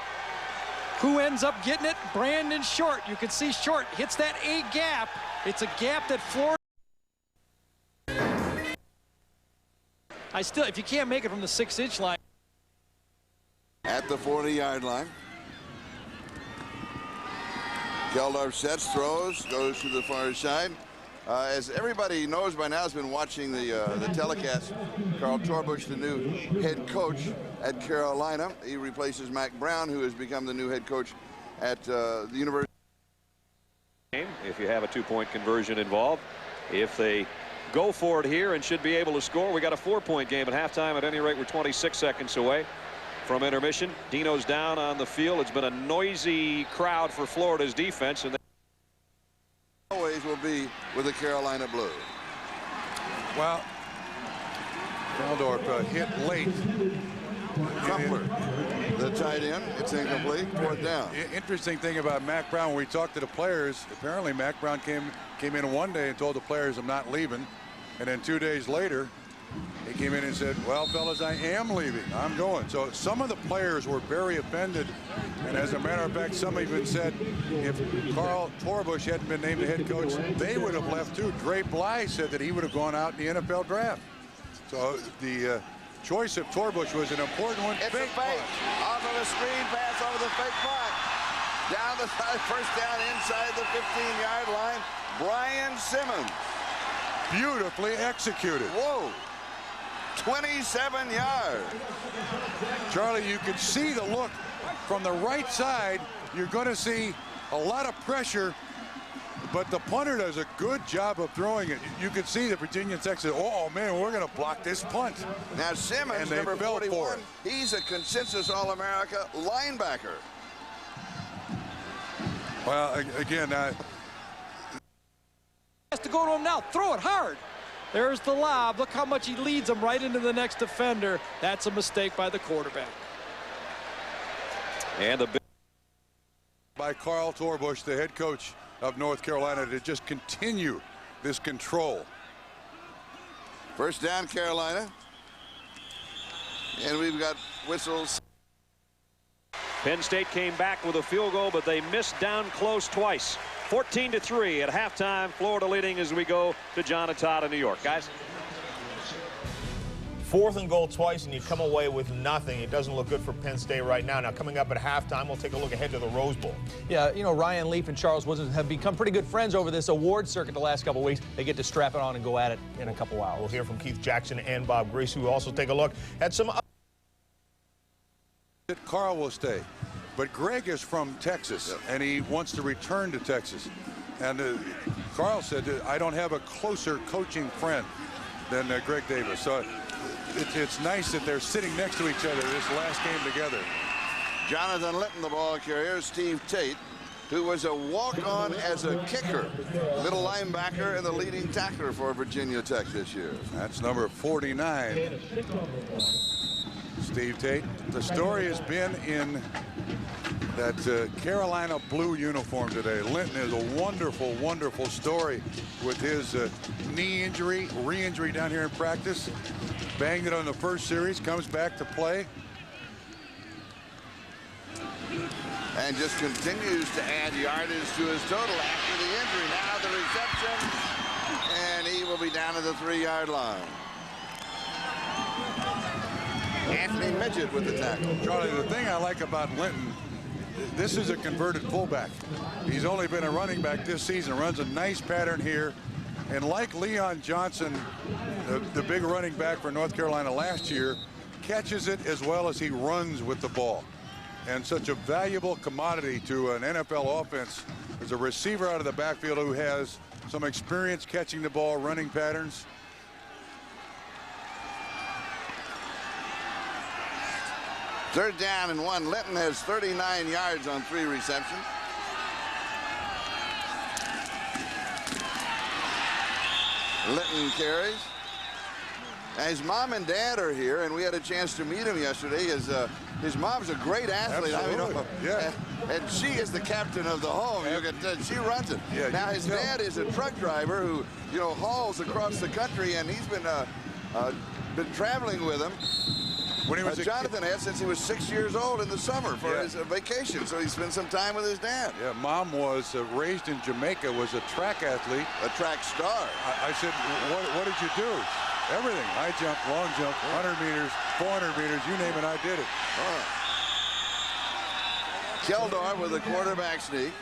who ends up getting it? Brandon Short. You can see Short hits that A gap. It's a gap that Florida... if you can't make it from the 6-inch line. At the 40-yard line. Geldorf sets, throws, goes to the far side. As everybody knows by now, has been watching the telecast, Carl Torbush, the new head coach at Carolina. He replaces Mac Brown, who has become the new head coach at the University. If you have a two-point conversion involved, if they go for it here and should be able to score, we got a 4-point game at halftime. At any rate, we're 26 seconds away from intermission. Dino's down on the field. It's been a noisy crowd for Florida's defense, and they always will be with the Carolina Blue. Well, Geldorf hit late. Crumpler, the tight end. It's incomplete. Fourth down. Interesting thing about Mac Brown, when we talked to the players, apparently Mac Brown came in one day and told the players, I'm not leaving. And then 2 days later, he came in and said, well, fellas, I am leaving. I'm going. So some of the players were very offended. And as a matter of fact, some even said if Carl Torbush hadn't been named the head coach, they would have left too. Dre Bly said that he would have gone out in the NFL draft. So the choice of Torbush was an important one. It's a fake. Off of a screen pass over the fake punt. Down the side, first down inside the 15-yard line. Brian Simmons. Beautifully executed. Whoa. 27 yards. Charlie, you can see the look from the right side. You're going to see a lot of pressure, but the punter does a good job of throwing it. You can see the Virginia Tech said, oh, man, we're going to block this punt. Now, Simmons, number 41, he's a consensus All-America linebacker. Well, again, has to go to him now. Throw it hard. There's the lob. Look how much he leads him right into the next defender. That's a mistake by the quarterback. And the by Carl Torbush, the head coach of North Carolina, to just continue this control. First down, Carolina. And we've got whistles. Penn State came back with a field goal, but they missed down close twice. 14-3 at halftime. Florida leading as we go to John and Todd in New York. Guys. 4th and goal twice, and you come away with nothing. It doesn't look good for Penn State right now. Now, coming up at halftime, we'll take a look ahead to the Rose Bowl. Yeah, you know, Ryan Leaf and Charles Woodson have become pretty good friends over this award circuit the last couple of weeks. They get to strap it on and go at it in a couple hours. We'll hear from Keith Jackson and Bob Grease, who will also take a look at some. Carl will stay, but Greg is from Texas, and he wants to return to Texas. And Carl said, I don't have a closer coaching friend than Greg Davis. So it's nice that they're sitting next to each other this last game together. Jonathan Linton, the ball carrier. Steve Tate, who was a walk-on as a kicker, middle linebacker, and the leading tackler for Virginia Tech this year. That's number 49. Steve Tate. The story has been in that Carolina blue uniform today. Linton is a wonderful, wonderful story with his knee injury, re-injury down here in practice. Banged it on the first series, comes back to play. And just continues to add yardage to his total after the injury. Now the reception, and he will be down at the 3-yard line. Anthony Midget with the tackle. Charlie, the thing I like about Linton, this is a converted fullback. He's only been a running back this season, runs a nice pattern here. And like Leon Johnson, the big running back for North Carolina last year, catches it as well as he runs with the ball. And such a valuable commodity to an NFL offense as a receiver out of the backfield who has some experience catching the ball, running patterns. Third down and 1. Linton has 39 yards on 3 receptions. Linton carries. His mom and dad are here, and we had a chance to meet him yesterday. His mom's a great athlete. Absolutely. I mean, yeah. And she is the captain of the home. You can tell, she runs it. Yeah, now his dad is a truck driver who, you know, hauls across the country, and he's been traveling with him. When he was Jonathan has since he was 6 years old in the summer for his vacation, so he spent some time with his dad. Yeah, Mom was raised in Jamaica, was a track athlete. A track star. I said, what did you do? Everything. High jump, long jump, 100 meters, 400 meters, you name it, I did it. Keldor with a quarterback sneak.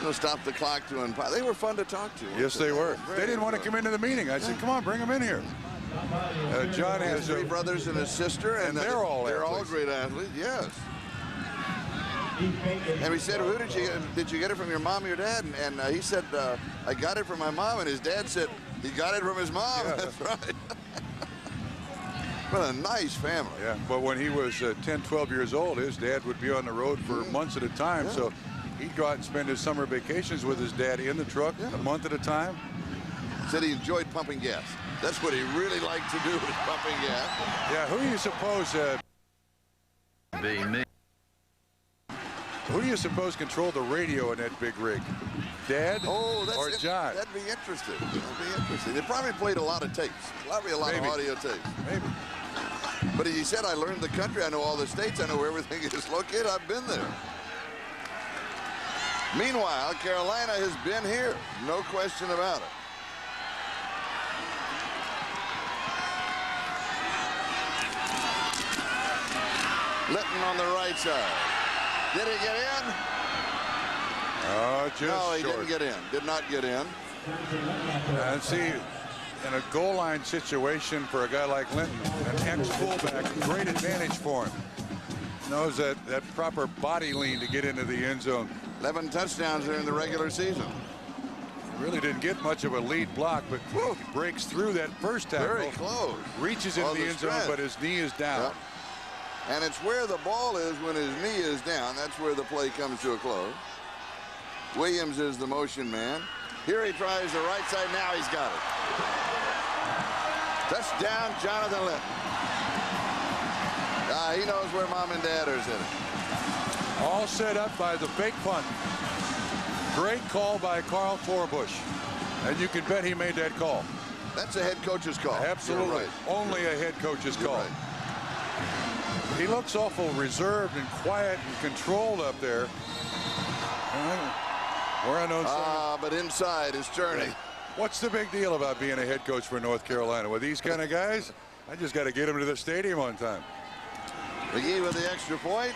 They'll stop the clock to umpire. They were fun to talk to. Yes, they were. They didn't want to come into the meeting. I said, come on, bring them in here. John has 3 brothers and a sister, and they're all great athletes. Yes. And we said, "Who did you get it from? Your mom or your dad?" And he said, "I got it from my mom." And his dad said, "He got it from his mom." Yeah. That's right. What a nice family. Yeah. But when he was 10, 12 years old, his dad would be on the road for months at a time. Yeah. So he'd go out and spend his summer vacations with his dad in the truck a month at a time. Said he enjoyed pumping gas. That's what he really liked to do, was pumping gas. Yeah, who do you suppose... Be me. Who do you suppose controlled the radio in that big rig? Dad or John? That'd be interesting. That'd be interesting. They probably played a lot of tapes. Probably a lot of audio tapes. Maybe. But he said, I learned the country. I know all the states. I know where everything is located. I've been there. Meanwhile, Carolina has been here. No question about it. Linton on the right side. Did he get in? Just no, he short. didn't get in. Did not get in. And see, in a goal line situation for a guy like Linton, an ex-fullback, great advantage for him. Knows that proper body lean to get into the end zone. 11 touchdowns during the regular season. Really didn't get much of a lead block, but breaks through that first tackle. Very close. Reaches into the end zone, but his knee is down. Yep. And it's where the ball is when his knee is down. That's where the play comes to a close. Williams is the motion man. Here he tries the right side. Now he's got it. Touchdown, Jonathan Linton. He knows where mom and dad are sitting. All set up by the fake punt. Great call by Carl Forbush. And you can bet he made that call. That's a head coach's call. Absolutely. Right. Only a head coach's call. Right. He looks awful reserved and quiet and controlled up there. But inside is Cherney. What's the big deal about being a head coach for North Carolina? With these kind of guys, I just got to get them to the stadium on time. McGee with the extra point.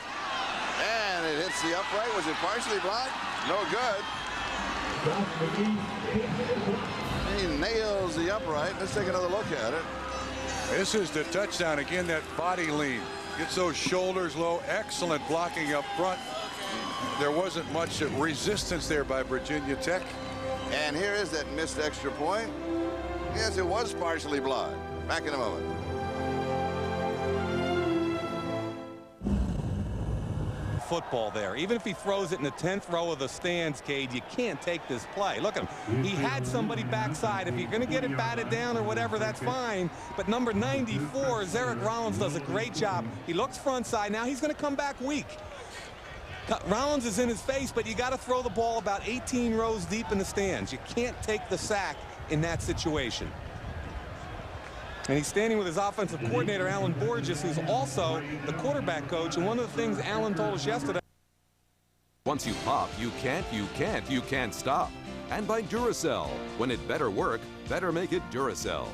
And it hits the upright. Was it partially blocked? No good. He nails the upright. Let's take another look at it. This is the touchdown. Again, that body lean. Gets those shoulders low. Excellent blocking up front. There wasn't much resistance there by Virginia Tech. And here is that missed extra point. Yes, it was partially blocked. Back in a moment. Football there. Even if he throws it in the 10th row of the stands, Cade, you can't take this play. Look at him. He had somebody backside. If you're going to get it batted down or whatever, that's fine. But number 94, Zarek Rollins, does a great job. He looks front side. Now he's going to come back weak. Rollins is in his face, but you got to throw the ball about 18 rows deep in the stands. You can't take the sack in that situation. And he's standing with his offensive coordinator, Alan Borges, who's also the quarterback coach. And one of the things Alan told us yesterday. Once you pop, you can't stop. And by Duracell. When it better work, better make it Duracell.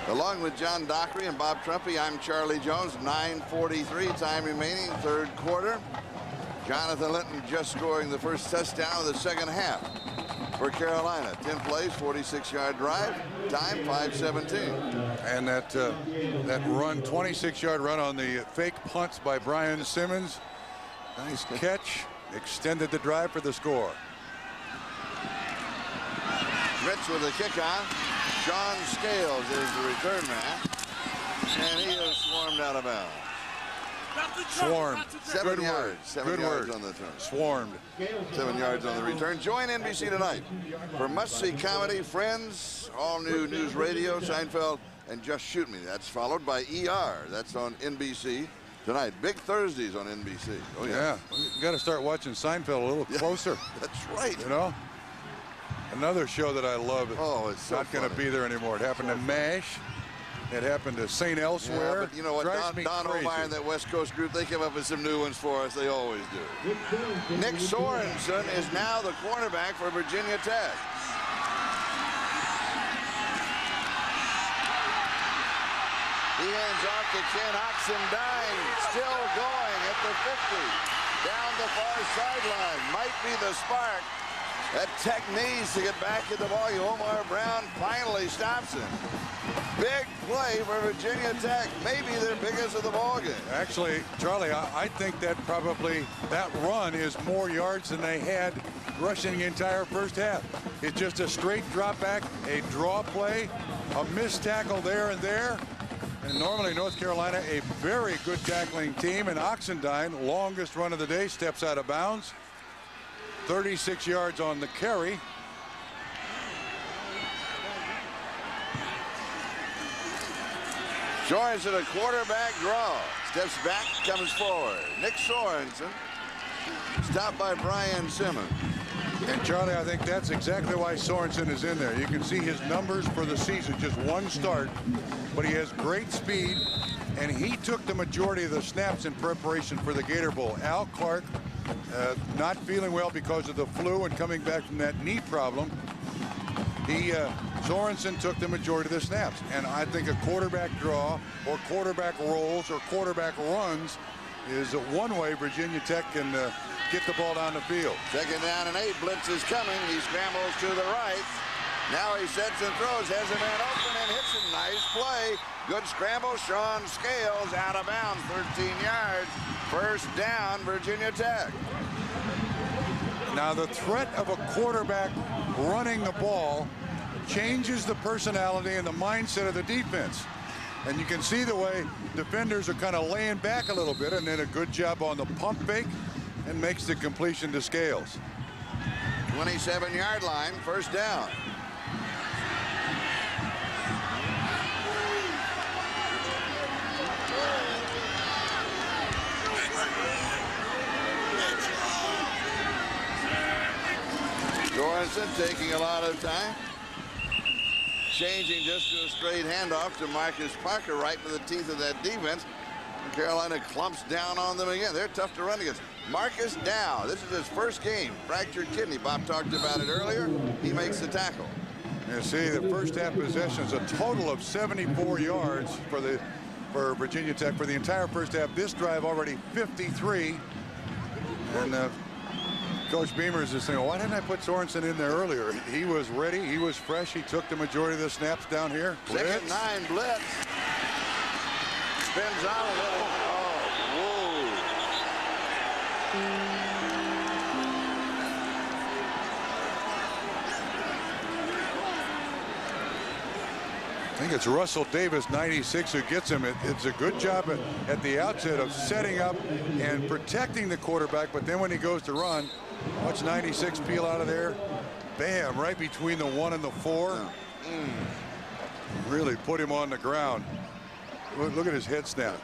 Along with John Dockery and Bob Trumpy, I'm Charlie Jones. 9:43 time remaining, third quarter. Jonathan Linton just scoring the first touchdown of the second half for Carolina. 10 plays, 46-yard drive, time 5:17. And that run, 26-yard run on the fake punts by Brian Simmons. Nice catch, extended the drive for the score. Schmitz with the kickoff. Sean Scales is the return man, and he is swarmed out of bounds. Swarmed. 7 yards. 7 yards on the return. Swarmed. 7 yards on the return. Join NBC tonight for must-see comedy, Friends, all new news radio, Seinfeld, and Just Shoot Me. That's followed by ER. That's on NBC tonight. Big Thursdays on NBC. Oh yeah. You got to start watching Seinfeld a little closer. That's right. You know. Another show that I love. Oh, it's so not going to be there anymore. It happened to MASH. It happened to St. Elsewhere. Yeah, but you know what? Don O'Meara and that West Coast group, they come up with some new ones for us. They always do. Nick Sorensen is now the cornerback for Virginia Tech. He hands off to Ken Oxendine, still going at the 50. Down the far sideline. Might be the spark. That Tech needs to get back in the ball. Omar Brown finally stops him. Big play for Virginia Tech. Maybe their biggest of the ball game. Actually, Charlie, I think that probably that run is more yards than they had rushing the entire first half. It's just a straight drop back, a draw play, a missed tackle there and there. And normally North Carolina, a very good tackling team. And Oxendine, longest run of the day, steps out of bounds. 36 yards on the carry. Sorensen, a quarterback draw. Steps back, comes forward. Nick Sorensen, stopped by Brian Simmons. And Charlie, I think that's exactly why Sorensen is in there. You can see his numbers for the season, just one start, but he has great speed, and he took the majority of the snaps in preparation for the Gator Bowl. Al Clark, not feeling well because of the flu and coming back from that knee problem. Sorensen took the majority of the snaps, and I think a quarterback draw or quarterback rolls or quarterback runs is one way Virginia Tech can get the ball down the field. 2nd down and 8. Blitz is coming. He scrambles to the right. Now he sets and throws, has a man open and hits a nice play. Good scramble. Sean Scales out of bounds, 13 yards. First down, Virginia Tech. Now the threat of a quarterback running the ball changes the personality and the mindset of the defense. And you can see the way defenders are kind of laying back a little bit, and then a good job on the pump fake and makes the completion to Scales. 27-yard line, first down. Sorensen taking a lot of time. Changing just to a straight handoff to Marcus Parker right in the teeth of that defense. And Carolina clumps down on them again. They're tough to run against. Marcus Dow, this is his first game. Fractured kidney. Bob talked about it earlier. He makes the tackle. You see, the first half possessions, a total of 74 yards for Virginia Tech for the entire first half. This drive already 53. And Coach Beamer's just saying, why didn't I put Sorensen in there earlier? He was ready. He was fresh. He took the majority of the snaps down here. Blitz. Second 9 blitz. Spins out of it. Oh, whoa. I think it's Russell Davis, 96, who gets him. It's a good job at the outset of setting up and protecting the quarterback, but then when he goes to run, watch 96 peel out of there. Bam, right between the 1 and the 4. Really put him on the ground. Look at his head snap.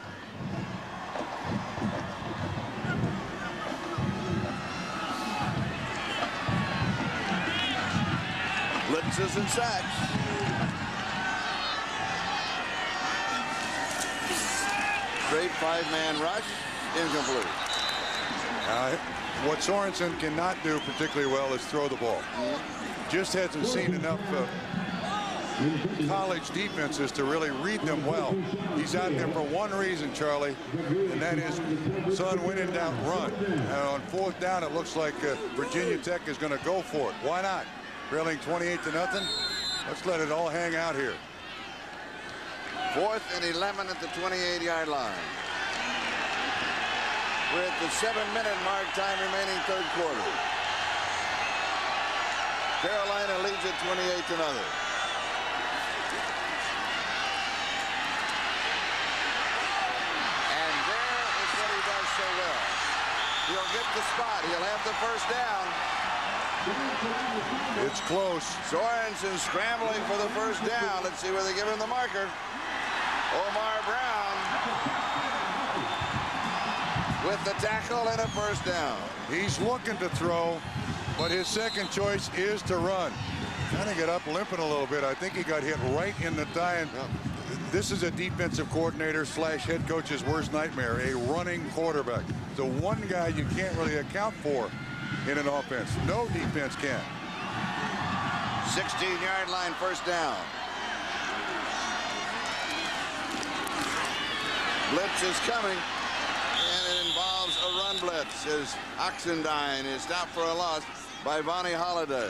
Blitzes and sacks. Straight 5-man rush, incomplete. What Sorensen cannot do particularly well is throw the ball. Just hasn't seen enough college defenses to really read them well. He's out there for one reason, Charlie, and that is, son, when in doubt, run. And on 4th down, it looks like Virginia Tech is going to go for it. Why not? Trailing 28-0. Let's let it all hang out here. 4th and 11 at the 28-yard line. We're at the 7-minute mark, time remaining, third quarter. Carolina leads it 28-0. And there is what he does so well. He'll get the spot. He'll have the first down. It's close. Sorensen scrambling for the first down. Let's see where they give him the marker. Omar Brown with the tackle and a first down. He's looking to throw, but his second choice is to run. Trying to get up, limping a little bit. I think he got hit right in the thigh. And this is a defensive coordinator / head coach's worst nightmare, a running quarterback. The one guy you can't really account for in an offense. No defense can. 16-yard line, first down. Blitz is coming, and it involves a run blitz as Oxendine is stopped for a loss by Vonnie Holliday.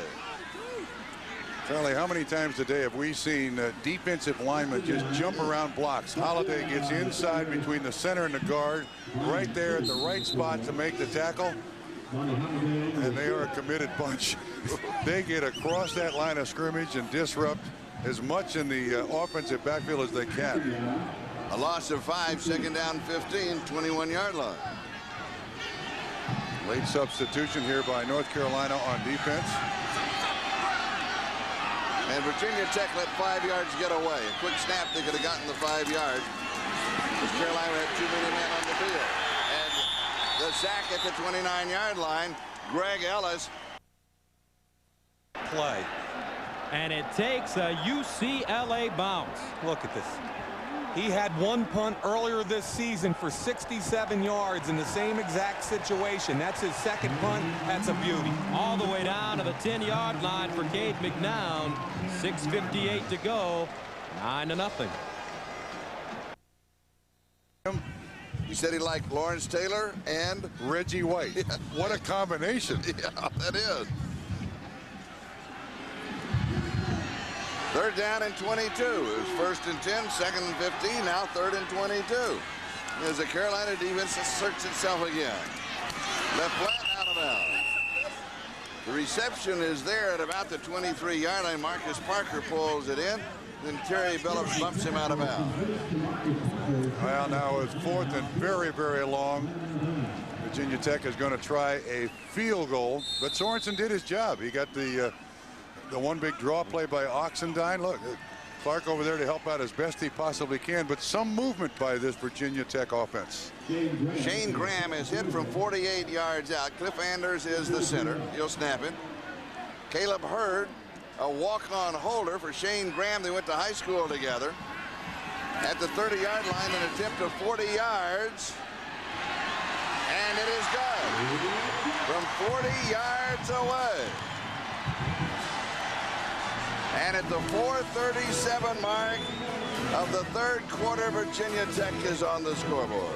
Charlie, how many times today have we seen defensive linemen just jump around blocks? Holliday gets inside between the center and the guard, right there at the right spot to make the tackle. And they are a committed bunch. They get across that line of scrimmage and disrupt as much in the offensive backfield as they can. A loss of 5, second down 15, 21-yard line. Late substitution here by North Carolina on defense. And Virginia Tech let 5 yards get away. A quick snap, they could have gotten the 5 yards. Because Carolina had too many men on the field. And the sack at the 29-yard line, Greg Ellis. Play. And it takes a UCLA bounce. Look at this. He had one punt earlier this season for 67 yards in the same exact situation. That's his second punt. That's a beauty. All the way down to the 10-yard line for Cade McNown. 6:58 to go. 9-0. He said he liked Lawrence Taylor and Reggie White. Yeah. What a combination. Yeah, that is. Third down and 22. It was first and 10, second and 15, now third and 22. As the Carolina defense asserts itself again. Left flat, out of bounds. The reception is there at about the 23-yard line. Marcus Parker pulls it in. Then Terry Billups bumps him out of bounds. Well, now it's 4th and very, very long. Virginia Tech is going to try a field goal, but Sorensen did his job. He got the one big draw play by Oxendine. Look, Clark over there to help out as best he possibly can, but some movement by this Virginia Tech offense. Shane Graham is hit from 48 yards out. Cliff Anders is the center. He'll snap it. Caleb Hurd, a walk-on holder for Shane Graham. They went to high school together. At the 30-yard line, an attempt of 40 yards. And it is good from 40 yards away. And at the 4:37 mark of the third quarter, Virginia Tech is on the scoreboard.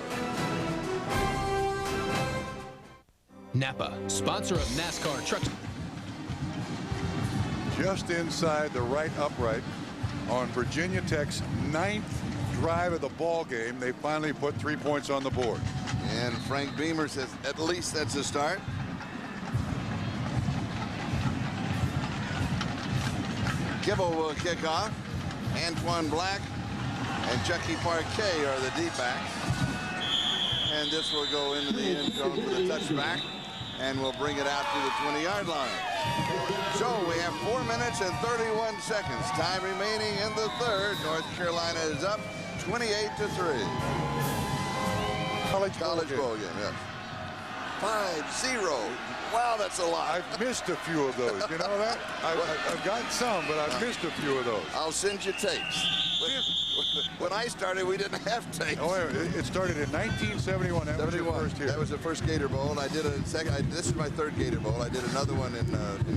Napa, sponsor of NASCAR trucks. Just inside the right upright on Virginia Tech's 9th drive of the ball game. They finally put 3 points on the board. And Frank Beamer says at least that's a start. Kibble will kick off. Antoine Black and Chucky Parquet are the deep backs. And this will go into the end zone for the touchback. And we'll bring it out to the 20-yard line. So we have 4 minutes and 31 seconds. Time remaining in the third. North Carolina is up 28-3. College bowl game, yes. 5-0. Wow, that's a lot. I've missed a few of those. You know that? I've got some, but I've missed a few of those. I'll send you tapes. When I started, we didn't have tapes. Oh, it started in 1971. That was your first year. That was the first Gator Bowl, and I did a second. This is my third Gator Bowl. I did another one in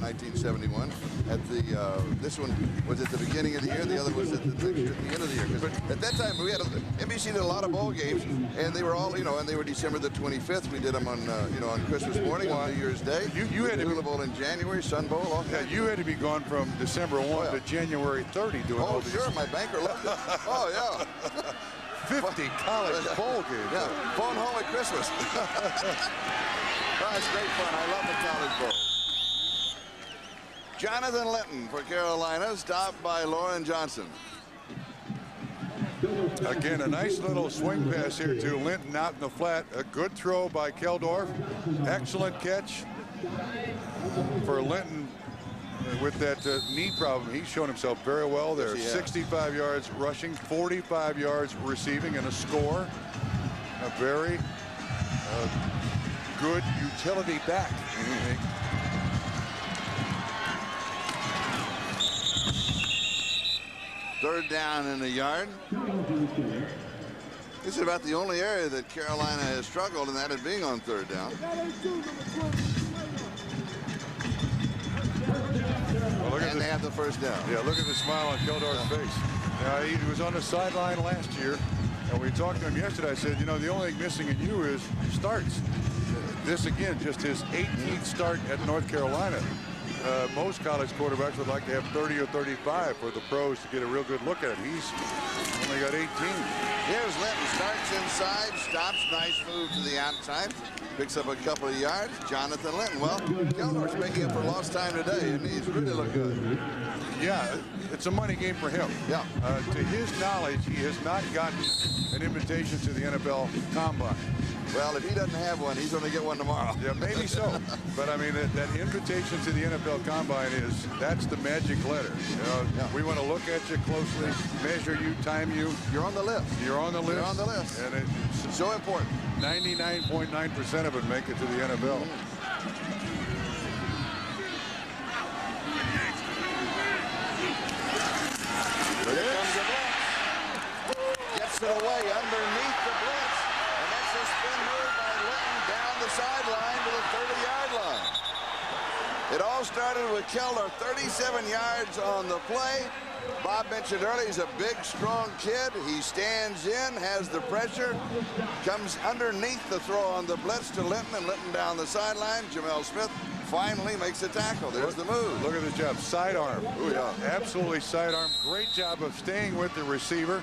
1971. At the this one was at the beginning of the year. The other was at the end of the year. But at that time, we had NBC did a lot of bowl games, and they were all and they were December the 25th. We did them on on Christmas morning, on New Year's Day. You had Hula Bowl in January, Sun Bowl. All you had to be gone from December 1 to January 30 doing all these. Sure, my banker loved it. Oh yeah. 50 college bowl games. Yeah, phone home at Christmas. That's great fun. I love the College Bowl. Jonathan Linton for Carolina, stopped by Lauren Johnson. Again, a nice little swing pass here to Linton out in the flat. A good throw by Keldorf. Excellent catch for Linton with that knee problem. He's shown himself very well there. 65 yards rushing, 45 yards receiving, and a score. A very good utility back. Third down in the yard. This is about the only area that Carolina has struggled, and that is being on third down. Well, and they have the first down. Yeah, look at the smile on Keldorf's face. Now, he was on the sideline last year, and we talked to him yesterday. I said, the only thing missing in you is starts. This, again, just his 18th start at North Carolina. Most college quarterbacks would like to have 30 or 35 for the pros to get a real good look at it. He's only got 18. Here's Linton, starts inside, stops, nice move to the outside, picks up a couple of yards. Jonathan Linton, well, Keldorf's making up for lost time today, and he's really looked good. Yeah, it's a money game for him. Yeah. To his knowledge, he has not gotten an invitation to the NFL Combine. Well, if he doesn't have one, he's going to get one tomorrow. Yeah, maybe so. But, I mean, that invitation to the NFL Combine that's the magic letter. We want to look at you closely, measure you, time you. You're on the list. You're on the list. You're on the list. And it's so important. 99.9% of it make it to the NFL. Here comes the blitz. Gets it away underneath the blitz. And that's a spin move by Linton down the sideline to the 30-yard line. It all started with Keldorf, 37 yards on the play. Bob mentioned earlier, he's a big, strong kid. He stands in, has the pressure, comes underneath the throw on the blitz to Linton, and Linton down the sideline. Jamel Smith finally makes a tackle. There's the move. Look at the job. Sidearm. Ooh, yeah. Absolutely sidearm. Great job of staying with the receiver.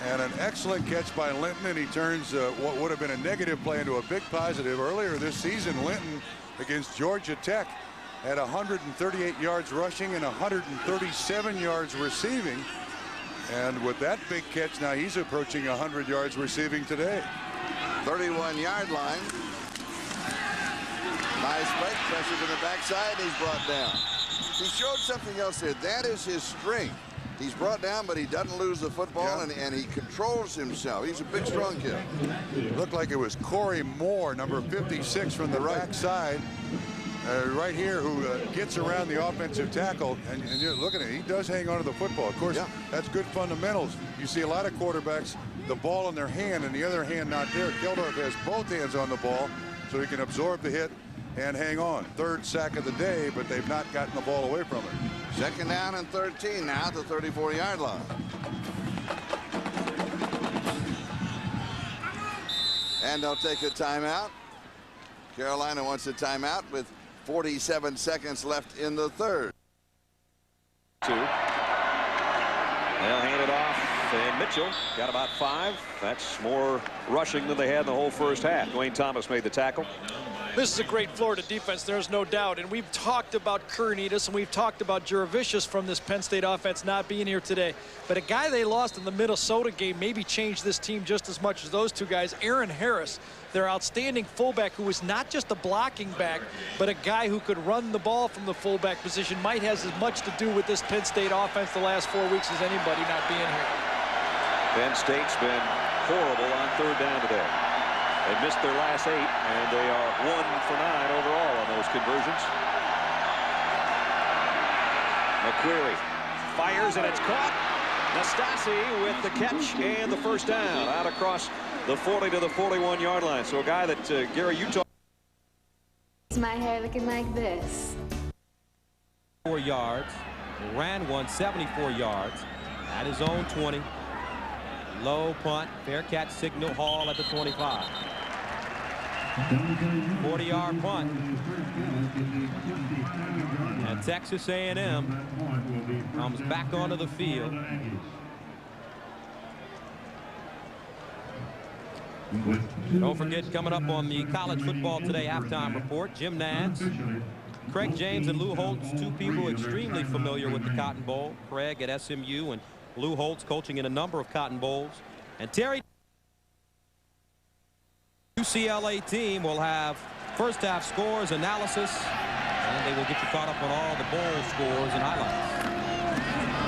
And an excellent catch by Linton, and he turns what would have been a negative play into a big positive. Earlier this season, Linton against Georgia Tech had 138 yards rushing and 137 yards receiving. And with that big catch, now he's approaching 100 yards receiving today. 31-yard line. Nice break, pressure to the backside, and he's brought down. He showed something else there. That is his strength. He's brought down, but he doesn't lose the football, and he controls himself. He's a big, strong kid. Looked like it was Corey Moore, number 56, from the backside. right here who gets around the offensive tackle, and you're looking at it, he does hang on to the football. Of course, that's good fundamentals. You see a lot of quarterbacks, the ball in their hand and the other hand not there. Kildorff has both hands on the ball, so he can absorb the hit and hang on. Third sack of the day, but they've not gotten the ball away from it. Second down and 13 now at the 34-yard line. And they'll take a timeout. Carolina wants a timeout with 47 seconds left in the third. They'll hand it off, and Mitchell got about 5. That's more rushing than they had in the whole first half. Dwayne Thomas made the tackle. This is a great Florida defense, there's no doubt. And we've talked about Kurnitas and we've talked about Juravicius from this Penn State offense not being here today. But a guy they lost in the Minnesota game maybe changed this team just as much as those two guys. Aaron Harris, their outstanding fullback, who was not just a blocking back, but a guy who could run the ball from the fullback position, might has as much to do with this Penn State offense the last 4 weeks as anybody not being here. Penn State's been horrible on third down today. They missed their last 8, and they are 1 for 9 overall on those conversions. McQuarrie fires, and it's caught. Nastasi with the catch and the first down out across the 40 to the 41-yard line. So a guy that, Gary, you talked. My hair looking like this. 4 yards. Ran one 74 yards at his own 20. Low punt. Fair catch signal. Hall at the 25. 40-yard punt. And Texas A&M comes back onto the field. Don't forget, coming up on the College Football Today halftime report, Jim Nance, Craig James, and Lou Holtz, 2 people extremely familiar with the Cotton Bowl. Craig at SMU and Lou Holtz coaching in a number of Cotton Bowls. And Terry, UCLA team will have first half scores, analysis, and they will get you caught up on all the bowl scores and highlights.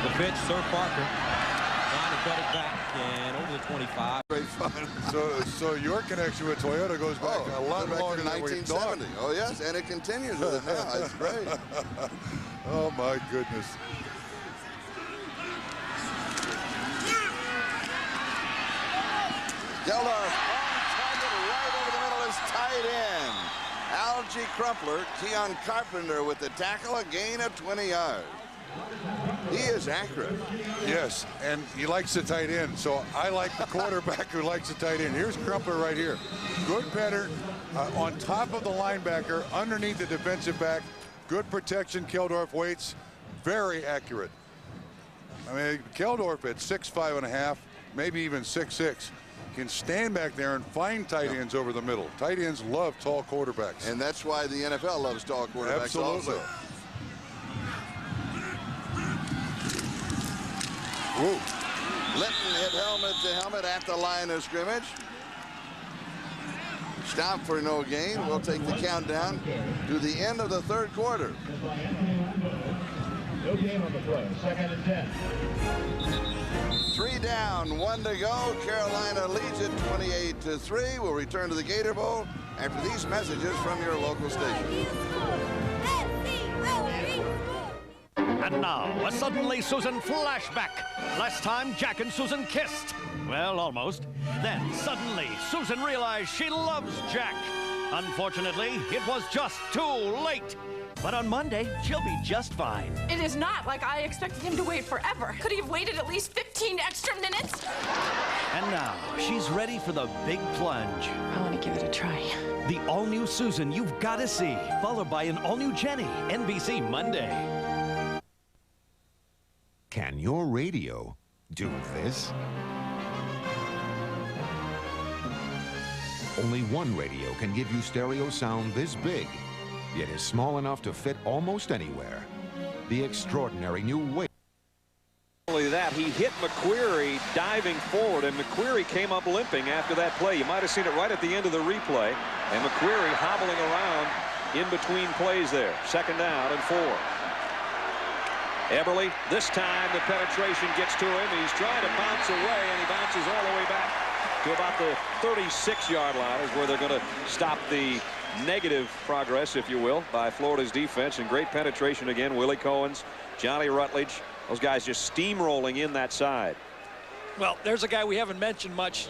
The pitch, Sir Parker trying to cut it back and over the 25. Great fun. So your connection with Toyota goes back a lot longer than we thought. 1970. Oh yes, and it continues with it now. It's great. Oh my goodness. Kildorff on target right over the middle is tight end. Algie Crumpler, Keon Carpenter with the tackle, a gain of 20 yards. He is accurate. Yes, and he likes the tight end, so I like the quarterback who likes the tight end. Here's Crumpler right here. Good pattern on top of the linebacker, underneath the defensive back. Good protection. Kildorff waits. Very accurate. I mean, Kildorff at 6'5½", maybe even 6'6", can stand back there and find tight ends over the middle. Tight ends love tall quarterbacks. And that's why the NFL loves tall quarterbacks. Absolutely. Also. Whoa. Linton hit helmet to helmet at the line of scrimmage. Stop for no gain. We'll take the countdown to the end of the third quarter. No game on the play. 2nd and 10. 3 down, 1 to go. Carolina leads it 28-3. We'll return to the Gator Bowl after these messages from your local station. And now, a suddenly Susan flashback. Last time Jack and Susan kissed. Well, almost. Then, suddenly, Susan realized she loves Jack. Unfortunately, it was just too late. But on Monday, she'll be just fine. It is not like I expected him to wait forever. Could he have waited at least 15 extra minutes? And now, she's ready for the big plunge. I want to give it a try. The all-new Susan you've got to see, followed by an all-new Jenny, NBC Monday. Can your radio do this? Only one radio can give you stereo sound this big, yet is small enough to fit almost anywhere. The extraordinary new way. Not only that, he hit McQuarrie diving forward, and McQuarrie came up limping after that play. You might have seen it right at the end of the replay, and McQuarrie hobbling around in between plays there. 2nd down and 4. Eberle, this time the penetration gets to him. He's trying to bounce away, and he bounces all the way back to about the 36-yard line is where they're going to stop the negative progress, if you will, by Florida's defense, and great penetration again. Willie Coens, Johnny Rutledge, those guys just steamrolling in that side. Well, there's a guy we haven't mentioned much.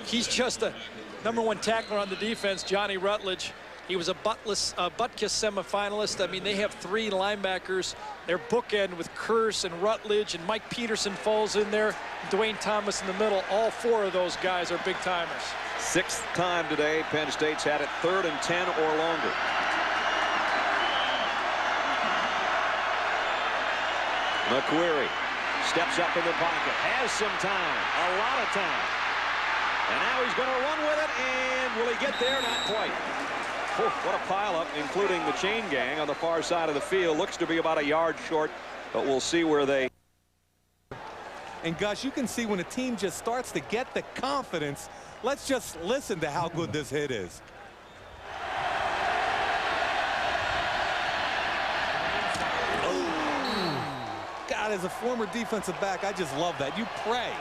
He's just a #1 tackler on the defense, Johnny Rutledge. He was a Butkus semifinalist. I mean, they have 3 linebackers. They're bookend with Curse and Rutledge, and Mike Peterson falls in there. Dwayne Thomas in the middle. All 4 of those guys are big timers. 6th time today. Penn State's had it 3rd and 10 or longer. McQueary steps up in the pocket, has some time, a lot of time. And now he's going to run with it, and will he get there? Not quite. Oh, what a pileup, including the chain gang on the far side of the field. Looks to be about a yard short, but we'll see where they... And Gus, you can see when a team just starts to get the confidence. Let's just listen to how good this hit is. God, as a former defensive back, I just love that. You pray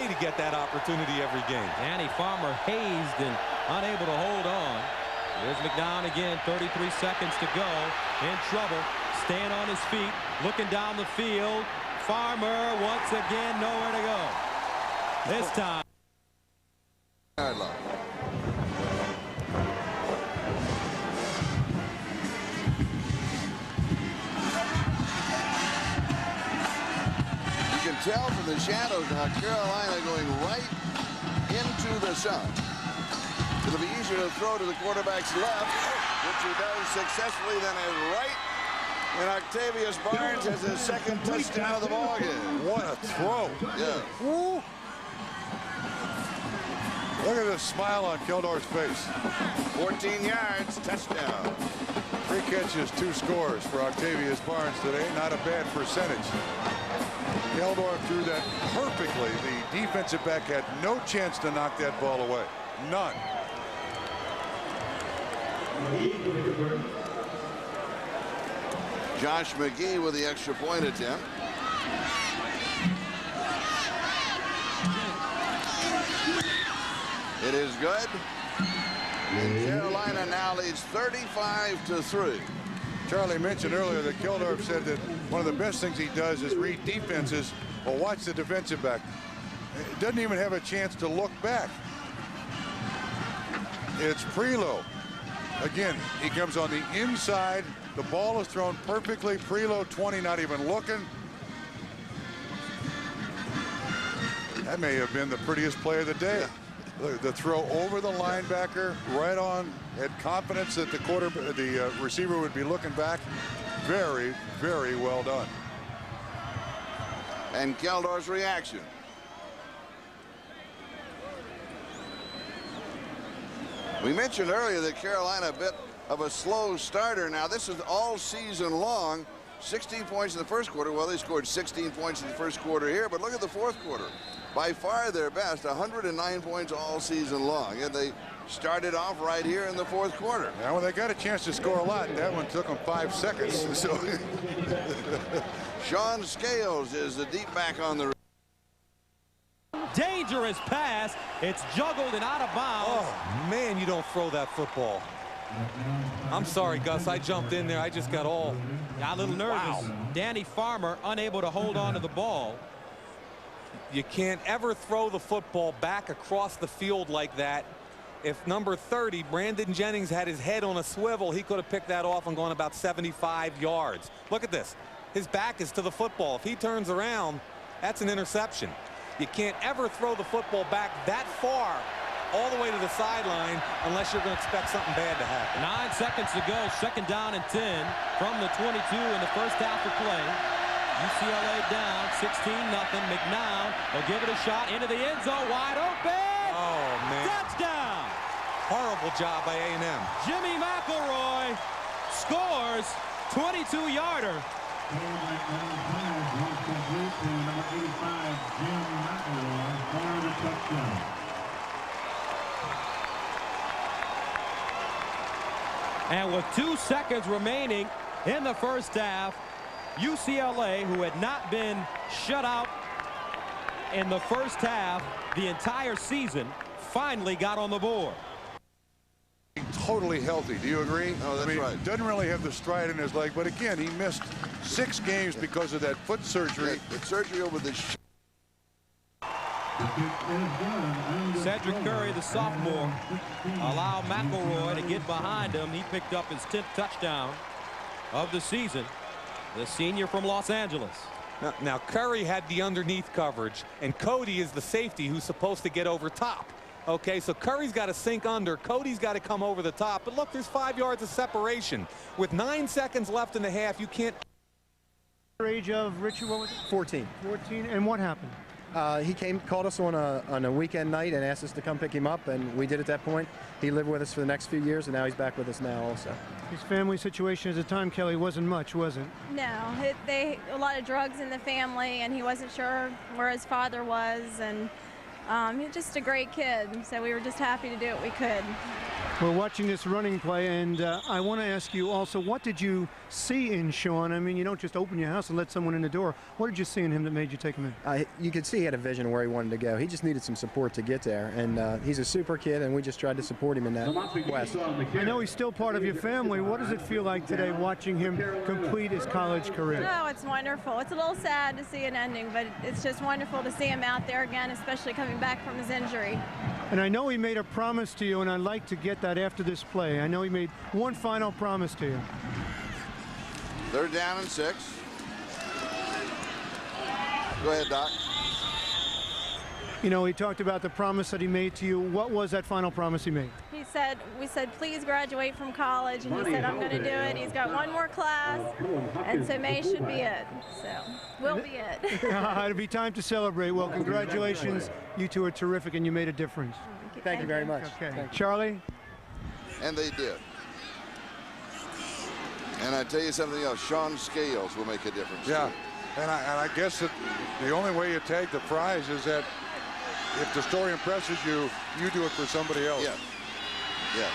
to get that opportunity every game. Danny Farmer hazed and unable to hold on. Here's McNown again, 33 seconds to go. In trouble, staying on his feet, looking down the field. Farmer once again nowhere to go. This time. You can tell from the shadows how Carolina going right into the sun. It'll be easier to throw to the quarterback's left, which he does successfully, than his right. And Octavius Barnes has his 2nd touchdown of the ballgame. What a throw. Yeah. Woo. Look at the smile on Keldorf's face. 14 yards, touchdown. 3 catches, 2 scores for Octavius Barnes today. Not a bad percentage. Keldorf threw that perfectly. The defensive back had no chance to knock that ball away. None. Josh McGee with the extra point attempt. It is good. And Carolina now leads 35-3. Charlie mentioned earlier that Keldorf said that one of the best things he does is read defenses. Well, watch the defensive back. It doesn't even have a chance to look back. It's Prelo. Again, he comes on the inside. The ball is thrown perfectly. Prelo 20, not even looking. That may have been the prettiest play of the day. Yeah. The throw over the linebacker, right on, had confidence that the receiver would be looking back. Very, very well done. And Keldorf's reaction. We mentioned earlier that Carolina a bit of a slow starter. Now this is all season long. 16 points in the first quarter. Well, they scored 16 points in the first quarter here, but look at the fourth quarter. By far their best, 109 points all season long. And they started off right here in the fourth quarter. Now, when they got a chance to score a lot, that one took them 5 seconds. So Sean Scales is the deep back on the... Dangerous pass. It's juggled and out of bounds. Oh, man, you don't throw that football. I'm sorry, Gus. I jumped in there. I just got a little nervous. Wow. Danny Farmer unable to hold on to the ball. You can't ever throw the football back across the field like that. If number 30, Brandon Jennings, had his head on a swivel, he could have picked that off and gone about 75 yards. Look at this. His back is to the football. If he turns around, that's an interception. You can't ever throw the football back that far all the way to the sideline unless you're going to expect something bad to happen. 9 seconds to go. 2nd down and 10 from the 22 in the first half of play. UCLA down 16-0. McNown will give it a shot into the end zone, wide open. Oh, man. Touchdown. Horrible job by A&M. Jimmy McElroy scores 22-yarder. And with 2 seconds remaining in the first half, UCLA, who had not been shut out in the first half the entire season, finally got on the board. Totally healthy. Do you agree? Oh, that's right. Doesn't really have the stride in his leg, but again, he missed 6 games because of that foot surgery. The surgery over the Cedric Curry, the sophomore, allowed McElroy to get behind him. He picked up his 10th touchdown of the season. The senior from Los Angeles. Now Curry had the underneath coverage, and Cody is the safety who's supposed to get over top. Okay, so Curry's got to sink under. Cody's got to come over the top. But look, there's 5 yards of separation. With 9 seconds left in the half, you can't. Age of Richard, what was it? 14. 14, and what happened? He called us on a weekend night and asked us to come pick him up, and we did at that point. He lived with us for the next few years, and now he's back with us now also. His family situation at the time, Kelly, wasn't much, was it? No, a lot of drugs in the family, and he wasn't sure where his father was, and he's just a great kid, so we were just happy to do what we could. We're watching this running play, and I want to ask you also, what did you see in Sean? I mean, you don't just open your house and let someone in the door. What did you see in him that made you take him in? You could see he had a vision where he wanted to go. He just needed some support to get there, and he's a super kid, and we just tried to support him in that quest. I know he's still part of your family. What does it feel like today watching him complete his college career? Oh, it's wonderful. It's a little sad to see it ending, but it's just wonderful to see him out there again, especially coming back from his injury. And I know he made a promise to you, and I'd like to get that after this play. I know he made one final promise to you. 3rd down and 6. Go ahead, Doc. You know, he talked about the promise that he made to you. What was that final promise he made? We said, please graduate from college, and he said, I'm going to do it. He's got one more class, and so May should be it. So, we'll be it. It'll be time to celebrate. Well, congratulations. You two are terrific, and you made a difference. Thank you very much. Okay. Charlie? And they did. And I tell you something else, Sean Scales will make a difference. Yeah, and I guess that the only way you take the prize is that if the story impresses you, you do it for somebody else. Yeah. Yeah.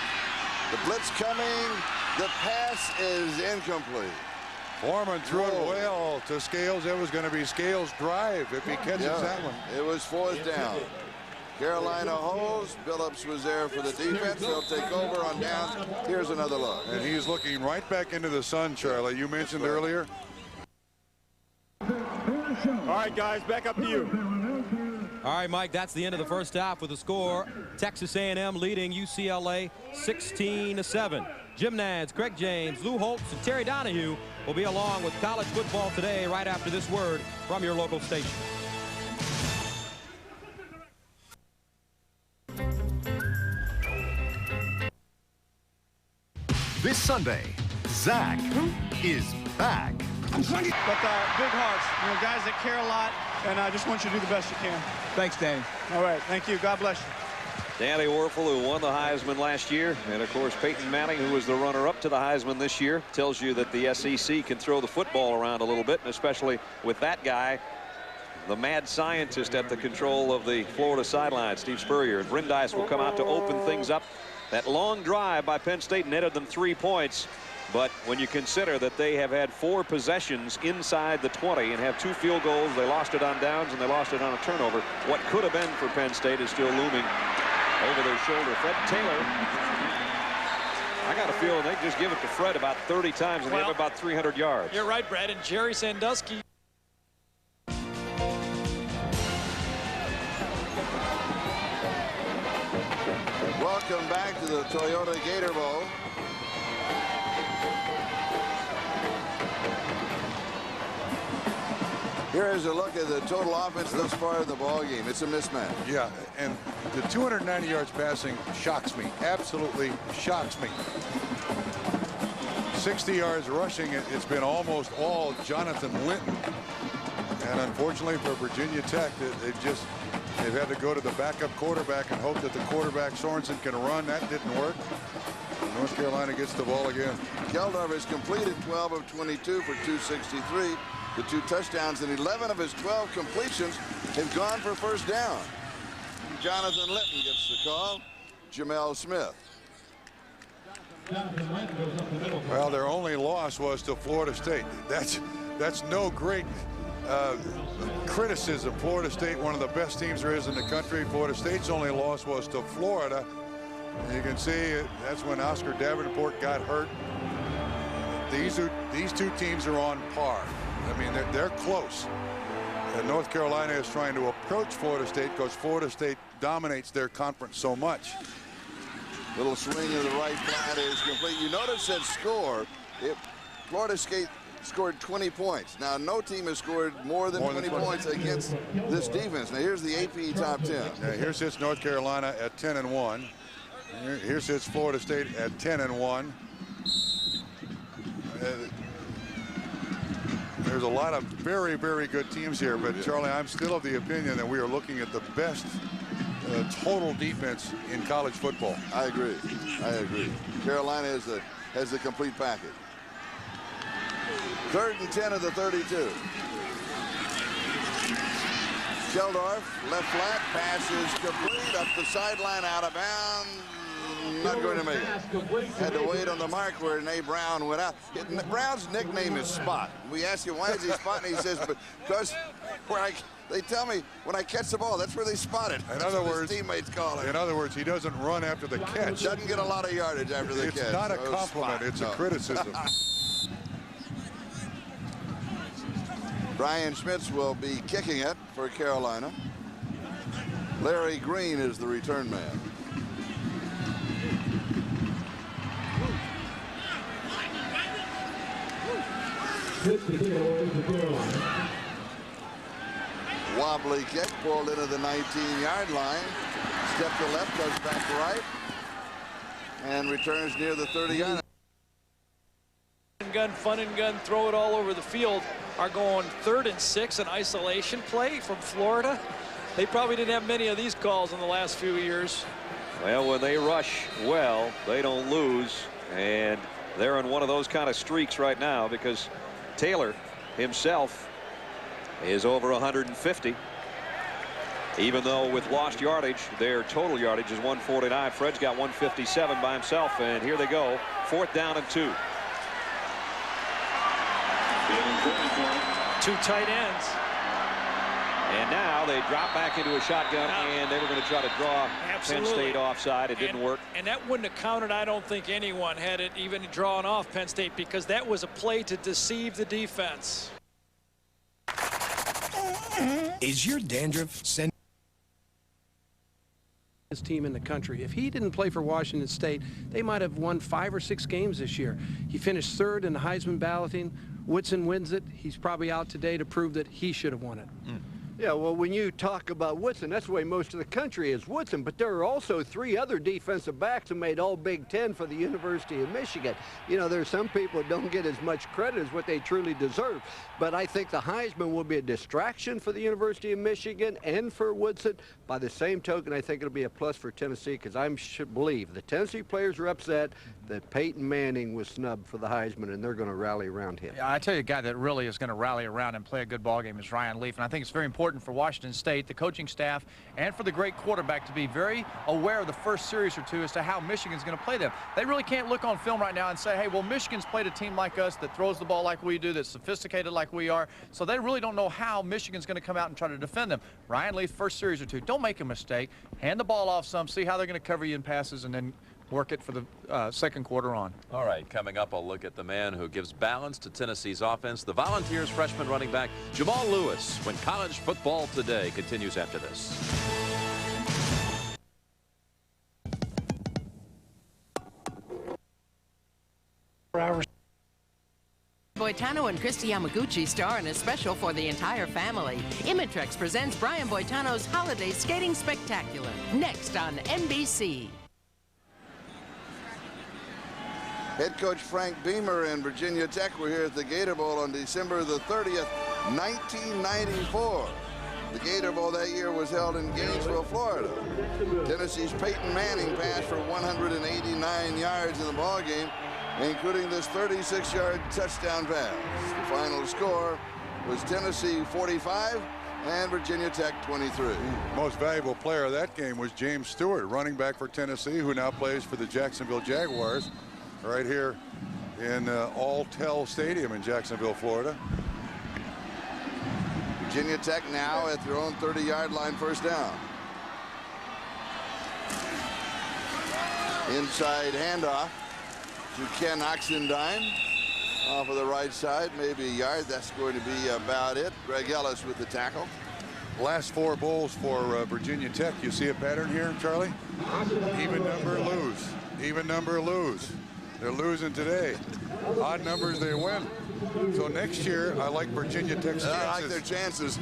The blitz coming. The pass is incomplete. Foreman threw it well to Scales. It was going to be Scales' drive if he catches that one. It was 4th down. Carolina holds. Billups was there for the defense. They'll take over on downs. Here's another look. And he's looking right back into the sun, Charlie. You mentioned earlier. All right, guys, back up to you. All right, Mike, that's the end of the first half with the score. Texas A&M leading UCLA 16-7. Jim Nantz, Craig James, Lou Holtz, and Terry Donahue will be along with College Football Today right after this word from your local station. This Sunday, Zach is back. But big hearts, guys that care a lot, and I just want you to do the best you can. Thanks, Danny. All right, thank you. God bless you. Danny Werfel, who won the Heisman last year, and of course Peyton Manning, who was the runner-up to the Heisman this year, tells you that the SEC can throw the football around a little bit, and especially with that guy, the mad scientist at the control of the Florida sideline, Steve Spurrier. And Brandeis will come out to open things up. That long drive by Penn State netted them 3 points. But when you consider that they have had 4 possessions inside the 20 and have 2 field goals, they lost it on downs and they lost it on a turnover. What could have been for Penn State is still looming over their shoulder. Fred Taylor, I got a feeling they just give it to Fred about 30 times and they have about 300 yards. You're right, Brad. And Jerry Sandusky. Welcome back to the Toyota Gator Bowl. Here is a look at the total offense thus far in the ball game. It's a mismatch. Yeah, and the 290 yards passing shocks me. Absolutely shocks me. 60 yards rushing, it's been almost all Jonathan Linton. And unfortunately for Virginia Tech, they've had to go to the backup quarterback and hope that the quarterback Sorensen can run. That didn't work. North Carolina gets the ball again. Geldorf has completed 12 of 22 for 263. The 2 touchdowns, and 11 of his 12 completions have gone for first down. Jonathan Linton gets the call. Jamel Smith. Well, their only loss was to Florida State. That's no great criticism. Florida State, one of the best teams there is in the country. Florida State's only loss was to Florida. You can see that's when Oscar Davenport got hurt. These two teams are on par. I mean, they're close. And North Carolina is trying to approach Florida State because Florida State dominates their conference so much. Little swing of the right flat is complete. You notice that score. Florida State scored 20 points. Now, no team has scored more than 20 points against this defense. Now, here's the AP top 10. Now, here sits North Carolina at 10-1. Here sits Florida State at 10-1. There's a lot of very, very good teams here, but Charlie, I'm still of the opinion that we are looking at the best total defense in college football. I agree. I agree. Carolina has the complete package. 3rd and 10 of the 32. Keldorf, left flat, pass is complete, up the sideline, out of bounds. Not going to make it. Had to wait on the mark where Nate Brown went out. Brown's nickname is Spot. We asked him, why is he Spot? And he says, because they tell me when I catch the ball, that's where they spot it. In other words, his teammates call it. In other words, he doesn't run after the catch. Doesn't get a lot of yardage after the catch. It's not a compliment, Spot. it's a criticism. Brian Schmitz will be kicking it for Carolina. Larry Green is the return man. Wobbly kick pulled into the 19-yard line. Step to left, goes back right, and returns near the 30-yard line. Gun, fun and gun, throw it all over the field are going 3rd and 6, an isolation play from Florida. They probably didn't have many of these calls in the last few years. Well, when they rush well, they don't lose, and they're in one of those kind of streaks right now because Taylor himself is over 150. Even though with lost yardage, their total yardage is 149. Fred's got 157 by himself, and here they go. 4th down and 2. 2 tight ends. And now they drop back into a shotgun, and they were going to try to draw Penn State offside. It didn't work. And that wouldn't have counted, I don't think, anyone had it even drawn off Penn State, because that was a play to deceive the defense. Is your dandruff sending his team in the country? If he didn't play for Washington State, they might have won 5 or 6 games this year. He finished 3rd in the Heisman balloting. Woodson wins it. He's probably out today to prove that he should have won it. Yeah, well, when you talk about Woodson, that's the way most of the country is Woodson. But there are also 3 other defensive backs who made all Big Ten for the University of Michigan. You know, there's some people that don't get as much credit as what they truly deserve. But I think the Heisman will be a distraction for the University of Michigan and for Woodson. By the same token, I think it'll be a plus for Tennessee, because I should believe the Tennessee players are upset that Peyton Manning was snubbed for the Heisman, and they're going to rally around him. Yeah, I tell you, a guy that really is going to rally around and play a good ball game is Ryan Leaf, and I think it's very important for Washington State, the coaching staff, and for the great quarterback to be very aware of the first series or two as to how Michigan's going to play them. They really can't look on film right now and say, hey, well, Michigan's played a team like us that throws the ball like we do, that's sophisticated like we are, so they really don't know how Michigan's going to come out and try to defend them. Ryan Leaf, first series or two, don't make a mistake. Hand the ball off some, see how they're going to cover you in passes, and then work it for the second quarter on. All right, coming up, I'll look at the man who gives balance to Tennessee's offense, the Volunteers freshman running back Jamal Lewis, when College Football Today continues after this. Boitano and Christy Yamaguchi star in a special for the entire family. Imitrex presents Brian Boitano's Holiday Skating Spectacular, next on NBC. Head coach Frank Beamer and Virginia Tech were here at the Gator Bowl on December the 30th, 1994. The Gator Bowl that year was held in Gainesville, Florida. Tennessee's Peyton Manning passed for 189 yards in the ballgame, including this 36-yard touchdown pass. The final score was Tennessee 45 and Virginia Tech 23. Most valuable player of that game was James Stewart, running back for Tennessee, who now plays for the Jacksonville Jaguars, right here in Alltel Stadium in Jacksonville, Florida. Virginia Tech now at their own 30-yard line, first down. Inside handoff to Ken Oxendine off of the right side, maybe a yard. That's going to be about it. Greg Ellis with the tackle. Last 4 bowls for Virginia Tech. You see a pattern here, Charlie? Even number, lose. Even number, lose. They're losing today. Odd numbers, they win. So next year, I like Virginia Tech's chances. I like their chances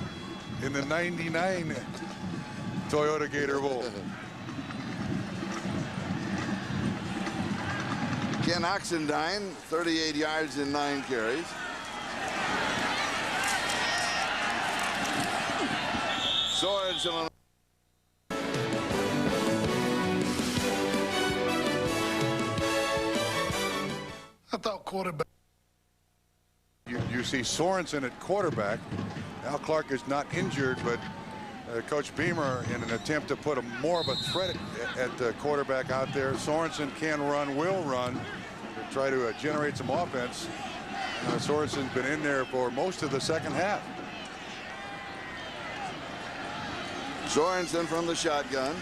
in the '99 Toyota Gator Bowl. Ken Oxendine, 38 yards and 9 carries. Sorensen. I thought quarterback. You see Sorensen at quarterback. Al Clark is not injured, but Coach Beamer, in an attempt to put more of a threat at the quarterback out there. Sorensen can run, will run, to try to generate some offense. Sorensen's been in there for most of the second half. Sorensen from the shotgun.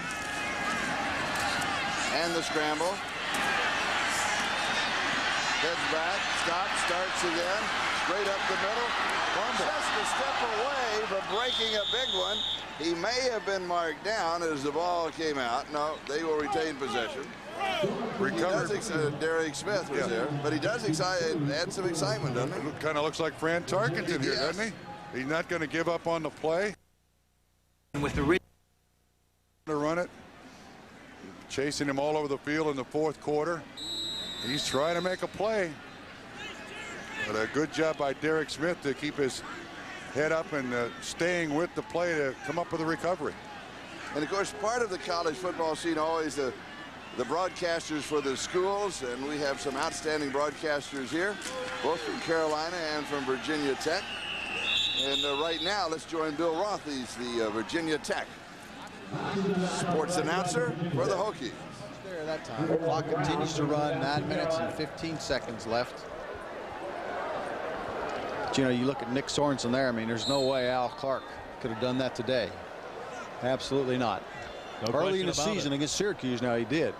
And the scramble. Heads back, stops, starts again. Straight up the middle. Just a step away, but breaking a big one. He may have been marked down as the ball came out. No, they will retain possession. Derek Smith was there, but he does add some excitement, doesn't he? Kind of looks like Fran Tarkenton here, doesn't he? He's not going to give up on the play. With the to run it, chasing him all over the field in the 4th quarter. He's trying to make a play, but a good job by Derek Smith to keep his head up and staying with the play to come up with a recovery. And of course, part of the college football scene always the broadcasters for the schools, and we have some outstanding broadcasters here, both from Carolina and from Virginia Tech. And right now, let's join Bill Roth. He's the Virginia Tech sports announcer for the Hokies. There that time. The clock continues to run. 9 minutes and 15 seconds left. But, you know, you look at Nick Sorensen there. I mean, there's no way Al Clark could have done that today. Absolutely not. No Early in the question about season it. against Syracuse, now he did.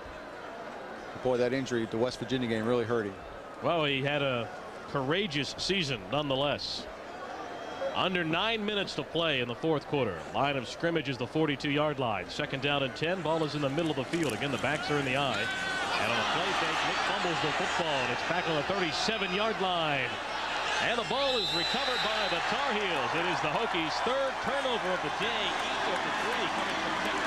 Boy, that injury at the West Virginia game really hurt him. Well, he had a courageous season nonetheless. Under 9 minutes to play in the 4th quarter. Line of scrimmage is the 42-yard line. 2nd down and 10. Ball is in the middle of the field. Again, the backs are in the eye. And on a play fake, Nick fumbles the football, and it's back on the 37-yard line. And the ball is recovered by the Tar Heels. It is the Hokies' 3rd turnover of the day. Each of the 3 coming from Tech.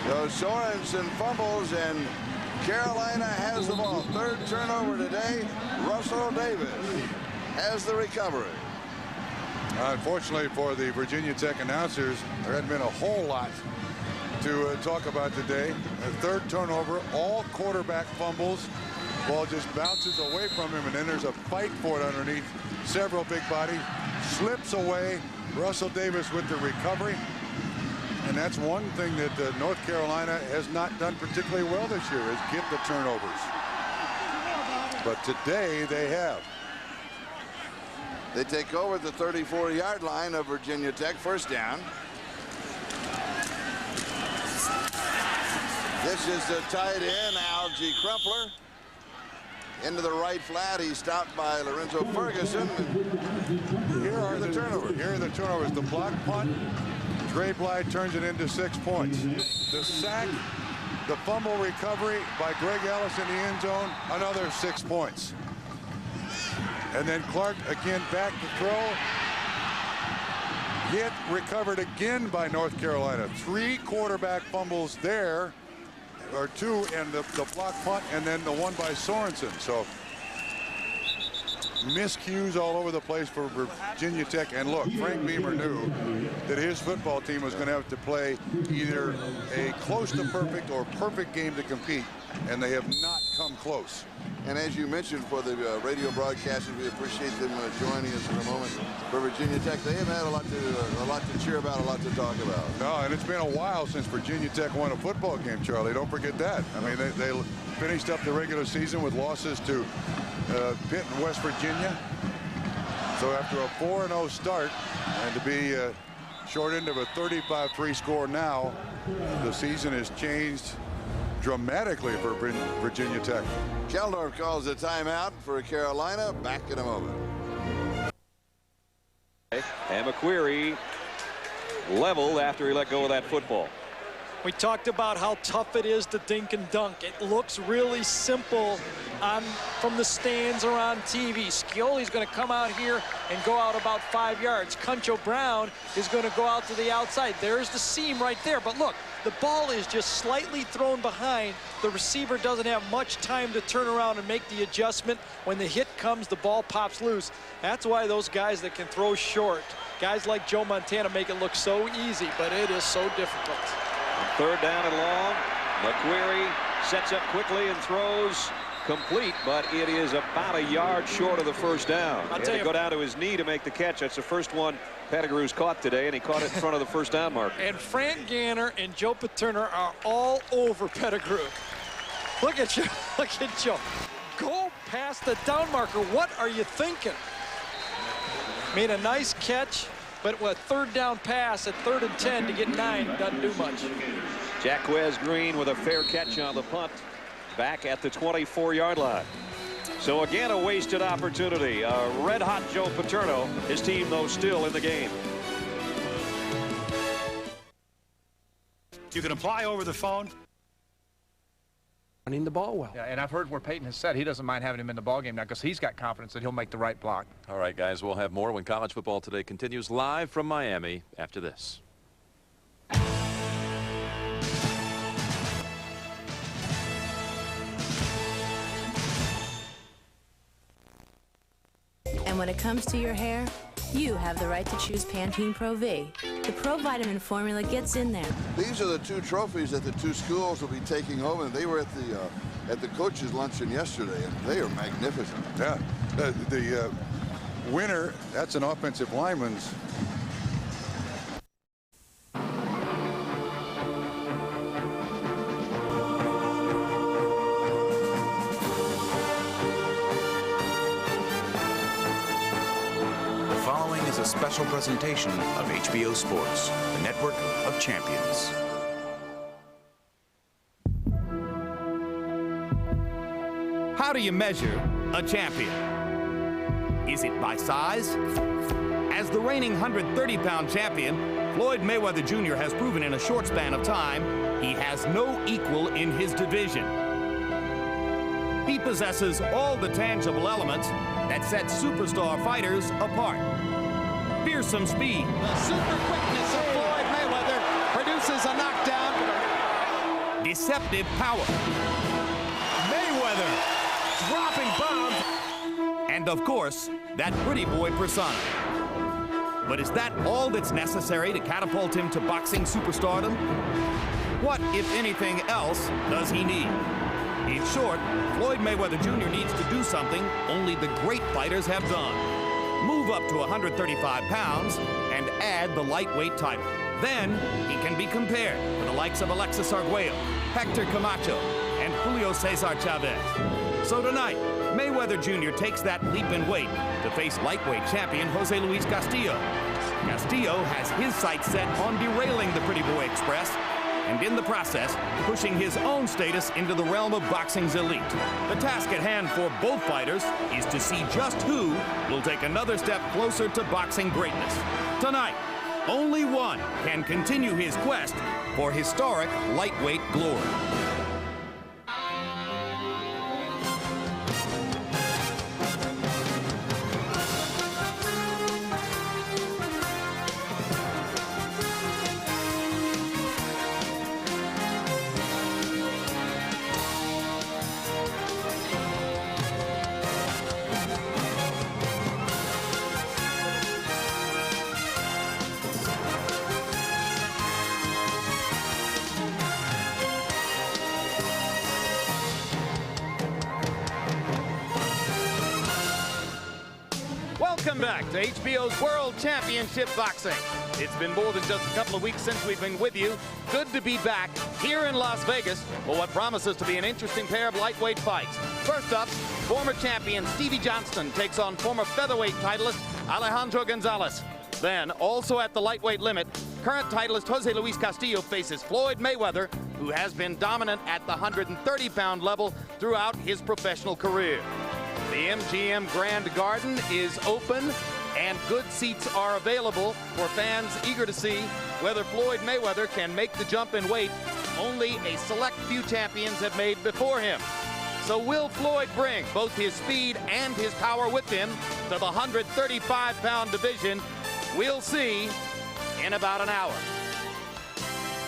So Sorensen fumbles, and Carolina has the ball. 3rd turnover today. Russell Davis has the recovery. Unfortunately for the Virginia Tech announcers, there hadn't been a whole lot to talk about today. A 3rd turnover, all quarterback fumbles. Ball just bounces away from him, and then there's a fight for it underneath several big bodies. Slips away. Russell Davis with the recovery. And that's one thing that North Carolina has not done particularly well this year, is get the turnovers. But today they have. They take over the 34-yard line of Virginia Tech. 1st down. This is the tight end, Algie Crumpler. Into the right flat. He's stopped by Lorenzo Ferguson. Here are the turnovers. Here are the turnovers. The block punt. Dre Bly turns it into 6 points. The sack, the fumble recovery by Greg Ellis in the end zone, another 6 points. And then Clark again back to throw. Hit, recovered again by North Carolina. 3 quarterback fumbles there, or 2, and the block punt, and then the one by Sorensen. So miscues all over the place for Virginia Tech. And look, Frank Beamer knew that his football team was going to have to play either a close to perfect or perfect game to compete, and they have not come close. And as you mentioned, for the radio broadcasters, we appreciate them joining us in a moment. For Virginia Tech, they have had a lot to cheer about, a lot to talk about. No, and it's been a while since Virginia Tech won a football game, Charlie. Don't forget that. I mean, they finished up the regular season with losses to Pitt and West Virginia. So after a 4-0 start, and to be short end of a 35-3 score now, the season has changed dramatically for Virginia Tech. Keldorf calls a timeout for Carolina. Back in a moment. And McQuarrie leveled after he let go of that football. We talked about how tough it is to dink and dunk. It looks really simple from the stands or on TV. Scioli's going to come out here and go out about 5 yards. Cuncho Brown is going to go out to the outside. There's the seam right there. But look, the ball is just slightly thrown behind. The receiver doesn't have much time to turn around and make the adjustment. When the hit comes, the ball pops loose. That's why those guys that can throw short, guys like Joe Montana, make it look so easy, but it is so difficult. Third down and long. McQuarrie sets up quickly and throws complete, but it is about a yard short of the first down. He had to go down to his knee to make the catch. That's the first one Pettigrew's caught today, and he caught it in front of the first down marker. And Frank Ganner and Joe Paterno are all over Pettigrew. Look at you. Look at Joe. Go past the down marker. What are you thinking? Made a nice catch, but with third down pass at 3rd and 10 to get 9 doesn't do much. Jaquez Green with a fair catch on the punt back at the 24-yard line. So again, a wasted opportunity. Red-hot Joe Paterno, his team, though, still in the game. You can apply over the phone. Running the ball well. Yeah, and I've heard where Peyton has said he doesn't mind having him in the ballgame now because he's got confidence that he'll make the right block. All right, guys, we'll have more when College Football Today continues live from Miami after this. And when it comes to your hair, you have the right to choose Pantene Pro V. The Pro Vitamin formula gets in there. These are the 2 trophies that the 2 schools will be taking home, and they were at the coaches' luncheon yesterday, and they are magnificent. Yeah, the winner, that's an offensive lineman's. A special presentation of HBO Sports, the network of champions. How do you measure a champion? Is it by size? As the reigning 130-pound champion, Floyd Mayweather Jr. has proven in a short span of time he has no equal in his division. He possesses all the tangible elements that set superstar fighters apart. Fearsome speed. The super quickness of Floyd Mayweather produces a knockdown. Deceptive power. Mayweather dropping bombs. And of course, that pretty boy persona. But is that all that's necessary to catapult him to boxing superstardom? What, if anything else, does he need? In short, Floyd Mayweather Jr. needs to do something only the great fighters have done. Move up to 135 pounds and add the lightweight title. Then he can be compared with the likes of Alexis Arguello, Hector Camacho, and Julio Cesar Chavez. So tonight, Mayweather Jr. takes that leap in weight to face lightweight champion Jose Luis Castillo. Castillo has his sights set on derailing the Pretty Boy Express, and in the process, pushing his own status into the realm of boxing's elite. The task at hand for both fighters is to see just who will take another step closer to boxing greatness. Tonight, only one can continue his quest for historic lightweight glory. Welcome back to HBO's World Championship Boxing. It's been more than just a couple of weeks since we've been with you. Good to be back here in Las Vegas for what promises to be an interesting pair of lightweight fights. First up, former champion Stevie Johnston takes on former featherweight titleist Alejandro Gonzalez. Then, also at the lightweight limit, current titleist Jose Luis Castillo faces Floyd Mayweather who has been dominant at the 130-pound level throughout his professional career. The MGM Grand Garden is open, and good seats are available for fans eager to see whether Floyd Mayweather can make the jump in weight only a select few champions have made before him. So will Floyd bring both his speed and his power with him to the 135-pound division? We'll see in about an hour.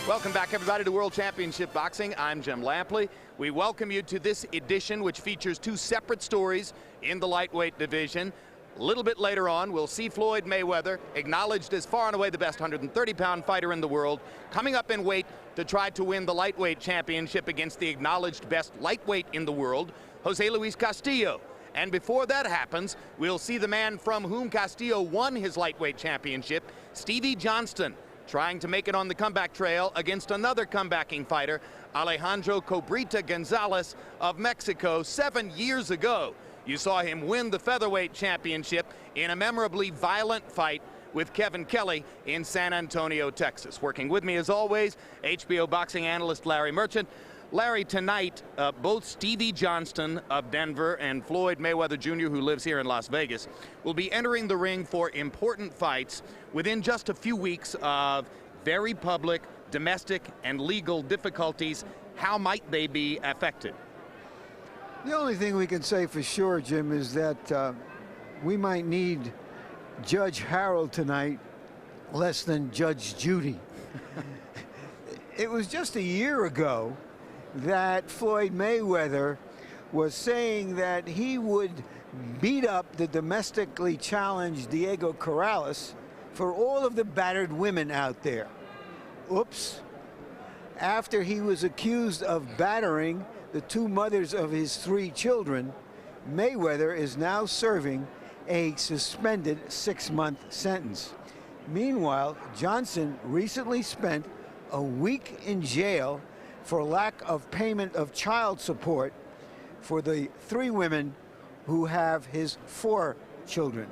Welcome back, everybody, to World Championship Boxing. I'm Jim Lampley. We welcome you to this edition, which features two separate stories in the lightweight division. A little bit later on, we'll see Floyd Mayweather, acknowledged as far and away the best 130-pound fighter in the world, coming up in weight to try to win the lightweight championship against the acknowledged best lightweight in the world, Jose Luis Castillo. And before that happens, we'll see the man from whom Castillo won his lightweight championship, Stevie Johnston, trying to make it on the comeback trail against another comebacking fighter, Alejandro Cobrita Gonzalez of Mexico 7 years ago. You saw him win the featherweight championship in a memorably violent fight with Kevin Kelly in San Antonio, Texas. Working with me, as always, HBO boxing analyst Larry Merchant. Larry, tonight, both Stevie Johnston of Denver and Floyd Mayweather Jr., who lives here in Las Vegas, will be entering the ring for important fights within just a few weeks of very public, domestic, and legal difficulties. How might they be affected? The only thing we can say for sure, Jim, is that we might need Judge Harold tonight less than Judge Judy. It was just a year ago that Floyd Mayweather was saying that he would beat up the domestically challenged Diego Corrales for all of the battered women out there. Oops. After he was accused of battering the two mothers of his 3 children, Mayweather is now serving a suspended 6-month sentence. Meanwhile, Johnson recently spent a week in jail for lack of payment of child support for the 3 women who have his 4 children.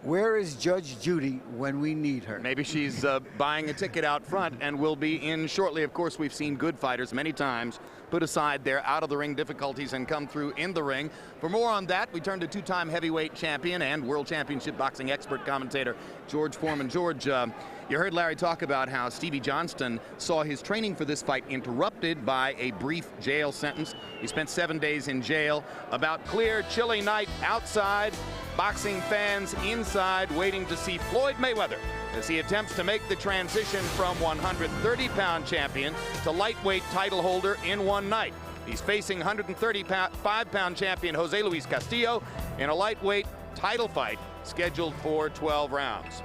Where is Judge Judy when we need her? Maybe she's buying a ticket out front and will be in shortly. Of course, we've seen good fighters many times put aside their out-of-the-ring difficulties and come through in the ring. For more on that, we turn to 2-time heavyweight champion and World Championship boxing expert commentator George Foreman. George, you heard Larry talk about how Stevie Johnston saw his training for this fight interrupted by a brief jail sentence. He spent 7 days in jail. About clear, chilly night outside, boxing fans inside waiting to see Floyd Mayweather as he attempts to make the transition from 130-pound champion to lightweight title holder in one night. He's facing 135-pound champion Jose Luis Castillo in a lightweight title fight scheduled for 12 rounds.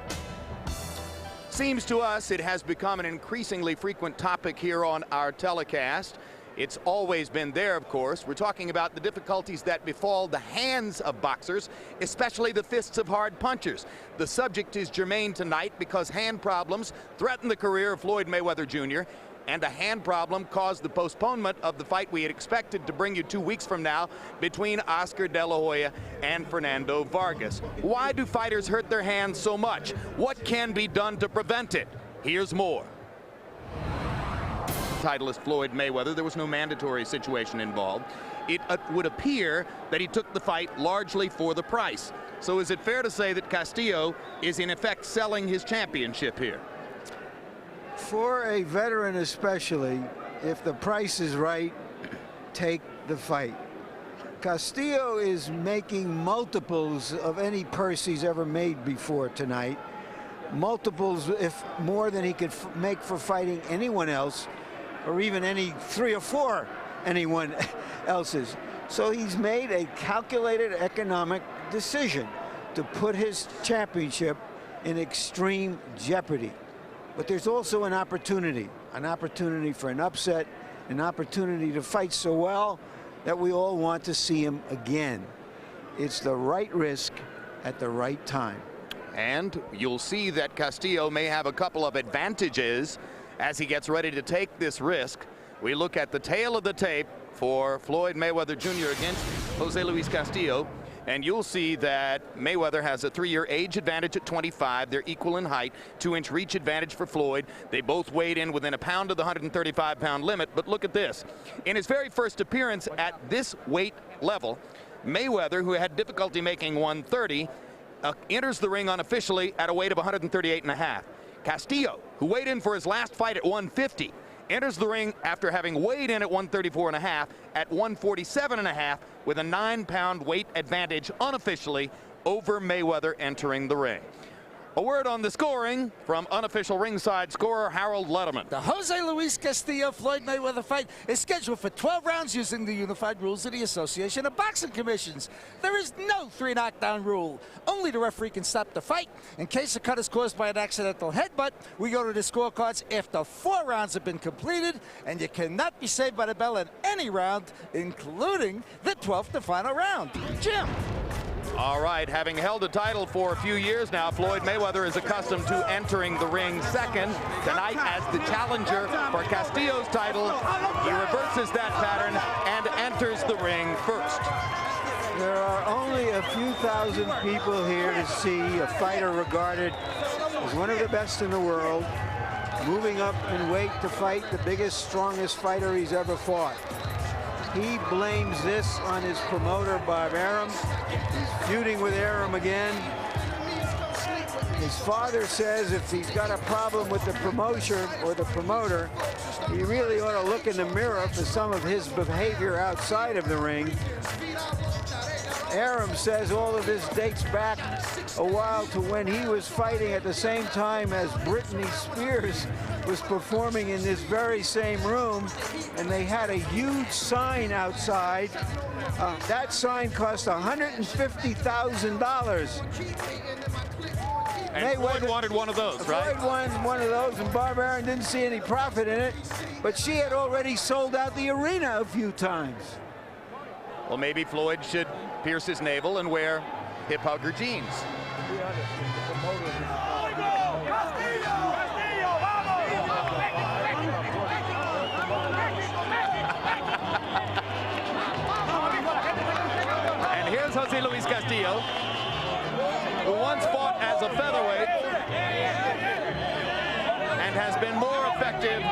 Seems to us it has become an increasingly frequent topic here on our telecast. It's always been there, of course. We're talking about the difficulties that befall the hands of boxers, especially the fists of hard punchers. The subject is germane tonight because hand problems threaten the career of Floyd Mayweather Jr., and a hand problem caused the postponement of the fight we had expected to bring you 2 weeks from now between Oscar De La Hoya and Fernando Vargas. Why do fighters hurt their hands so much? What can be done to prevent it? Here's more. Titleist Floyd Mayweather, there was no mandatory situation involved. It would appear that he took the fight largely for the price. So is it fair to say that Castillo is in effect selling his championship here? For a veteran especially, if the price is right, take the fight. Castillo is making multiples of any purse he's ever made before tonight. Multiples, if more than he could make for fighting anyone else, or even any 3 or 4 anyone else's. So he's made a calculated economic decision to put his championship in extreme jeopardy. But there's also an opportunity for an upset, an opportunity to fight so well that we all want to see him again. It's the right risk at the right time. And you'll see that Castillo may have a couple of advantages as he gets ready to take this risk. We look at the tail of the tape for Floyd Mayweather Jr. against Jose Luis Castillo. and you'll see that Mayweather has a 3-year age advantage at 25. They're equal in height, 2-inch reach advantage for Floyd. They both weighed in within a pound of the 135-pound limit. But look at this. In his very first appearance at this weight level, Mayweather, who had difficulty making 130, enters the ring unofficially at a weight of 138.5. Castillo, who weighed in for his last fight at 150, enters the ring after having weighed in at 134.5 at 147.5 with a 9-pound weight advantage unofficially over Mayweather entering the ring. A word on the scoring from unofficial ringside scorer Harold Letterman. The Jose Luis Castillo-Floyd Mayweather fight is scheduled for 12 rounds using the unified rules of the Association of Boxing Commissions. There is no 3 knockdown rule. Only the referee can stop the fight. In case the cut is caused by an accidental headbutt, we go to the scorecards after 4 rounds have been completed, and you cannot be saved by the bell in any round, including the 12th and final round. Jim. All right, having held the title for a few years now, Floyd Mayweather is accustomed to entering the ring second. Tonight, as the challenger for Castillo's title, he reverses that pattern and enters the ring first. There are only a few thousand people here to see a fighter regarded as one of the best in the world, moving up in weight to fight the biggest, strongest fighter he's ever fought. He blames this on his promoter, Bob Arum. He's feuding with Arum again. His father says if he's got a problem with the promotion or the promoter, he really ought to look in the mirror for some of his behavior outside of the ring. Arum says all of this dates back a while to when he was fighting at the same time as Britney Spears was performing in this very same room, and they had a huge sign outside. That sign cost $150,000. And Floyd wanted one of those, right? Floyd won one of those, and Bob Arum didn't see any profit in it, but she had already sold out the arena a few times. Well, maybe Floyd should pierce his navel and wear hip hugger jeans. And here's Jose Luis Castillo, who once fought as a featherweight and has been more effective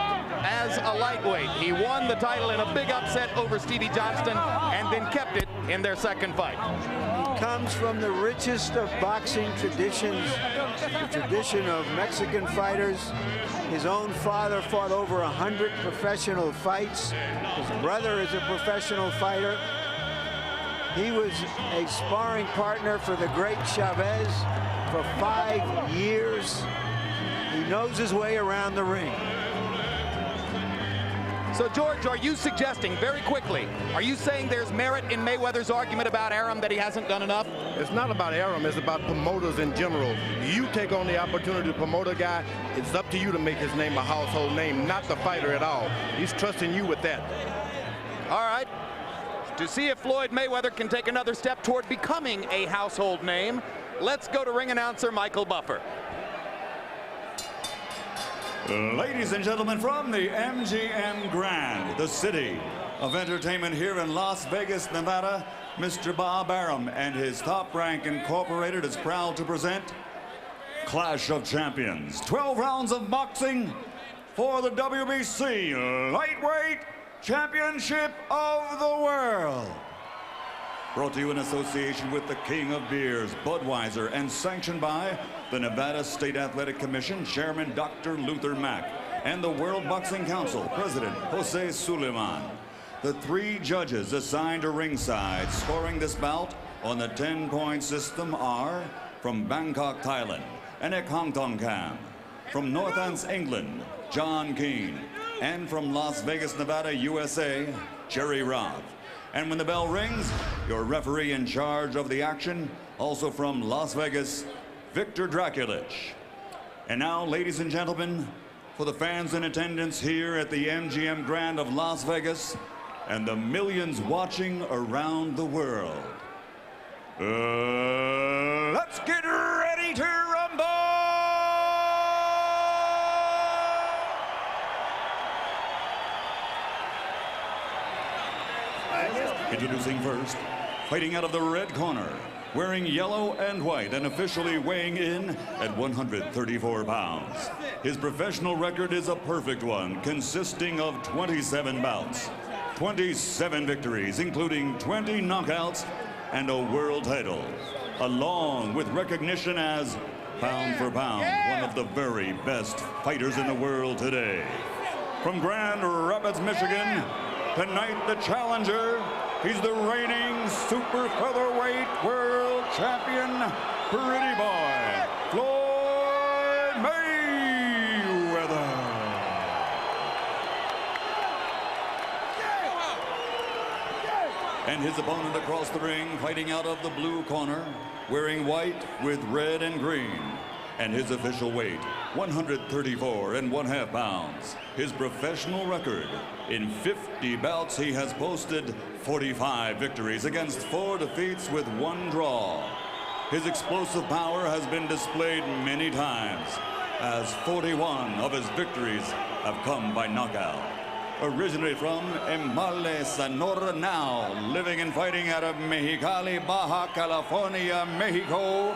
as a lightweight. He won the title in a big upset over Stevie Johnston and then kept it in their second fight. He comes from the richest of boxing traditions, the tradition of Mexican fighters. His own father fought over 100 professional fights. His brother is a professional fighter. He was a sparring partner for the great Chavez for 5 years. He knows his way around the ring. So, George, are you suggesting, very quickly, are you saying there's merit in Mayweather's argument about Arum that he hasn't done enough? It's not about Arum, it's about promoters in general. You take on the opportunity to promote a guy, it's up to you to make his name a household name, not the fighter at all. He's trusting you with that. All right. To see if Floyd Mayweather can take another step toward becoming a household name, let's go to ring announcer Michael Buffer. Ladies and gentlemen, from the MGM Grand, the city of entertainment here in Las Vegas, Nevada, Mr. Bob Arum and his Top Rank Incorporated is proud to present Clash of Champions. 12 rounds of boxing for the WBC Lightweight Championship of the World. Brought to you in association with the King of Beers, Budweiser, and sanctioned by the Nevada State Athletic Commission, Chairman Dr. Luther Mack, and the World Boxing Council, President Jose Suleiman. The 3 judges assigned to ringside scoring this bout on the 10-point system are from Bangkok, Thailand, Anek Hongtongkam, from Northants, England, John Keane, and from Las Vegas, Nevada, USA, Jerry Roth. And when the bell rings, your referee in charge of the action, also from Las Vegas, Victor Draculich. And now, ladies and gentlemen, for the fans in attendance here at the MGM Grand of Las Vegas and the millions watching around the world, let's get ready to rumble! Introducing first, fighting out of the red corner, wearing yellow and white and officially weighing in at 134 pounds. His professional record is a perfect one, consisting of 27 bouts, 27 victories, including 20 knockouts and a world title, along with recognition as pound for pound, one of the very best fighters in the world today. From Grand Rapids, Michigan, tonight the challenger, he's the reigning super featherweight world champion, Pretty Boy, Floyd Mayweather. And his opponent across the ring, fighting out of the blue corner, wearing white with red and green. And his official weight, 134.5 pounds. His professional record, in 50 bouts, he has posted 45 victories against 4 defeats with 1 draw. His explosive power has been displayed many times, as 41 of his victories have come by knockout. Originally from Emale, Sonora, now living and fighting out of Mexicali, Baja California, Mexico,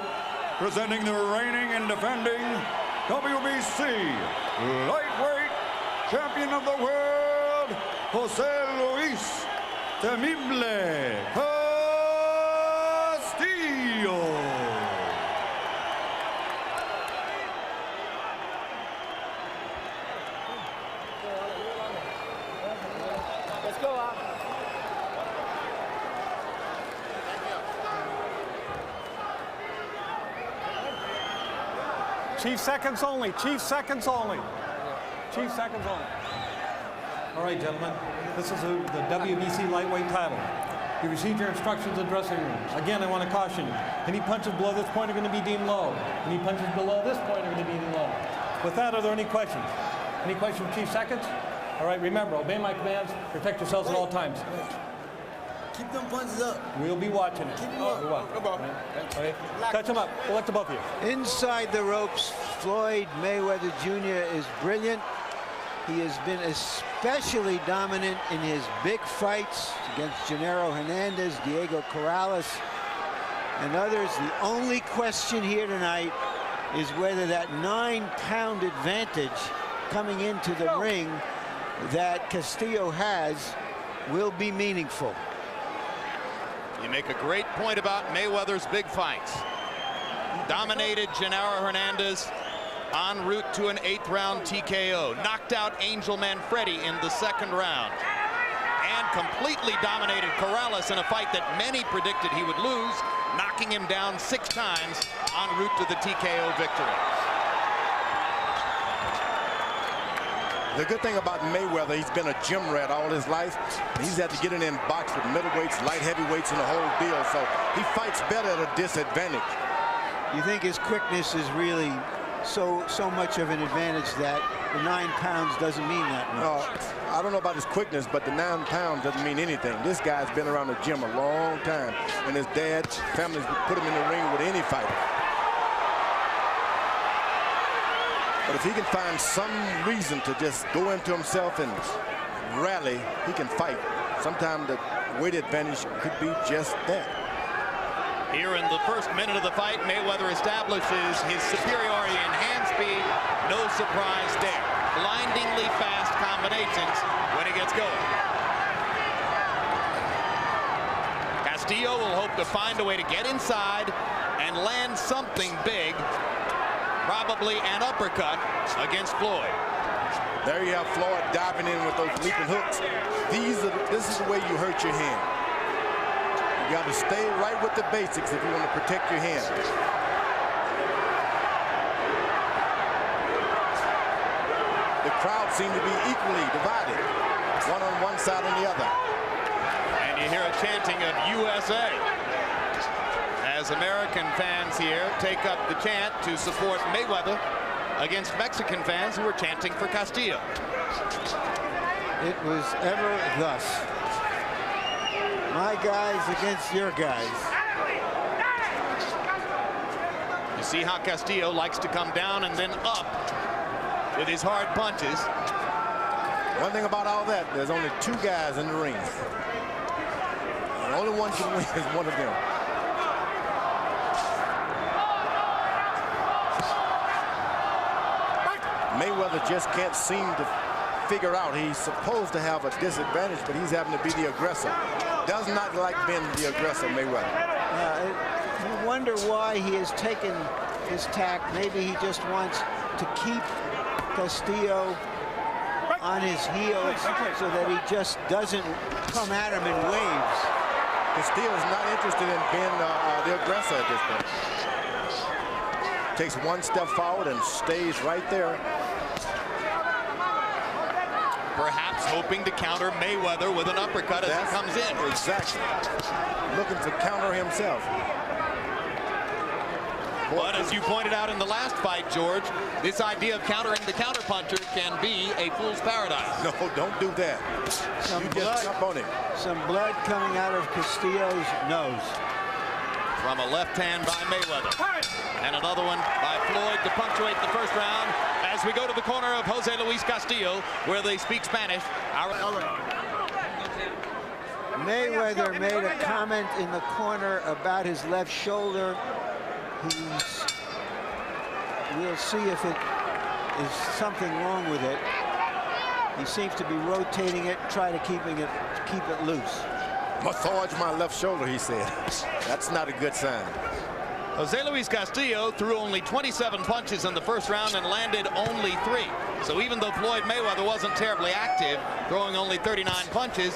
presenting the reigning and defending WBC lightweight champion of the world, Jose Luis Temible Castillo. Let's go out. Chief seconds only. Chief seconds only. Chief seconds only. All right, gentlemen. This is the WBC lightweight title. You received your instructions in the dressing room. Again, I want to caution you. Any punches below this point are going to be deemed low. Any punches below this point are going to be deemed low. With that, are there any questions? Any questions, Chief Seconds? All right, remember, obey my commands. Protect yourselves at all times. Keep them punches up. We'll be watching it. Keep them up. Okay. Touch them up. Elect to both of you. Inside the ropes, Floyd Mayweather Jr. is brilliant. He has been especially dominant in his big fights against Gennaro Hernandez, Diego Corrales, and others. The only question here tonight is whether that 9-pound advantage coming into the ring that Castillo has will be meaningful. You make a great point about Mayweather's big fights. Dominated Gennaro Hernandez en route to an 8th-round TKO. Knocked out Angel Manfredi in the 2nd round. And completely dominated Corrales in a fight that many predicted he would lose, knocking him down 6 times en route to the TKO victory. The good thing about Mayweather, he's been a gym rat all his life. He's had to get in and box with middleweights, light heavyweights, and the whole deal. So he fights better at a disadvantage. You think his quickness is really so much of an advantage that the 9 pounds doesn't mean that much? I don't know about his quickness, but the 9 pounds doesn't mean anything. This guy's been around the gym a long time, and his dad's family's put him in the ring with any fighter. But if he can find some reason to just go into himself and rally, he can fight. Sometimes the weight advantage could be just that. Here in the first minute of the fight, Mayweather establishes his superiority in hand speed. No surprise there. Blindingly fast combinations when he gets going. Castillo will hope to find a way to get inside and land something big. Probably an uppercut against Floyd. There you have Floyd diving in with those leaping hooks. This is the way you hurt your hand. You got to stay right with the basics if you want to protect your hand. The crowd seemed to be equally divided, one on one side and the other. And you hear a chanting of USA. As American fans here take up the chant to support Mayweather against Mexican fans who were chanting for Castillo. It was ever thus. My guys against your guys. You see how Castillo likes to come down and then up with his hard punches. One thing about all that, there's only 2 guys in the ring. And only one can win is one of them. Mayweather just can't seem to figure out. He's supposed to have a disadvantage, but he's having to be the aggressor. Does not like being the aggressor, Mayweather. You wonder why he has taken this tack. Maybe he just wants to keep Castillo on his heels so that he just doesn't come at him in waves. Castillo's not interested in being the aggressor at this point. Takes one step forward and stays right there. Perhaps hoping to counter Mayweather with an uppercut as he comes in. Exactly. Looking to counter himself. But as you pointed out in the last fight, George, this idea of countering the counterpuncher can be a fool's paradise. No, don't do that. You just jump on him. Some blood coming out of Castillo's nose. From a left hand by Mayweather. And another one by Floyd to punctuate the first round. As we go to the corner of Jose Luis Castillo, where they speak Spanish. Mayweather made a comment in the corner about his left shoulder. We'll see if it is something wrong with it. He seems to be rotating it, try to keep it loose. Massage my left shoulder, he said. That's not a good sign. Jose Luis Castillo threw only 27 punches in the first round and landed only 3. So even though Floyd Mayweather wasn't terribly active, throwing only 39 punches,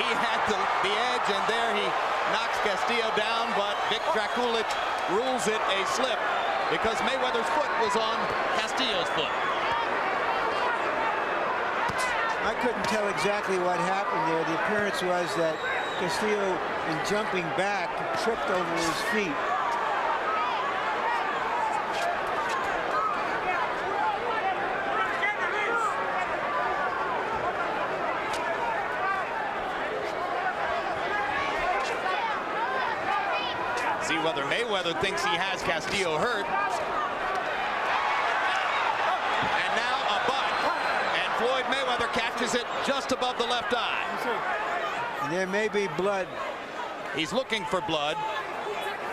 he had the edge, and there he knocks Castillo down, but Vic Drakulic rules it a slip because Mayweather's foot was on Castillo's foot. I couldn't tell exactly what happened there. The appearance was that Castillo, in jumping back, tripped over his feet. See whether Mayweather thinks he has Castillo hurt. And now a butt. And Floyd Mayweather catches it just above the left eye. And there may be blood. He's looking for blood.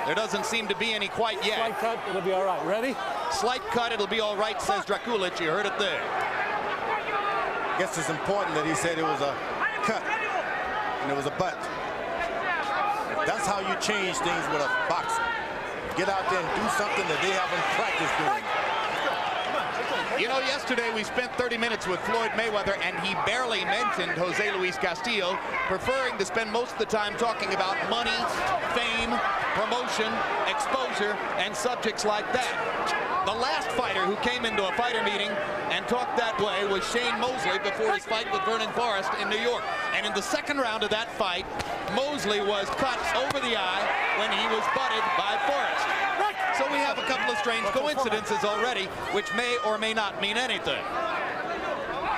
There doesn't seem to be any quite yet. Slight cut, it'll be all right. Ready? Slight cut, it'll be all right, says Drakulic. You heard it there. I guess it's important that he said it was a cut and it was a butt. That's how you change things with a boxer. Get out there and do something that they haven't practiced doing. You know, yesterday we spent 30 minutes with Floyd Mayweather, and he barely mentioned Jose Luis Castillo, preferring to spend most of the time talking about money, fame, promotion, exposure, and subjects like that. The last fighter who came into a fighter meeting and talked that way was Shane Mosley before his fight with Vernon Forrest in New York. And in the second round of that fight, Mosley was cut over the eye when he was butted by Forrest. So we have a couple of strange coincidences already, which may or may not mean anything.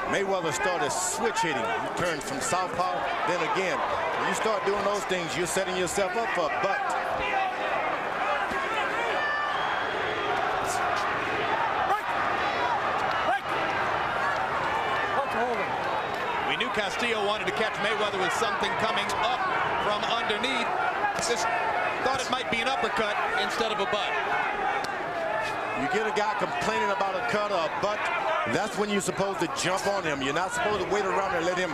Mayweather started switch hitting. He turned from southpaw, then again. When you start doing those things, you're setting yourself up for a butt. We knew Castillo wanted to catch Mayweather with something coming up from underneath. Just thought it might be an uppercut instead of a butt. You get a guy complaining about a cut or a butt, that's when you're supposed to jump on him. You're not supposed to wait around and let him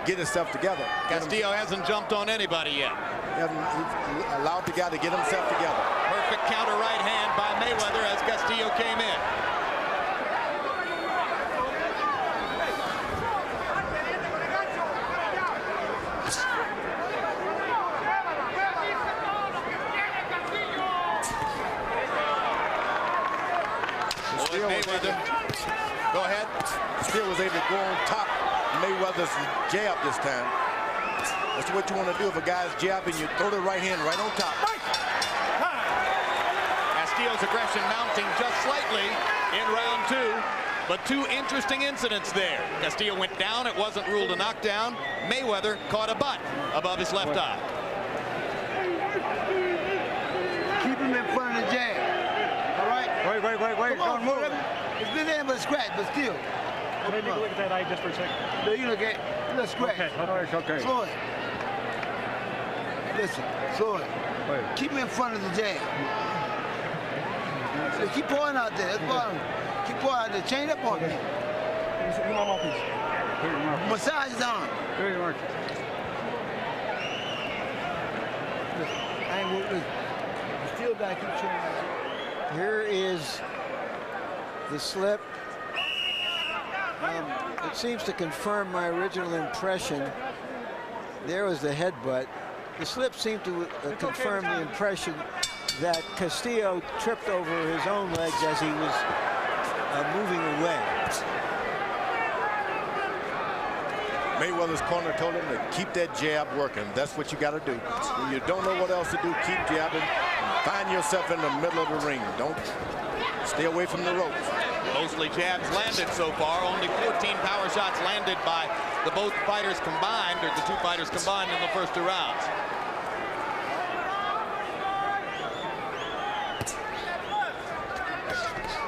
get himself together. Castillo hasn't jumped on anybody yet. He's allowed the guy to get himself together. Perfect counter right hand by Mayweather as Castillo came in. Mayweather. Go ahead. Still was able to go on top of Mayweather's jab this time. That's what you want to do. If a guy's jabbing, you throw the right hand right on top. Castillo's aggression mounting just slightly in round 2, but 2 interesting incidents there. Castillo went down. It wasn't ruled a knockdown. Mayweather caught a butt above his left eye. Keep him in front of the jab. All right? Wait. Come on, move. It's been there but scratch, but still. Maybe look at that eye just for a second. No, you look at it. Let's scratch. Okay. Slow it. Listen, Floyd, keep him in front of the jab. Keep pouring out there. Keep pouring out there. Chain up on me. Massage his arm. Still back. Keep training. Here is the slip. It seems to confirm my original impression. There was the headbutt. The slip seemed to confirm the impression that Castillo tripped over his own legs as he was moving away. Mayweather's corner told him to keep that jab working. That's what you got to do. When you don't know what else to do, keep jabbing. Find yourself in the middle of the ring. Don't stay away from the ropes. Mostly jabs landed so far. Only 14 power shots landed by the both fighters combined, or the two fighters combined in the first two rounds.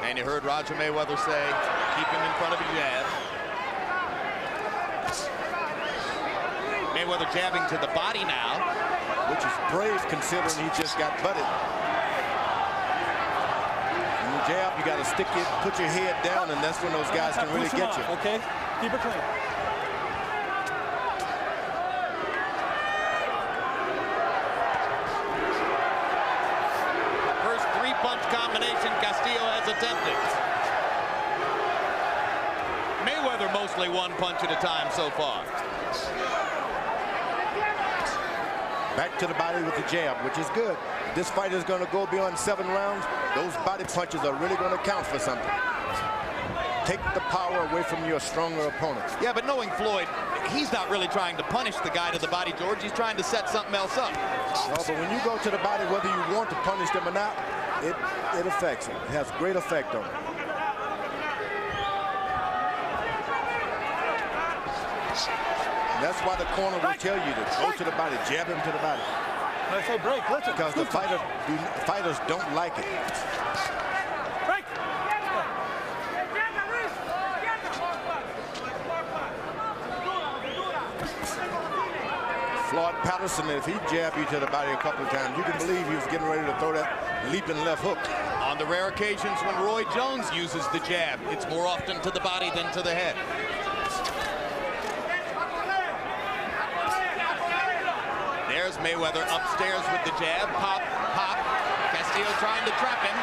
And you heard Roger Mayweather say, keep him in front of a jab. Mayweather jabbing to the body now. Which is brave considering he just got butted. In the jab, you got to put your head down, and that's when those guys can really get you. Okay, keep it clean. First three-punch combination Castillo has attempted. Mayweather mostly one punch at a time so far. Back to the body with the jab, which is good. This fight is going to go beyond 7 rounds. Those body punches are really going to count for something. Take the power away from your stronger opponent. Yeah, but knowing Floyd, he's not really trying to punish the guy to the body, George. He's trying to set something else up. No, but when you go to the body, whether you want to punish them or not, it affects him. It has great effect on him. That's why the corner will tell you to go to the body, jab him to the body. I say break, listen. Because the fighters don't like it. Break. Floyd Patterson, if he jabbed you to the body a couple of times, you can believe he was getting ready to throw that leaping left hook. On the rare occasions when Roy Jones uses the jab, it's more often to the body than to the head. There's Mayweather upstairs with the jab. Pop, pop. Castillo trying to trap him.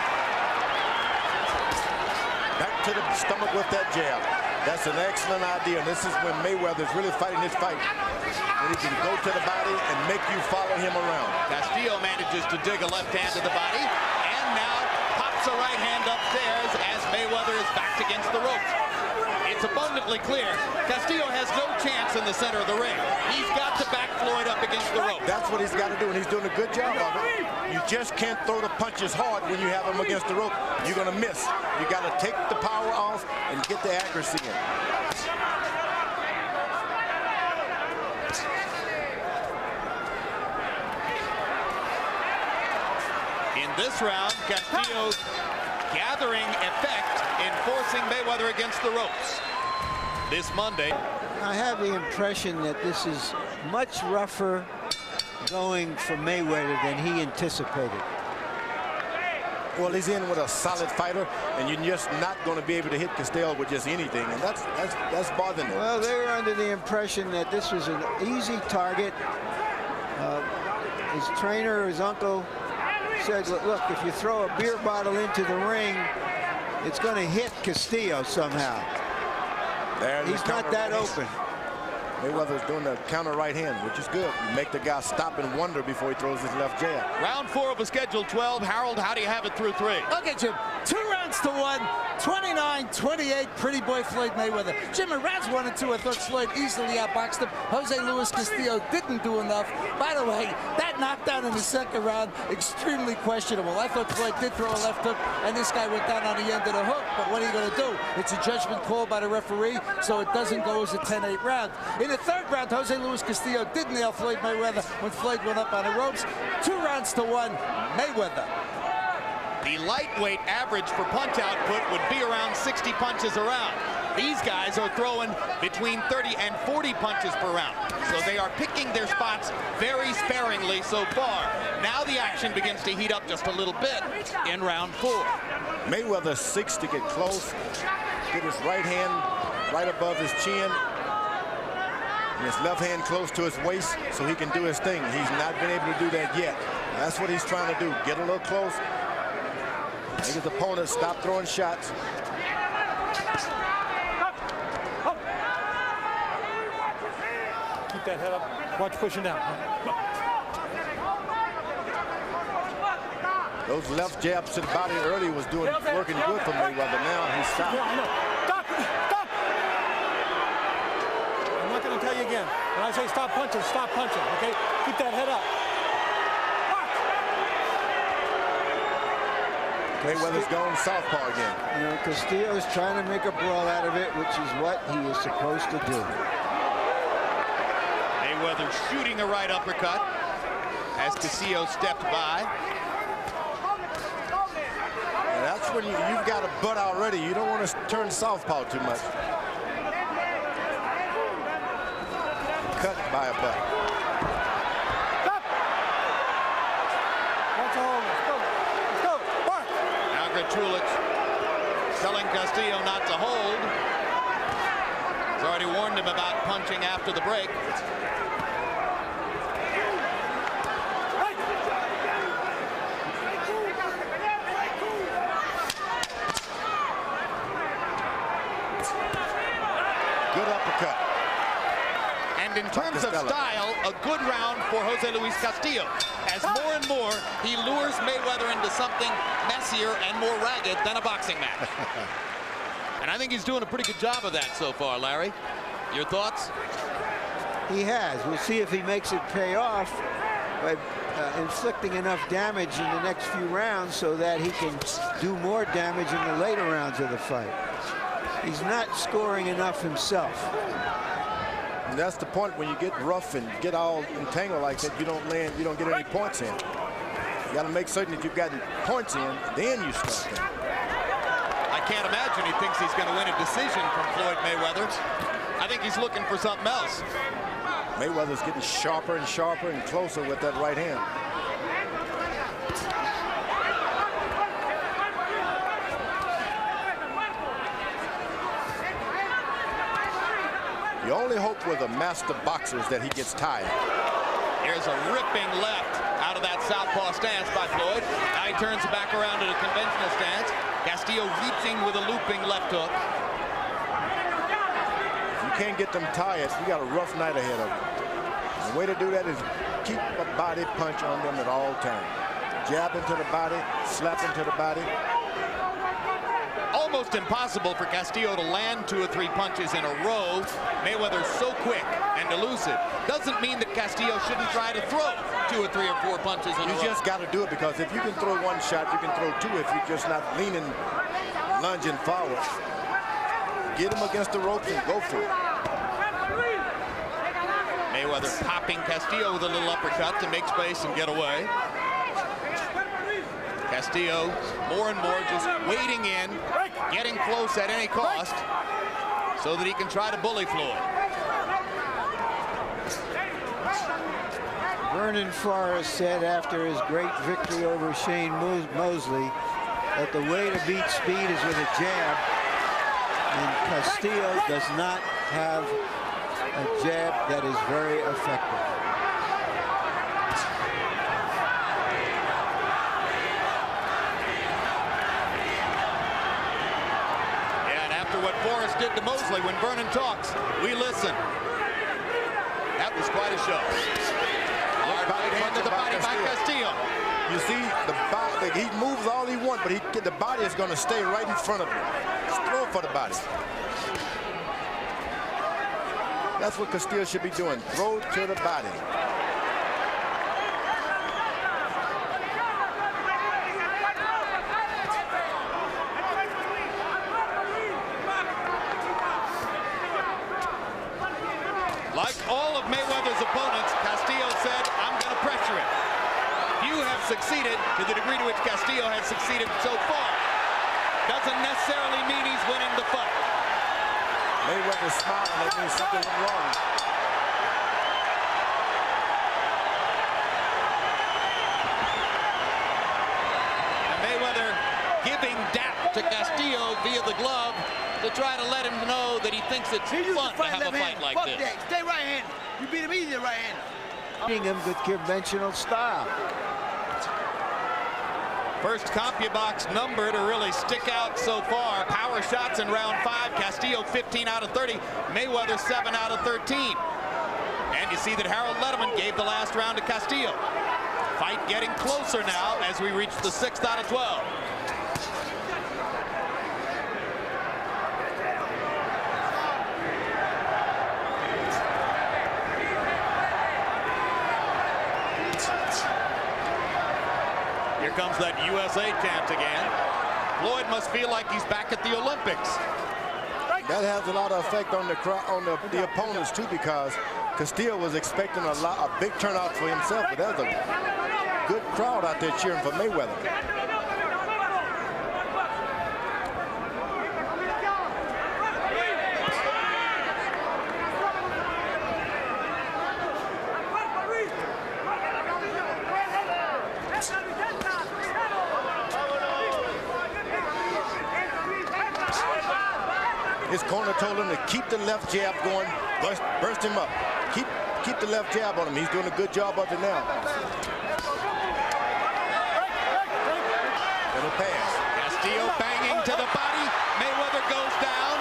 Back to the stomach with that jab. That's an excellent idea. And this is when Mayweather's really fighting his fight. When he can go to the body and make you follow him around. Castillo manages to dig a left hand to the body. And now pops a right hand upstairs as Mayweather is backed against the ropes. It's abundantly clear Castillo has no chance in the center of the ring. He's got to back Floyd up against the rope. That's what he's got to do, and he's doing a good job of it. You just can't throw the punches hard when you have them against the rope. You're going to miss. You got to take the power off and get the accuracy in. In this round, Castillo gathering effect in forcing Mayweather against the ropes. This Monday, I have the impression that this is much rougher going for Mayweather than he anticipated. Well, he's in with a solid fighter, and you're just not going to be able to hit Castillo with just anything, and that's bothering him. Well, they were under the impression that this was an easy target. His trainer, his uncle, said, look, if you throw a beer bottle into the ring, it's going to hit Castillo somehow. He's not that open. Mayweather's doing the counter right hand, which is good. You make the guy stop and wonder before he throws his left jab. round 4 of a scheduled 12. Harold, how do you have it through 3? Okay, Jim. 2 rounds to 1. 29-28, pretty boy Floyd Mayweather. Jim, in rounds 1 and 2, I thought Floyd easily outboxed him. Jose Luis Castillo didn't do enough. By the way, that knockdown in the second round, extremely questionable. I thought Floyd did throw a left hook, and this guy went down on the end of the hook. But what are you going to do? It's a judgment call by the referee, so it doesn't go as a 10-8 round. In the third round, Jose Luis Castillo did nail Floyd Mayweather when Floyd went up on the ropes. 2 rounds to 1, Mayweather. The lightweight average for punch output would be around 60 punches a round. These guys are throwing between 30 and 40 punches per round. So they are picking their spots very sparingly so far. Now the action begins to heat up just a little bit in round 4. Mayweather seeks to get close, get his right hand right above his chin, and his left hand close to his waist so he can do his thing. He's not been able to do that yet. That's what he's trying to do, get a little close, make his opponent stop throwing shots. Keep that head up. Watch pushing down. Those left jabs to the body early was working good for Mayweather. Now he's stopped. Stop! Stop! I'm not going to tell you again. When I say stop punching, okay? Keep that head up. Mayweather's going southpaw again. You know, Castillo's trying to make a brawl out of it, which is what he is supposed to do. Mayweather shooting a right uppercut as Castillo stepped by. And that's when you've got a butt already. You don't want to turn southpaw too much. Cut by a butt. Stop! Let's go. Let's go. Mark. Now Trulich telling Castillo not to hold. He's already warned him about punching after the break. Good uppercut. And in terms of style, a good round for Jose Luis Castillo. As more and more, he lures Mayweather into something messier and more ragged than a boxing match. And I think he's doing a pretty good job of that so far, Larry. Your thoughts? He has. We'll see if he makes it pay off by inflicting enough damage in the next few rounds so that he can do more damage in the later rounds of the fight. He's not scoring enough himself. And that's the point. When you get rough and get all entangled like that, you don't land, you don't get any points in. You got to make certain that you've gotten points in, then you start that. I can't imagine he thinks he's going to win a decision from Floyd Mayweather. I think he's looking for something else. Mayweather's getting sharper and sharper and closer with that right hand. The only hope with a master boxer is that he gets tired. Here's a ripping left out of that southpaw stance by Floyd. Now he turns back around to the conventional stance. Castillo reaching with a looping left hook. If you can't get them tired, you got a rough night ahead of you. The way to do that is keep a body punch on them at all times. Jab into the body, slap into the body. Almost impossible for Castillo to land 2 or 3 punches in a row. Mayweather's so quick and elusive. Doesn't mean that Castillo shouldn't try to throw 2 or 3 or 4 punches in a row. You just got to do it, because if you can throw 1 shot, you can throw 2 if you're just not leaning, lunging forward. Get him against the ropes and go for it. Mayweather popping Castillo with a little uppercut to make space and get away. Castillo more and more just wading in, getting close at any cost so that he can try to bully Floyd. Vernon Forrest said after his great victory over Shane Mosley that the way to beat speed is with a jab, and Castillo does not have a jab that is very effective. What Forrest did to Mosley, when Vernon talks, we listen. That was quite a show. Hard right hand to the body by Castillo. You see, the body, he moves all he wants, but the body is going to stay right in front of him. Just throw for the body. That's what Castillo should be doing. Throw to the body. Like all of Mayweather's opponents, Castillo said, I'm going to pressure it. Few have succeeded to the degree to which Castillo has succeeded so far doesn't necessarily mean he's winning the fight. Mayweather smiling, that means something went wrong. And Mayweather giving dap to Castillo via the glove to try to let him know that he thinks it's fun to have a fight like this. That. Stay right-handed. You beat him easy right-handed. Beating him with conventional style. First CompuBox number to really stick out so far. Power shots in round 5. Castillo 15 out of 30. Mayweather 7 out of 13. And you see that Harold Letterman gave the last round to Castillo. Fight getting closer now as we reach the 6th out of 12. Here comes that USA chant again. Floyd must feel like he's back at the Olympics. That has a lot of effect on the opponents too, because Castillo was expecting a big turnout for himself, but there's a good crowd out there cheering for Mayweather. His corner told him to keep the left jab going, burst him up. Keep the left jab on him. He's doing a good job of it now. Little pass. Castillo banging to the body. Mayweather goes down.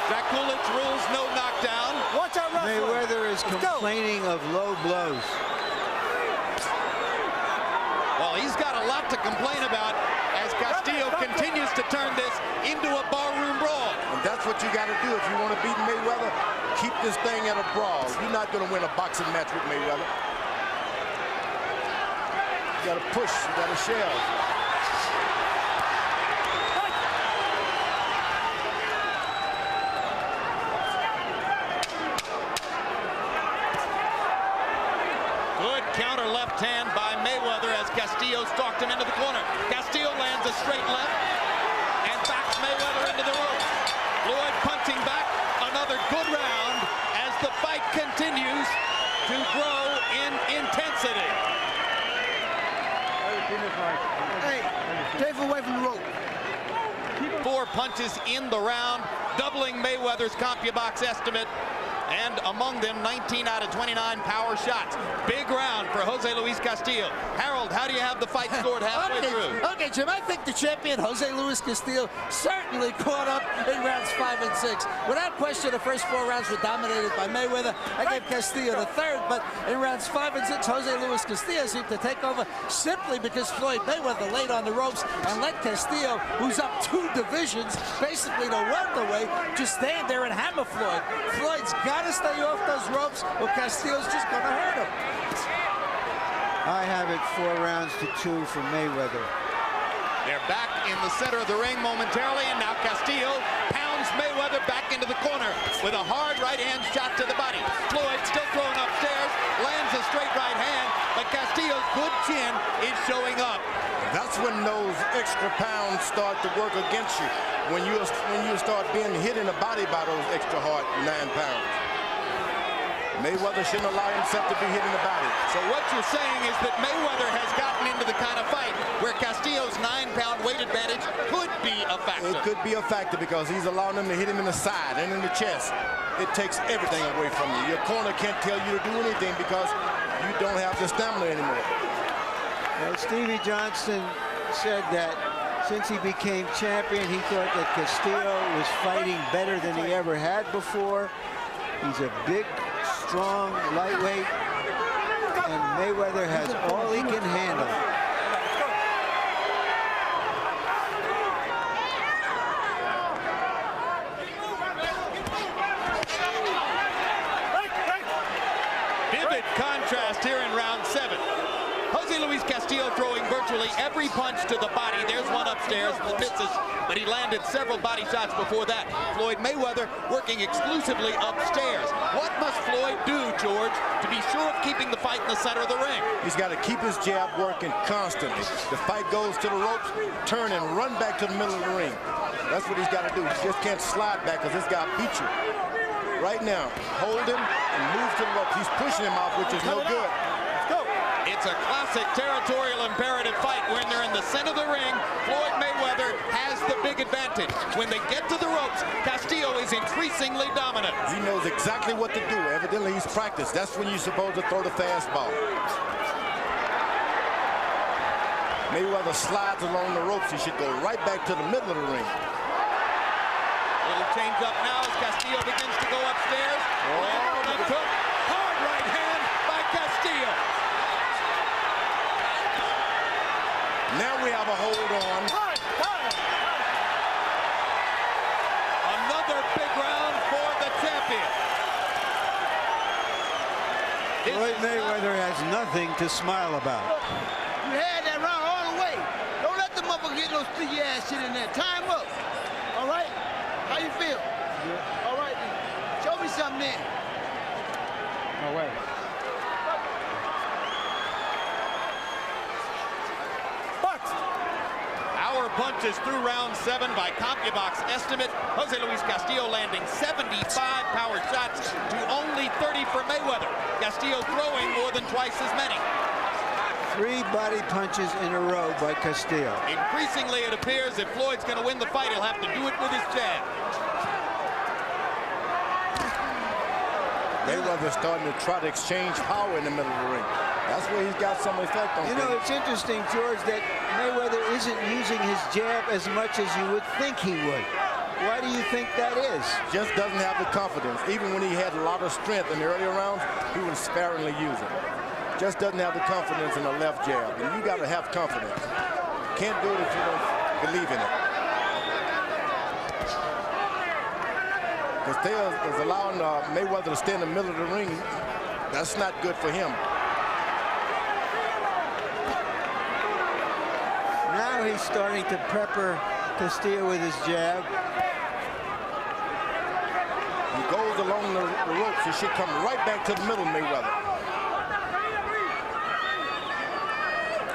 Jack Coolidge rules no knockdown. Watch out, Mayweather is complaining of low blows. Well, he's got a lot to complain about as Castillo continues to turn this into a barroom brawl. And that's what you got to do if you want to beat Mayweather. Keep this thing at a brawl. You're not going to win a boxing match with Mayweather. You got to push. You got to shove. Good counter left hand by Mayweather as Castillo stalked him into the corner. Castillo lands a straight left and backs Mayweather into the ropes. Floyd punching back. Another good round as the fight continues to grow in intensity. Hey, stay away from the rope. 4 punches in the round, doubling Mayweather's CompuBox estimate. And among them, 19 out of 29 power shots. Big round for Jose Luis Castillo. Harold, how do you have the fight scored halfway through? Okay, Jim, I think the champion, Jose Luis Castillo, certainly caught up in rounds 5 and 6. Without question, the first 4 rounds were dominated by Mayweather. I gave Castillo the third, but in rounds 5 and 6, Jose Luis Castillo seemed to take over simply because Floyd Mayweather laid on the ropes and let Castillo, who's up 2 divisions, basically the welterweight, just stand there and hammer Floyd. Floyd's got to stay off those ropes or Castillo's just going to hurt him. I have it 4 rounds to 2 for Mayweather. They're back in the center of the ring momentarily, and now Castillo pounds Mayweather back into the corner with a hard right-hand shot to the body. Floyd still thrown upstairs, lands a straight right hand, but Castillo's good chin is showing up. That's when those extra pounds start to work against you. When you start being hit in the body by those extra hard 9 pounds. Mayweather shouldn't allow himself to be hit in the body. So what you're saying is that Mayweather has gotten into the kind of fight where Castillo's 9-pound weight advantage could be a factor. It could be a factor because he's allowing them to hit him in the side and in the chest. It takes everything away from you. Your corner can't tell you to do anything because you don't have the stamina anymore. Well, Stevie Johnson said that since he became champion, he thought that Castillo was fighting better than he ever had before. He's a big, strong lightweight, and Mayweather has all he can handle. Vivid contrast here in round 7. Jose Luis Castillo throwing virtually virtually every punch to the body. There's one upstairs that misses, but he landed several body shots before that. Floyd Mayweather working exclusively upstairs. What must Floyd do, George, to be sure of keeping the fight in the center of the ring? He's got to keep his jab working constantly. The fight goes to the ropes, turn and run back to the middle of the ring. That's what he's got to do. He just can't slide back because this guy beat you. Right now, hold him and move to the ropes. He's pushing him off, which is no good. Let's go. It's a classic territorial imperative fight. When they're in the center of the ring, Floyd Mayweather has the big advantage. When they get to the ropes, Castillo is increasingly dominant. He knows exactly what to do. Evidently, he's practiced. That's when you're supposed to throw the fastball. Mayweather slides along the ropes. He should go right back to the middle of the ring. Little change up now as Castillo begins to go upstairs. Took hard right hand by Castillo. Now we have a hold on. Another big round for the champion. Floyd Mayweather has nothing to smile about. You had that round all the way. Don't let the motherfucker get no sticky ass shit in there. Time up. All right? How you feel? Yeah. All right. Show me something then. No way. Power punches through round 7 by CompuBox estimate. Jose Luis Castillo landing 75 power shots to only 30 for Mayweather. Castillo throwing more than twice as many. 3 body punches in a row by Castillo. Increasingly, it appears if Floyd's going to win the fight, he'll have to do it with his jab. Mayweather's starting to try to exchange power in the middle of the ring. That's where he's got some effect on You know, it's interesting, George, that Mayweather isn't using his jab as much as you would think he would. Why do you think that is? Just doesn't have the confidence. Even when he had a lot of strength in the earlier rounds, he was sparingly using. Just doesn't have the confidence in the left jab. And you got to have confidence. Can't do it if you don't believe in it. Castillo is allowing Mayweather to stay in the middle of the ring. That's not good for him. Now he's starting to pepper Castillo with his jab. He goes along the ropes. He should come right back to the middle, Mayweather.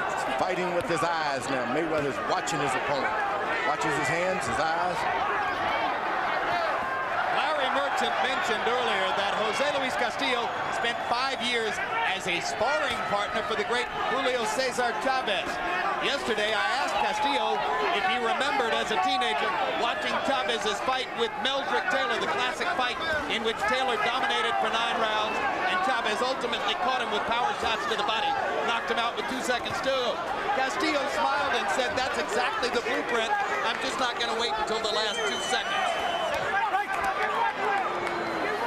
He's fighting with his eyes now. Mayweather's watching his opponent. Watches his hands, his eyes. Larry Merchant mentioned earlier that Jose Luis Castillo spent 5 years as a sparring partner for the great Julio Cesar Chavez. Yesterday, I asked Castillo if he remembered as a teenager watching Chavez's fight with Meldrick Taylor, the classic fight in which Taylor dominated for 9 rounds, and Chavez ultimately caught him with power shots to the body, knocked him out with 2 seconds to go. Castillo smiled and said, "That's exactly the blueprint. I'm just not going to wait until the last 2 seconds."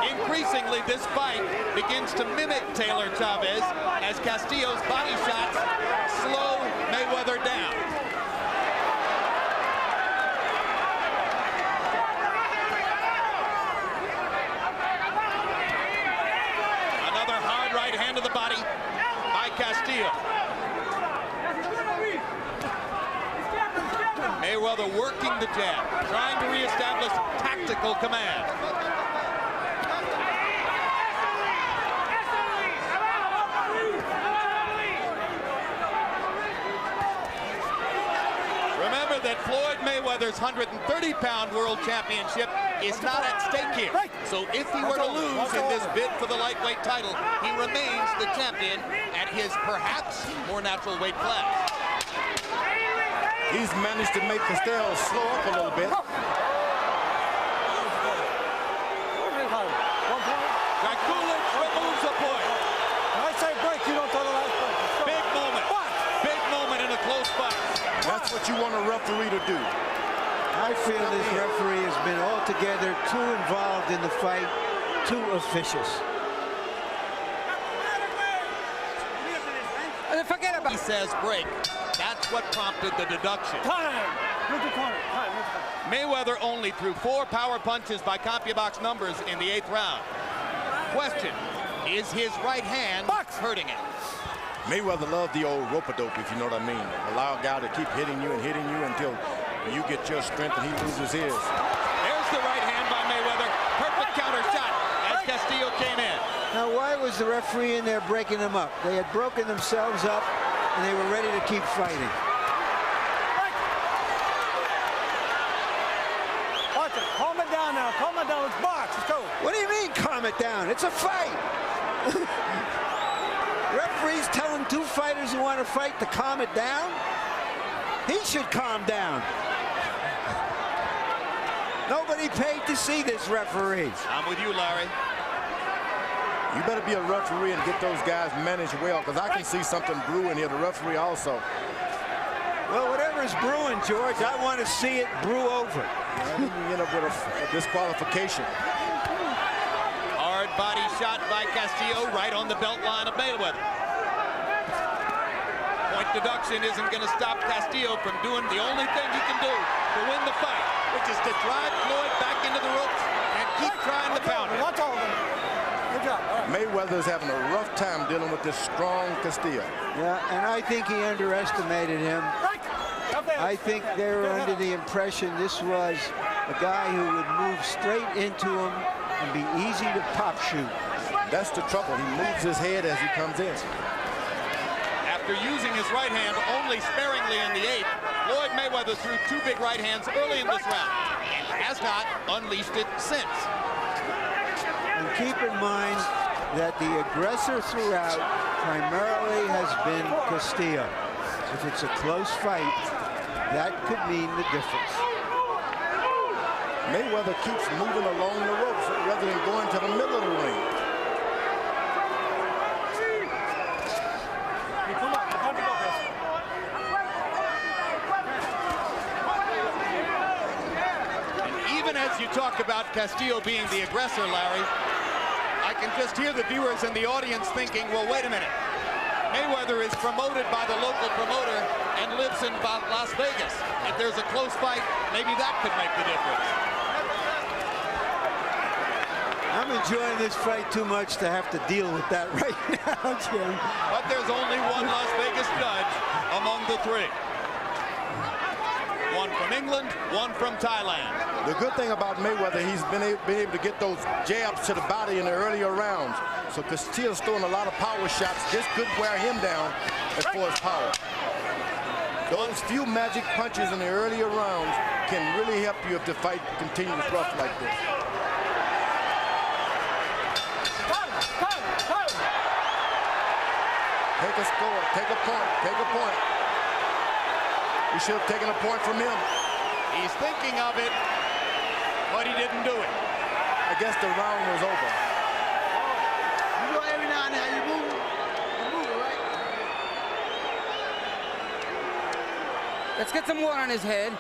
Increasingly, this fight begins to mimic Taylor Chavez as Castillo's body shots slow Mayweather down. Another hard right hand to the body by Castillo. Mayweather working the jab, trying to reestablish tactical command. Remember that Floyd Mayweather's 130-pound world championship is not at stake here. So if he were to lose in this bid for the lightweight title, he remains the champion at his perhaps more natural weight class. He's managed to make Castillo slow up a little bit. Drakulich removes a point. When I say break, you don't throw the last break. Big moment. Big moment in a close fight. That's what you want a referee to do. I feel this referee has been altogether too involved in the fight, too officious. Forget about. He says break. That's what prompted the deduction. Mayweather only threw 4 power punches by CompuBox numbers in the 8th round. Question, is his right hand hurting him? Mayweather loved the old rope-a-dope, if you know what I mean. Allow a guy to keep hitting you until you get your strength and he loses his. There's the right hand by Mayweather. Perfect counter shot as Castillo came in. Now, why was the referee in there breaking them up? They had broken themselves up, and they were ready to keep fighting. Watch it. Calm it down now. Calm it down. Let's box. Let's go. What do you mean, calm it down? It's a fight. Referee's telling two fighters who want to fight to calm it down? He should calm down. Nobody paid to see this referee. I'm with you, Larry. You better be a referee and get those guys managed well, because I can see something brewing here. The referee also. Well, whatever's brewing, George, I want to see it brew over. You end up with a disqualification. Hard body shot by Castillo right on the belt line of Mayweather. Point deduction isn't going to stop Castillo from doing the only thing he can do to win the fight, which is to drive Floyd back into the ropes and keep trying to pound him. Watch all of them. Good job. Mayweather's having a rough time dealing with this strong Castillo. Yeah, and I think he underestimated him. I think they were under the impression this was a guy who would move straight into him and be easy to pop shoot. That's the trouble. He moves his head as he comes in. After using his right hand only sparingly in the 8th, Floyd Mayweather threw 2 big right hands early in this round and has not unleashed it since. And keep in mind that the aggressor throughout primarily has been Castillo. If it's a close fight, that could mean the difference. Mayweather keeps moving along the ropes rather than going to the middle of the ring. And even as you talk about Castillo being the aggressor, Larry, I can just hear the viewers in the audience thinking, well, wait a minute. Mayweather is promoted by the local promoter and lives in Las Vegas. If there's a close fight, maybe that could make the difference. I'm enjoying this fight too much to have to deal with that right now, Jim. But there's only one Las Vegas judge among the 3. One from England, one from Thailand. The good thing about Mayweather, he's been able to get those jabs to the body in the earlier rounds. So Castillo's throwing a lot of power shots. This could wear him down as far as power. Those few magic punches in the earlier rounds can really help you if the fight continues rough like this. Take a score, take a point, take a point. We should have taken a point from him. He's thinking of it, but he didn't do it. I guess the round was over. You know, every now and then you move it, right? Let's get some water on his head.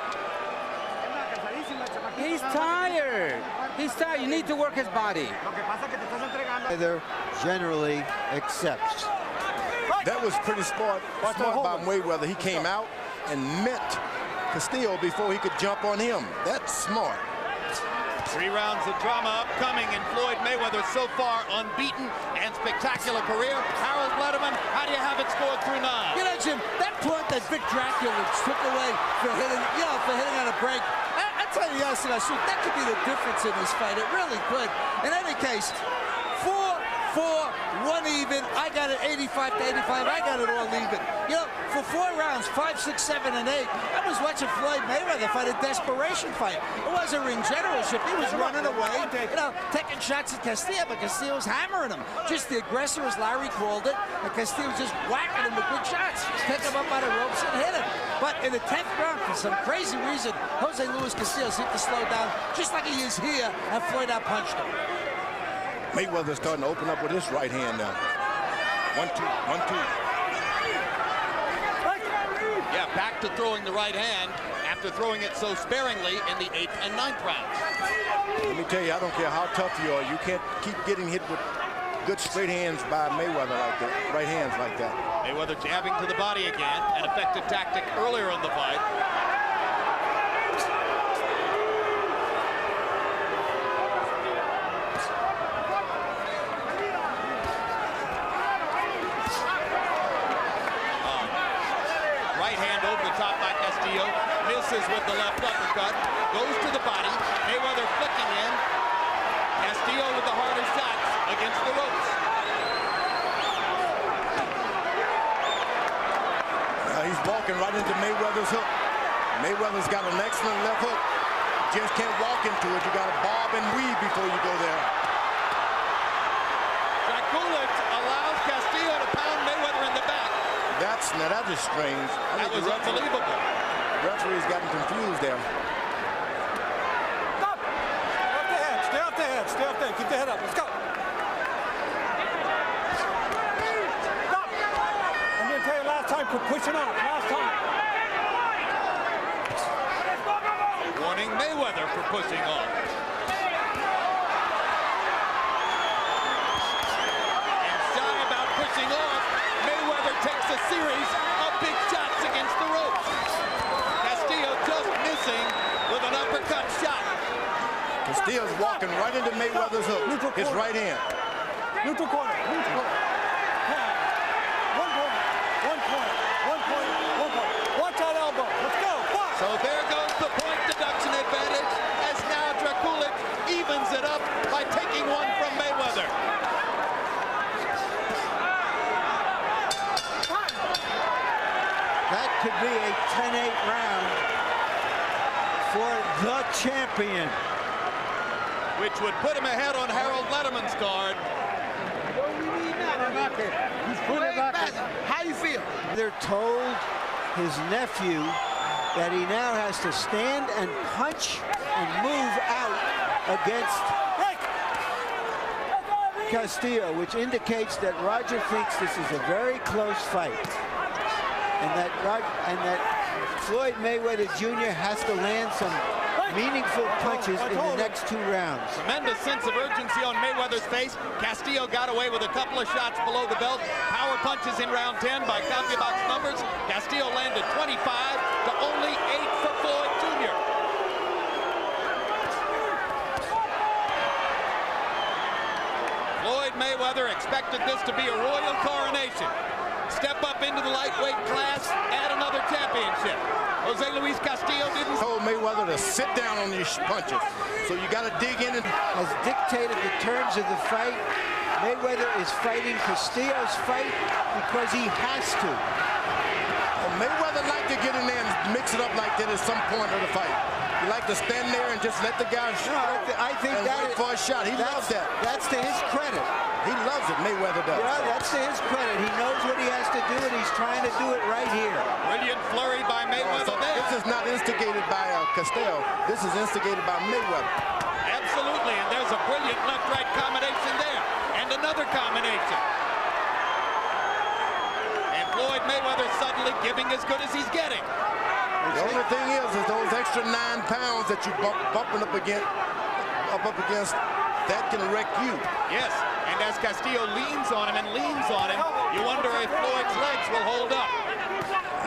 He's tired. He's tired. You need to work his body. Either generally accepts. That was pretty smart by Mayweather. He came out and met Castillo before he could jump on him. That's smart. 3 rounds of drama upcoming in Floyd Mayweather's so far unbeaten and spectacular career. Harold Letterman, how do you have it scored through 9? You know, Jim, that point that Vic Dracula took away for hitting on a break, I tell you, yes, that could be the difference in this fight. It really could. In any case, 4-4, 1 even. I got it 85 to 85. I got it all even. You know, for 4 rounds, 5, 6, 7, and 8, I was watching Floyd Mayweather fight a desperation fight. It wasn't ring generalship. He was running away, you know, taking shots at Castillo, but Castillo was hammering him. Just the aggressor, as Larry called it, and Castillo was just whacking him with good shots. Pick him up by the ropes and hit him. But in the 10th round, for some crazy reason, Jose Luis Castillo seemed to slow down, just like he is here, and Floyd outpunched him. Mayweather's starting to open up with his right hand now. 1, 2, 1, 2. Yeah, back to throwing the right hand after throwing it so sparingly in the 8th and 9th rounds. Let me tell you, I don't care how tough you are, you can't keep getting hit with good straight hands by Mayweather like that, right hands like that. Mayweather jabbing to the body again, an effective tactic earlier in the fight. against the ropes. He's walking right into Mayweather's hook. Mayweather's got an excellent left hook. Just can't walk into it. You got to bob and weave before you go there. Draculic allows Castillo to pound Mayweather in the back. Now that is strange. That was unbelievable. The referee's gotten confused there. Stop! Off the head. Stay off the head. Stay off the head. Keep the head up. Let's go. Stop! I'm going to tell you last time, quit pushing on. Last time. Warning Mayweather for pushing off. And shy about pushing off, Mayweather takes a series of big shots against the ropes. Castillo just missing with an uppercut shot. Castillo's walking right into Mayweather's hook. His right hand. Neutral corner. Neutral corner. One corner. One corner. One point. One point. Watch that elbow. Let's go. Watch. So there goes the point deduction advantage as now Draculic evens it up by taking one from Mayweather. That could be a 10-8 round for the champion. Which would put him ahead on Harold Letterman's card. How you feel? They're told his nephew that he now has to stand and punch and move out against Castillo, which indicates that Roger thinks this is a very close fight, and that Floyd Mayweather Jr. has to land some meaningful punches in the next 2 rounds. Tremendous sense of urgency on Mayweather's face. Castillo got away with a couple of shots below the belt. Power punches in round 10 by CompuBox numbers. Castillo landed 25 to only 8 for Floyd Jr. Floyd Mayweather expected this to be a royal coronation. Step up into the lightweight class, add another championship. Jose Luis Castillo didn't. Told Mayweather to sit down on these punches. So you got to dig in and has dictated the terms of the fight. Mayweather is fighting Castillo's fight because he has to. Well, Mayweather like to get in there and mix it up like that at some point of the fight. He like to stand there and just let the guy shoot. I think and wait for a shot. He loves that. That's to his credit. He loves it, Mayweather does. Yeah, that's to his credit. He knows what he has to do, and he's trying to do it right here. Brilliant flurry by Mayweather there. This is not instigated by Castillo. This is instigated by Mayweather. Absolutely, and there's a brilliant left-right combination there. And another combination. And Floyd Mayweather suddenly giving as good as he's getting. The only thing is those extra 9 pounds that you bumping up against, that can wreck you. Yes, and as Castillo leans on him, you wonder if Floyd's legs will hold up.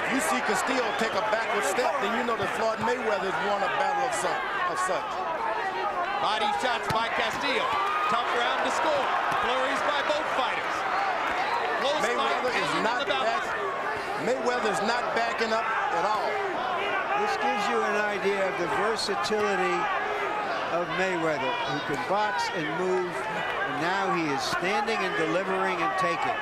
If you see Castillo take a backward step, then you know that Floyd Mayweather has won a battle of such. Body shots by Castillo. Tough round to score. Flurries by both fighters. Close Mayweather is not backing up at all. This gives you an idea of the versatility of Mayweather, who can box and move, and now he is standing and delivering and taking.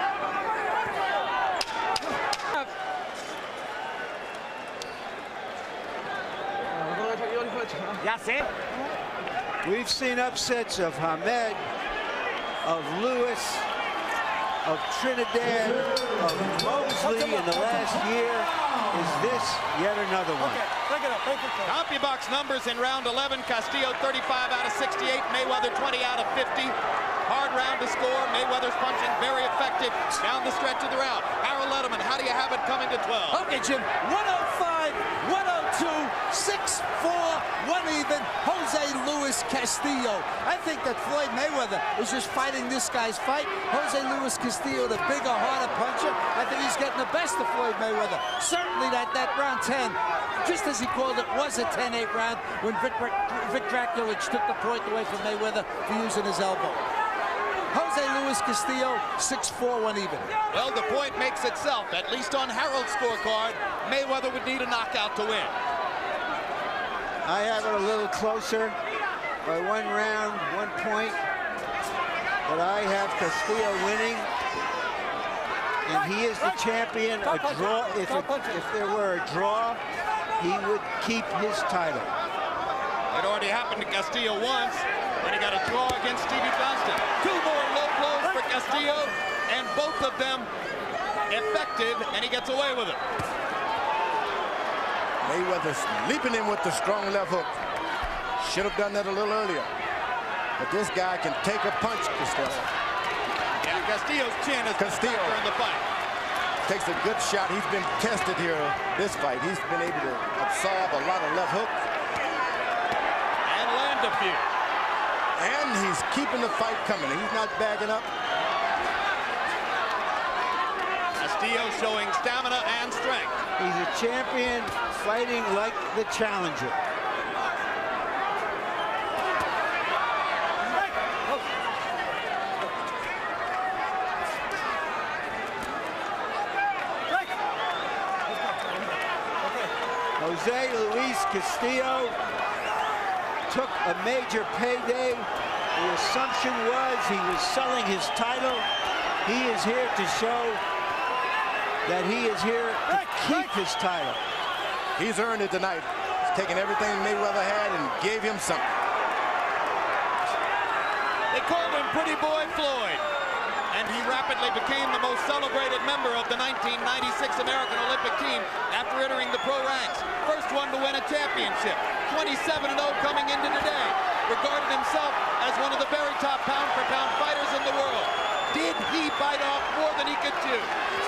We've seen upsets of Hamed, of Lewis, of Trinidad, of Mosley in the last year. Is this yet another one? CompuBox numbers in round 11. Castillo 35 out of 68. Mayweather 20 out of 50. Hard round to score. Mayweather's punching very effective down the stretch of the round. Harold Letterman, how do you have it coming to 12? Okay, Jim. 105, 102, 6-4, 1 even. Jose Luis Castillo. I think that Floyd Mayweather is just fighting this guy's fight. Jose Luis Castillo, the bigger, harder puncher. I think he's getting the best of Floyd Mayweather. Certainly that round 10, just as he called it, was a 10-8 round when Vic Draculic took the point away from Mayweather for using his elbow. Jose Luis Castillo, 6-4, 1 even. Well, the point makes itself, at least on Harold's scorecard. Mayweather would need a knockout to win. I have it a little closer by 1 round, 1 point. But I have Castillo winning, and he is the champion. A draw. If there were a draw, he would keep his title. It already happened to Castillo once when he got a draw against Stevie Johnston. 2 more low blows for Castillo, and both of them effective, and he gets away with it. Mayweather's leaping in with the strong left hook. Should have done that a little earlier. But this guy can take a punch, Castillo. Yeah, Castillo's chin is Castillo in the fight. Takes a good shot. He's been tested here this fight. He's been able to absorb a lot of left hooks. And land a few. And he's keeping the fight coming. He's not backing up. Castillo showing stamina and strength. He's a champion fighting like the challenger. Jose Luis Castillo took a major payday. The assumption was he was selling his title. He is here to show that he is here to keep his title. He's earned it tonight. He's taken everything Mayweather had and gave him something. They called him Pretty Boy Floyd, and he rapidly became the most celebrated member of the 1996 American Olympic team after entering the pro ranks. First one to win a championship, 27-0 coming into today. Regarded himself as one of the very top pound-for-pound fighters in the world. Did he bite off more than he could chew?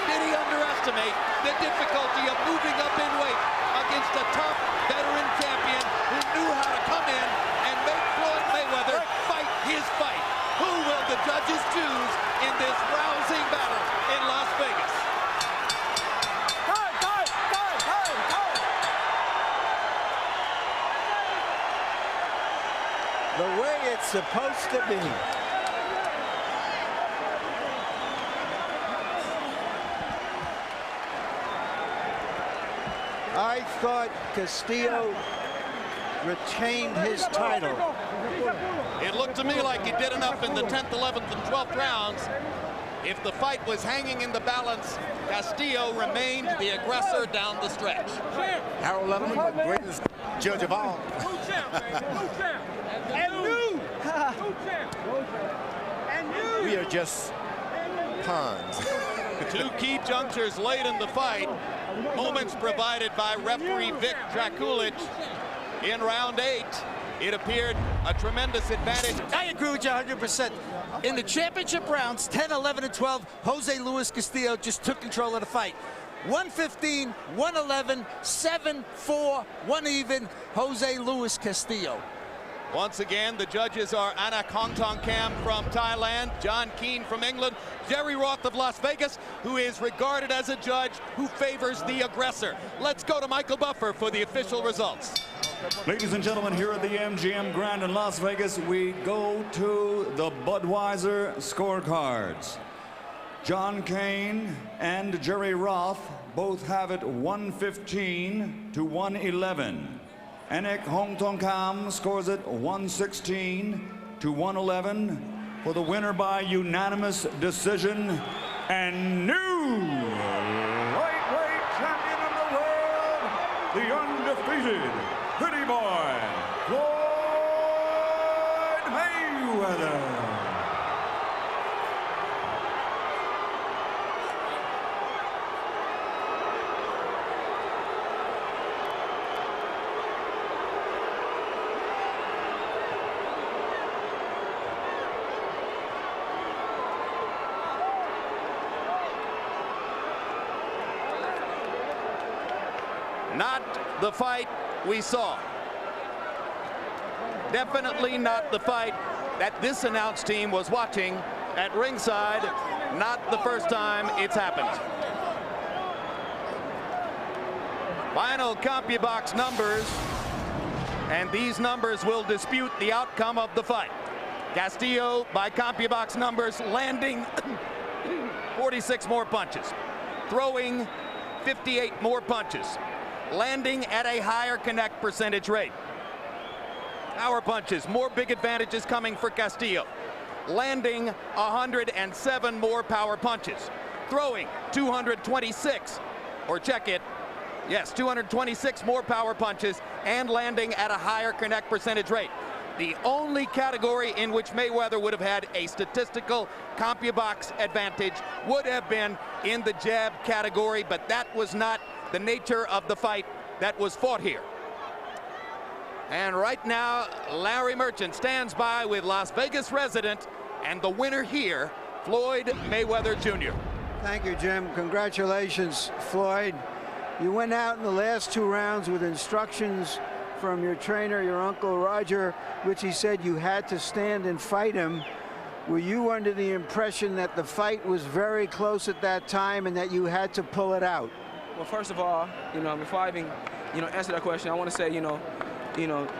Did he underestimate the difficulty of moving up in weight against a tough veteran champion who knew how to come in and make Floyd Mayweather fight his fight? Who will the judges choose in this rousing battle in Las Vegas? The way it's supposed to be. I thought Castillo retained his title. It looked to me like he did enough in the 10th, 11th, and 12th rounds. If the fight was hanging in the balance, Castillo remained the aggressor down the stretch. Harold Letterman, the greatest judge of all. We are just pawns. 2 key junctures late in the fight. Moments provided by referee Vic Drakulich in round 8. It appeared a tremendous advantage. I agree with you 100%. In the championship rounds, 10, 11, and 12, Jose Luis Castillo just took control of the fight. 115, 111, 7-4, 1 even, Jose Luis Castillo. Once again, the judges are Anna Kongtongkam from Thailand, John Keane from England, Jerry Roth of Las Vegas, who is regarded as a judge who favors the aggressor. Let's go to Michael Buffer for the official results. Ladies and gentlemen, here at the MGM Grand in Las Vegas, we go to the Budweiser scorecards. John Kane and Jerry Roth both have it 115 to 111. Anik Hongtongkam scores it 116 to 111 for the winner by unanimous decision and new lightweight champion of the world, the undefeated Pretty Boy, Floyd Mayweather. Not the fight we saw. Definitely not the fight that this announce team was watching at ringside. Not the first time it's happened. Final CompuBox numbers, and these numbers will dispute the outcome of the fight. Castillo, by CompuBox numbers, landing 46 more punches, throwing 58 more punches, landing at a higher connect percentage rate. Power punches, more big advantages coming for Castillo. landing 107 more power punches, throwing 226, or check it, yes, 226 more power punches, and landing at a higher connect percentage rate. The only category in which Mayweather would have had a statistical CompuBox advantage would have been in the jab category, but that was not the nature of the fight that was fought here. And right now, Larry Merchant stands by with Las Vegas resident and the winner here, Floyd Mayweather Jr. Thank you, Jim. Congratulations, Floyd. You went out in the last 2 rounds with instructions from your trainer, your uncle Roger, which he said you had to stand and fight him. Were you under the impression that the fight was very close at that time and that you had to pull it out? Well, first of all, before I even, answer that question, I want to say,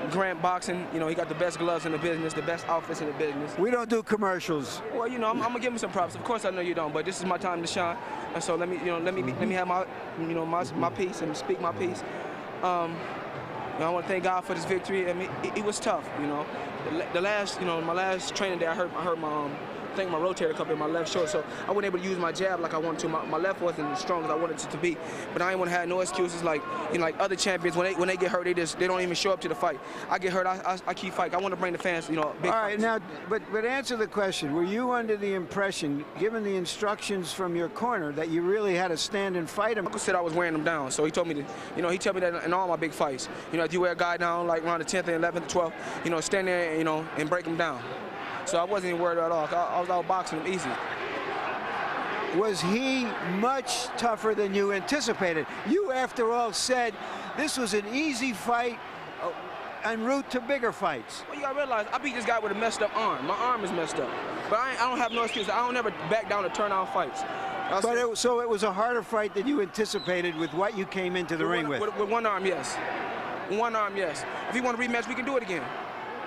Grant Boxing, he got the best gloves in the business, the best outfits in the business. We don't do commercials. Well, I'm gonna give him some props. Of course, I know you don't, but this is my time to shine, and so let me have my, my piece and speak my piece. I want to thank God for this victory. I mean, it was tough, The last, my last training day, I hurt my rotator cuff in my left shoulder, so I wasn't able to use my jab like I wanted to. My left wasn't as strong as I wanted it to be, but I ain't want to have no excuses like like other champions. When they get hurt, they don't even show up to the fight. I get hurt, I keep fighting. I want to bring the fans, big All right, fights. now, but answer the question. Were you under the impression, given the instructions from your corner, that you really had to stand and fight him? Uncle said I was wearing him down, so he told me to, he told me that in all my big fights, if you wear a guy down like around the 10th and 11th, 12th, stand there, and break him down. So I wasn't even worried at all. I was out boxing him easy. Was he much tougher than you anticipated? You, after all, said this was an easy fight en route to bigger fights. Well, you gotta realize, I beat this guy with a messed up arm. My arm is messed up. But I don't have no excuse. I don't ever back down to turn out fights. So it was a harder fight than you anticipated with what you came into the ring with? With one arm, yes. One arm, yes. If you want a rematch, we can do it again.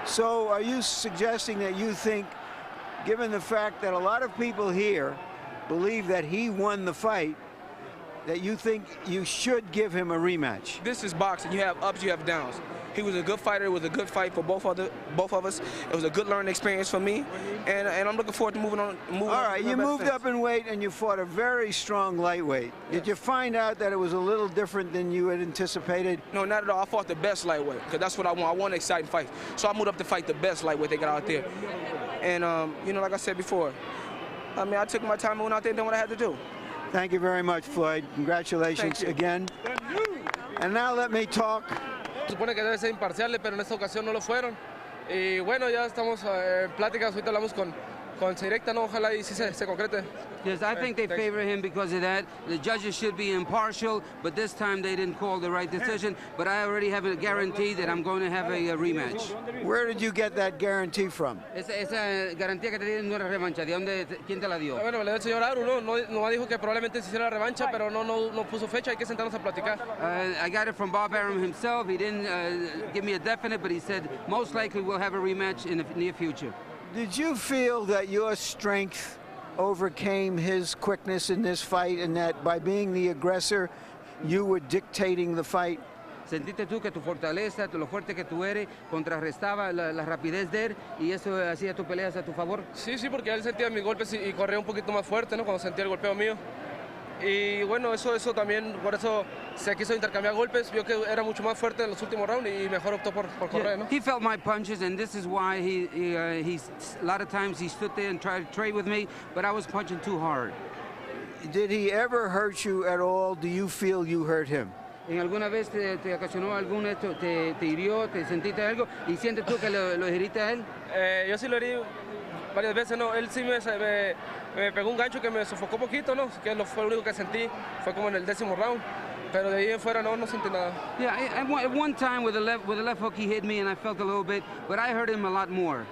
So are you suggesting that you think, given the fact that a lot of people here believe that he won the fight, that you think you should give him a rematch? This is boxing. You have ups, you have downs. He was a good fighter. It was a good fight for both of us. It was a good learning experience for me, and I'm looking forward to moving on. All right, you moved up in weight and you fought a very strong lightweight. Yes. Did you find out that it was a little different than you had anticipated? No, not at all. I fought the best lightweight because that's what I want. I want an exciting fight. So I moved up to fight the best lightweight they got out there. And like I said before, I took my time and went out there and did what I had to do. Thank you very much, Floyd. Congratulations again. And now let me talk. Supone que deben ser imparciales, pero en esta ocasión no lo fueron. Y bueno, ya estamos en pláticas, ahorita hablamos con Directa, ¿no? Ojalá y sí se concrete. Yes, I think they favor him because of that. The judges should be impartial, but this time they didn't call the right decision. But I already have a guarantee that I'm going to have a rematch. Where did you get that guarantee from? Esa garantía que te dieron no era revancha. ¿De dónde? ¿Quién te la dio? Bueno, me la dio el señor Aru, ¿no? No dijo que probablemente se hiciera la revancha, pero no puso fecha. Hay que sentarnos a platicar. I got it from Bob Arum himself. He didn't give me a definite, but he said most likely we'll have a rematch in the near future. Did you feel that your strength overcame his quickness in this fight, and that by being the aggressor, you were dictating the fight? ¿Sentiste tú que tu fortaleza, lo fuerte que tú eres, contrarrestaba la rapidez de él y eso hacía tus peleas a tu favor? Sí, porque él sentía mis golpes y corría un poquito más fuerte, ¿no? Cuando sentía el golpeo mío. Y bueno, eso también, por eso se quiso intercambiar golpes, vio que era mucho más fuerte en los últimos rounds y mejor optó por correr, ¿no? He felt my punches, and this is why he a lot of times he stood there and tried to trade with me, but I was punching too hard. Did he ever hurt you at all? Do you feel you hurt him? ¿En alguna vez te ocasionó algún esto, te hirió, te sentiste algo y sientes tú que lo heriste a él? Yo sí lo herí varias veces, ¿no? Él sí me pegó un gancho que me sofocó poquito, ¿no? Que fue lo único que sentí, fue como en el 10º round. Pero de ahí en fuera no sentí nada. Yeah, at one time with the left hook he hit me and I felt a little bit, but I hurt him a lot more.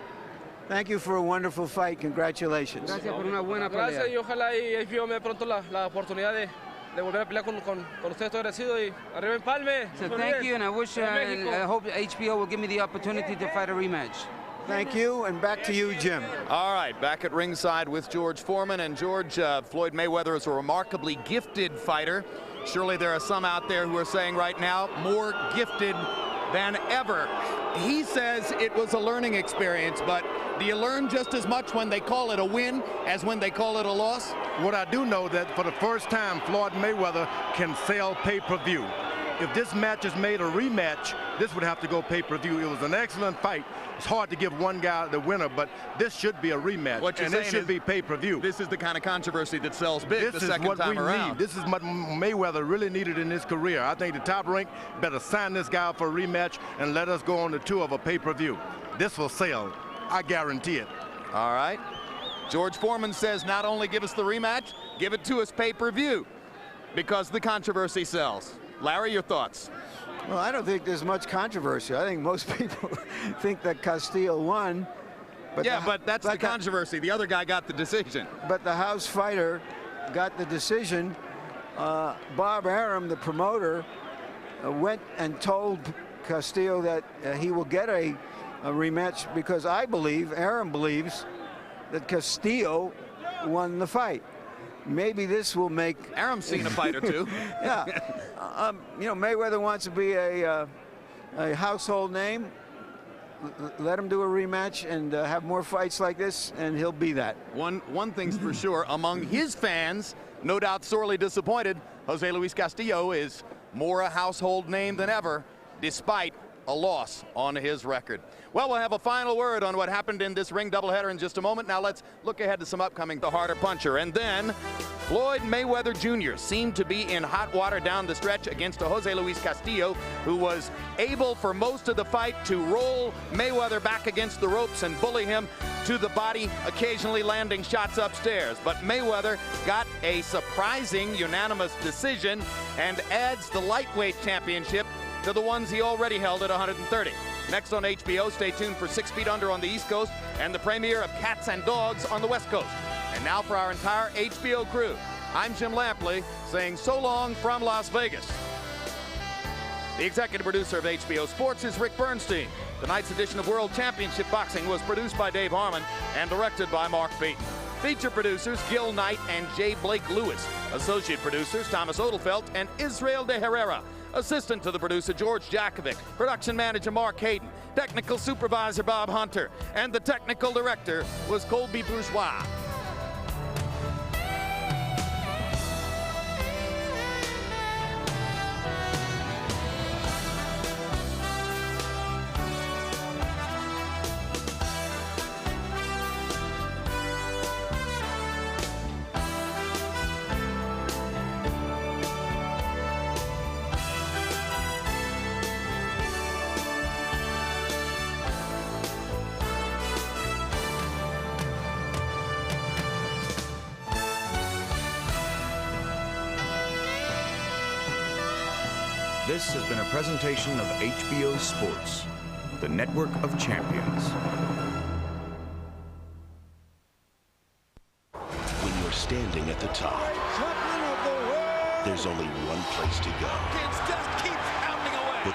Thank you for a wonderful fight. Congratulations. Gracias por una buena pelea. Gracias y ojalá y HBO me dé pronto la oportunidad de volver a pelear con ustedes. Estoy agradecido y arriba Empalme. So thank you, and I wish and I hope HBO will give me the opportunity to fight a rematch. Thank you, and back to you, Jim. All right, back at ringside with George Foreman. And George, Floyd Mayweather is a remarkably gifted fighter. Surely there are some out there who are saying right now, more gifted than ever. he says it was a learning experience, but do you learn just as much when they call it a win as when they call it a loss? What I do know that for the first time, Floyd Mayweather can sell pay-per-view. If this match is made a rematch, this would have to go pay-per-view. It was an excellent fight. It's hard to give one guy the winner, but this should be a rematch. What you're and saying this should is be pay-per-view. This is the kind of controversy that sells big This the is second what time we around. need. This is what Mayweather really needed in his career. I think the Top Rank better sign this guy for a rematch and let us go on the tour of a pay-per-view. This will sell. I guarantee it. All right. George Foreman says not only give us the rematch, give it to us pay-per-view because the controversy sells. Larry, your thoughts? Well, I don't think there's much controversy. I think most people think that Castillo won. But but that's the controversy. The other guy got the decision. But the house fighter got the decision. Bob Arum, the promoter, went and told Castillo that he will get a rematch because I believe, Arum believes, that Castillo won the fight. Maybe this will make... Arum's seen a fight or two. Yeah. You know, Mayweather wants to be a household name. Let him do a rematch and have more fights like this, and he'll be that. One thing's for sure, among his fans, no doubt sorely disappointed, Jose Luis Castillo is more a household name than ever, despite a loss on his record. Well, we'll have a final word on what happened in this ring doubleheader in just a moment. Now let's look ahead to some upcoming The Harder Puncher. And then Floyd Mayweather Jr. seemed to be in hot water down the stretch against a Jose Luis Castillo, who was able for most of the fight to roll Mayweather back against the ropes and bully him to the body, occasionally landing shots upstairs. But Mayweather got a surprising unanimous decision and adds the lightweight championship to the ones he already held at 130. Next on HBO, stay tuned for 6 Feet Under on the East Coast and the premiere of Cats and Dogs on the West Coast. And now for our entire HBO crew, I'm Jim Lampley saying so long from Las Vegas. The executive producer of HBO Sports is Rick Bernstein. Tonight's edition of World Championship Boxing was produced by Dave Harmon and directed by Mark Beaton. Feature producers Gil Knight and J. Blake Lewis. Associate producers Thomas Odelfelt and Israel de Herrera. Assistant to the producer, George Jakovic. Production manager, Mark Hayden. Technical supervisor, Bob Hunter. And the technical director was Colby Bourgeois. This has been a presentation of HBO Sports, the network of champions. When you're standing at the top, there's only one place to go. Just keep pounding away.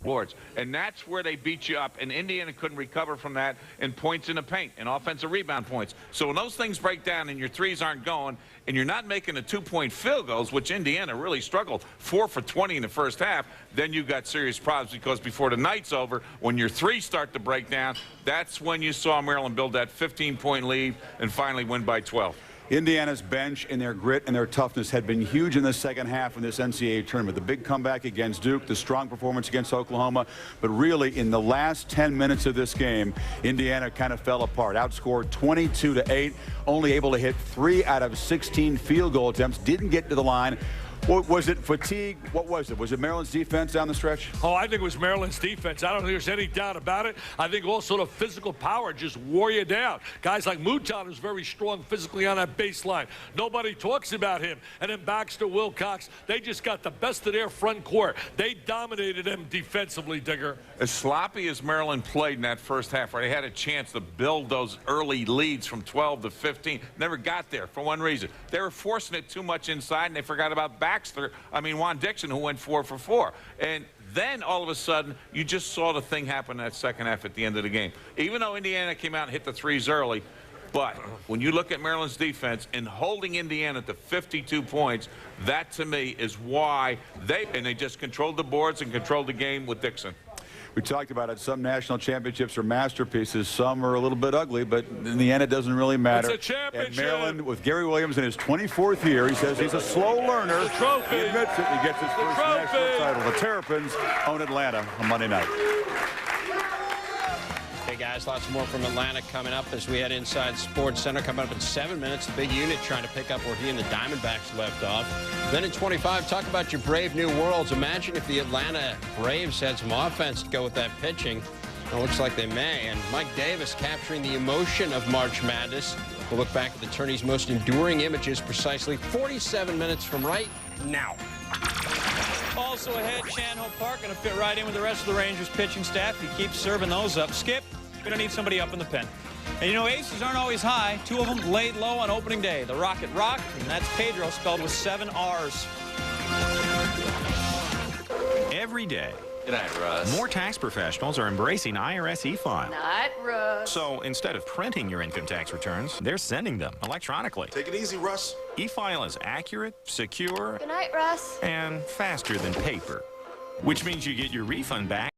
Boards. And that's where they beat you up, and Indiana couldn't recover from that in points in the paint and offensive rebound points. So when those things break down and your threes aren't going and you're not making the 2-point field goals, which Indiana really struggled, 4 for 20 in the first half, then you've got serious problems, because before the night's over, when your threes start to break down, that's when you saw Maryland build that 15-point lead and finally win by 12. Indiana's bench and their grit and their toughness had been huge in the second half of this NCAA tournament. The big comeback against Duke, the strong performance against Oklahoma, but really in the last 10 minutes of this game, Indiana kind of fell apart. Outscored 22-8, only able to hit 3 out of 16 field goal attempts, didn't get to the line. What was it, fatigue? What was it? Was it Maryland's defense down the stretch? Oh, I think it was Maryland's defense. I don't think there's any doubt about it. I think also the physical power just wore you down. Guys like Mouton is very strong physically on that baseline. Nobody talks about him. And then Baxter, Wilcox, they just got the best of their front court. They dominated them defensively, Digger. As sloppy as Maryland played in that first half, where they had a chance to build those early leads from 12 to 15, never got there for one reason. They were forcing it too much inside, and they forgot about Juan Dixon, who went 4 for 4. And then all of a sudden, you just saw the thing happen in that second half at the end of the game. Even though Indiana came out and hit the threes early, But when you look at Maryland's defense and holding Indiana to 52 points, that to me is why they just controlled the boards and controlled the game with Dixon. We talked about it. Some national championships are masterpieces. Some are a little bit ugly, but in the end, it doesn't really matter. It's a championship. And Maryland, with Gary Williams in his 24th year, he says he's a slow learner. The trophy. He admits it. He gets his first national title. The Terrapins own Atlanta on Monday night. Hey guys, lots more from Atlanta coming up as we head inside Sports Center. Coming up in 7 minutes, the big unit trying to pick up where he and the Diamondbacks left off. Then in 25, talk about your brave new worlds. Imagine if the Atlanta Braves had some offense to go with that pitching. It looks like they may. And Mike Davis capturing the emotion of March Madness. We'll look back at the tourney's most enduring images precisely 47 minutes from right now. Also ahead, Chan-Ho Park going to fit right in with the rest of the Rangers pitching staff. He keeps serving those up. Skip, going to need somebody up in the pen. And you know, aces aren't always high. 2 of them laid low on opening day. The Rocket Rock, and that's Pedro spelled with 7 R's. Every day. Good night, Russ. More tax professionals are embracing IRS e-file. Night, Russ. So instead of printing your income tax returns, they're sending them electronically. Take it easy, Russ. E-file is accurate, secure, Good night, Russ. and faster than paper, which means you get your refund back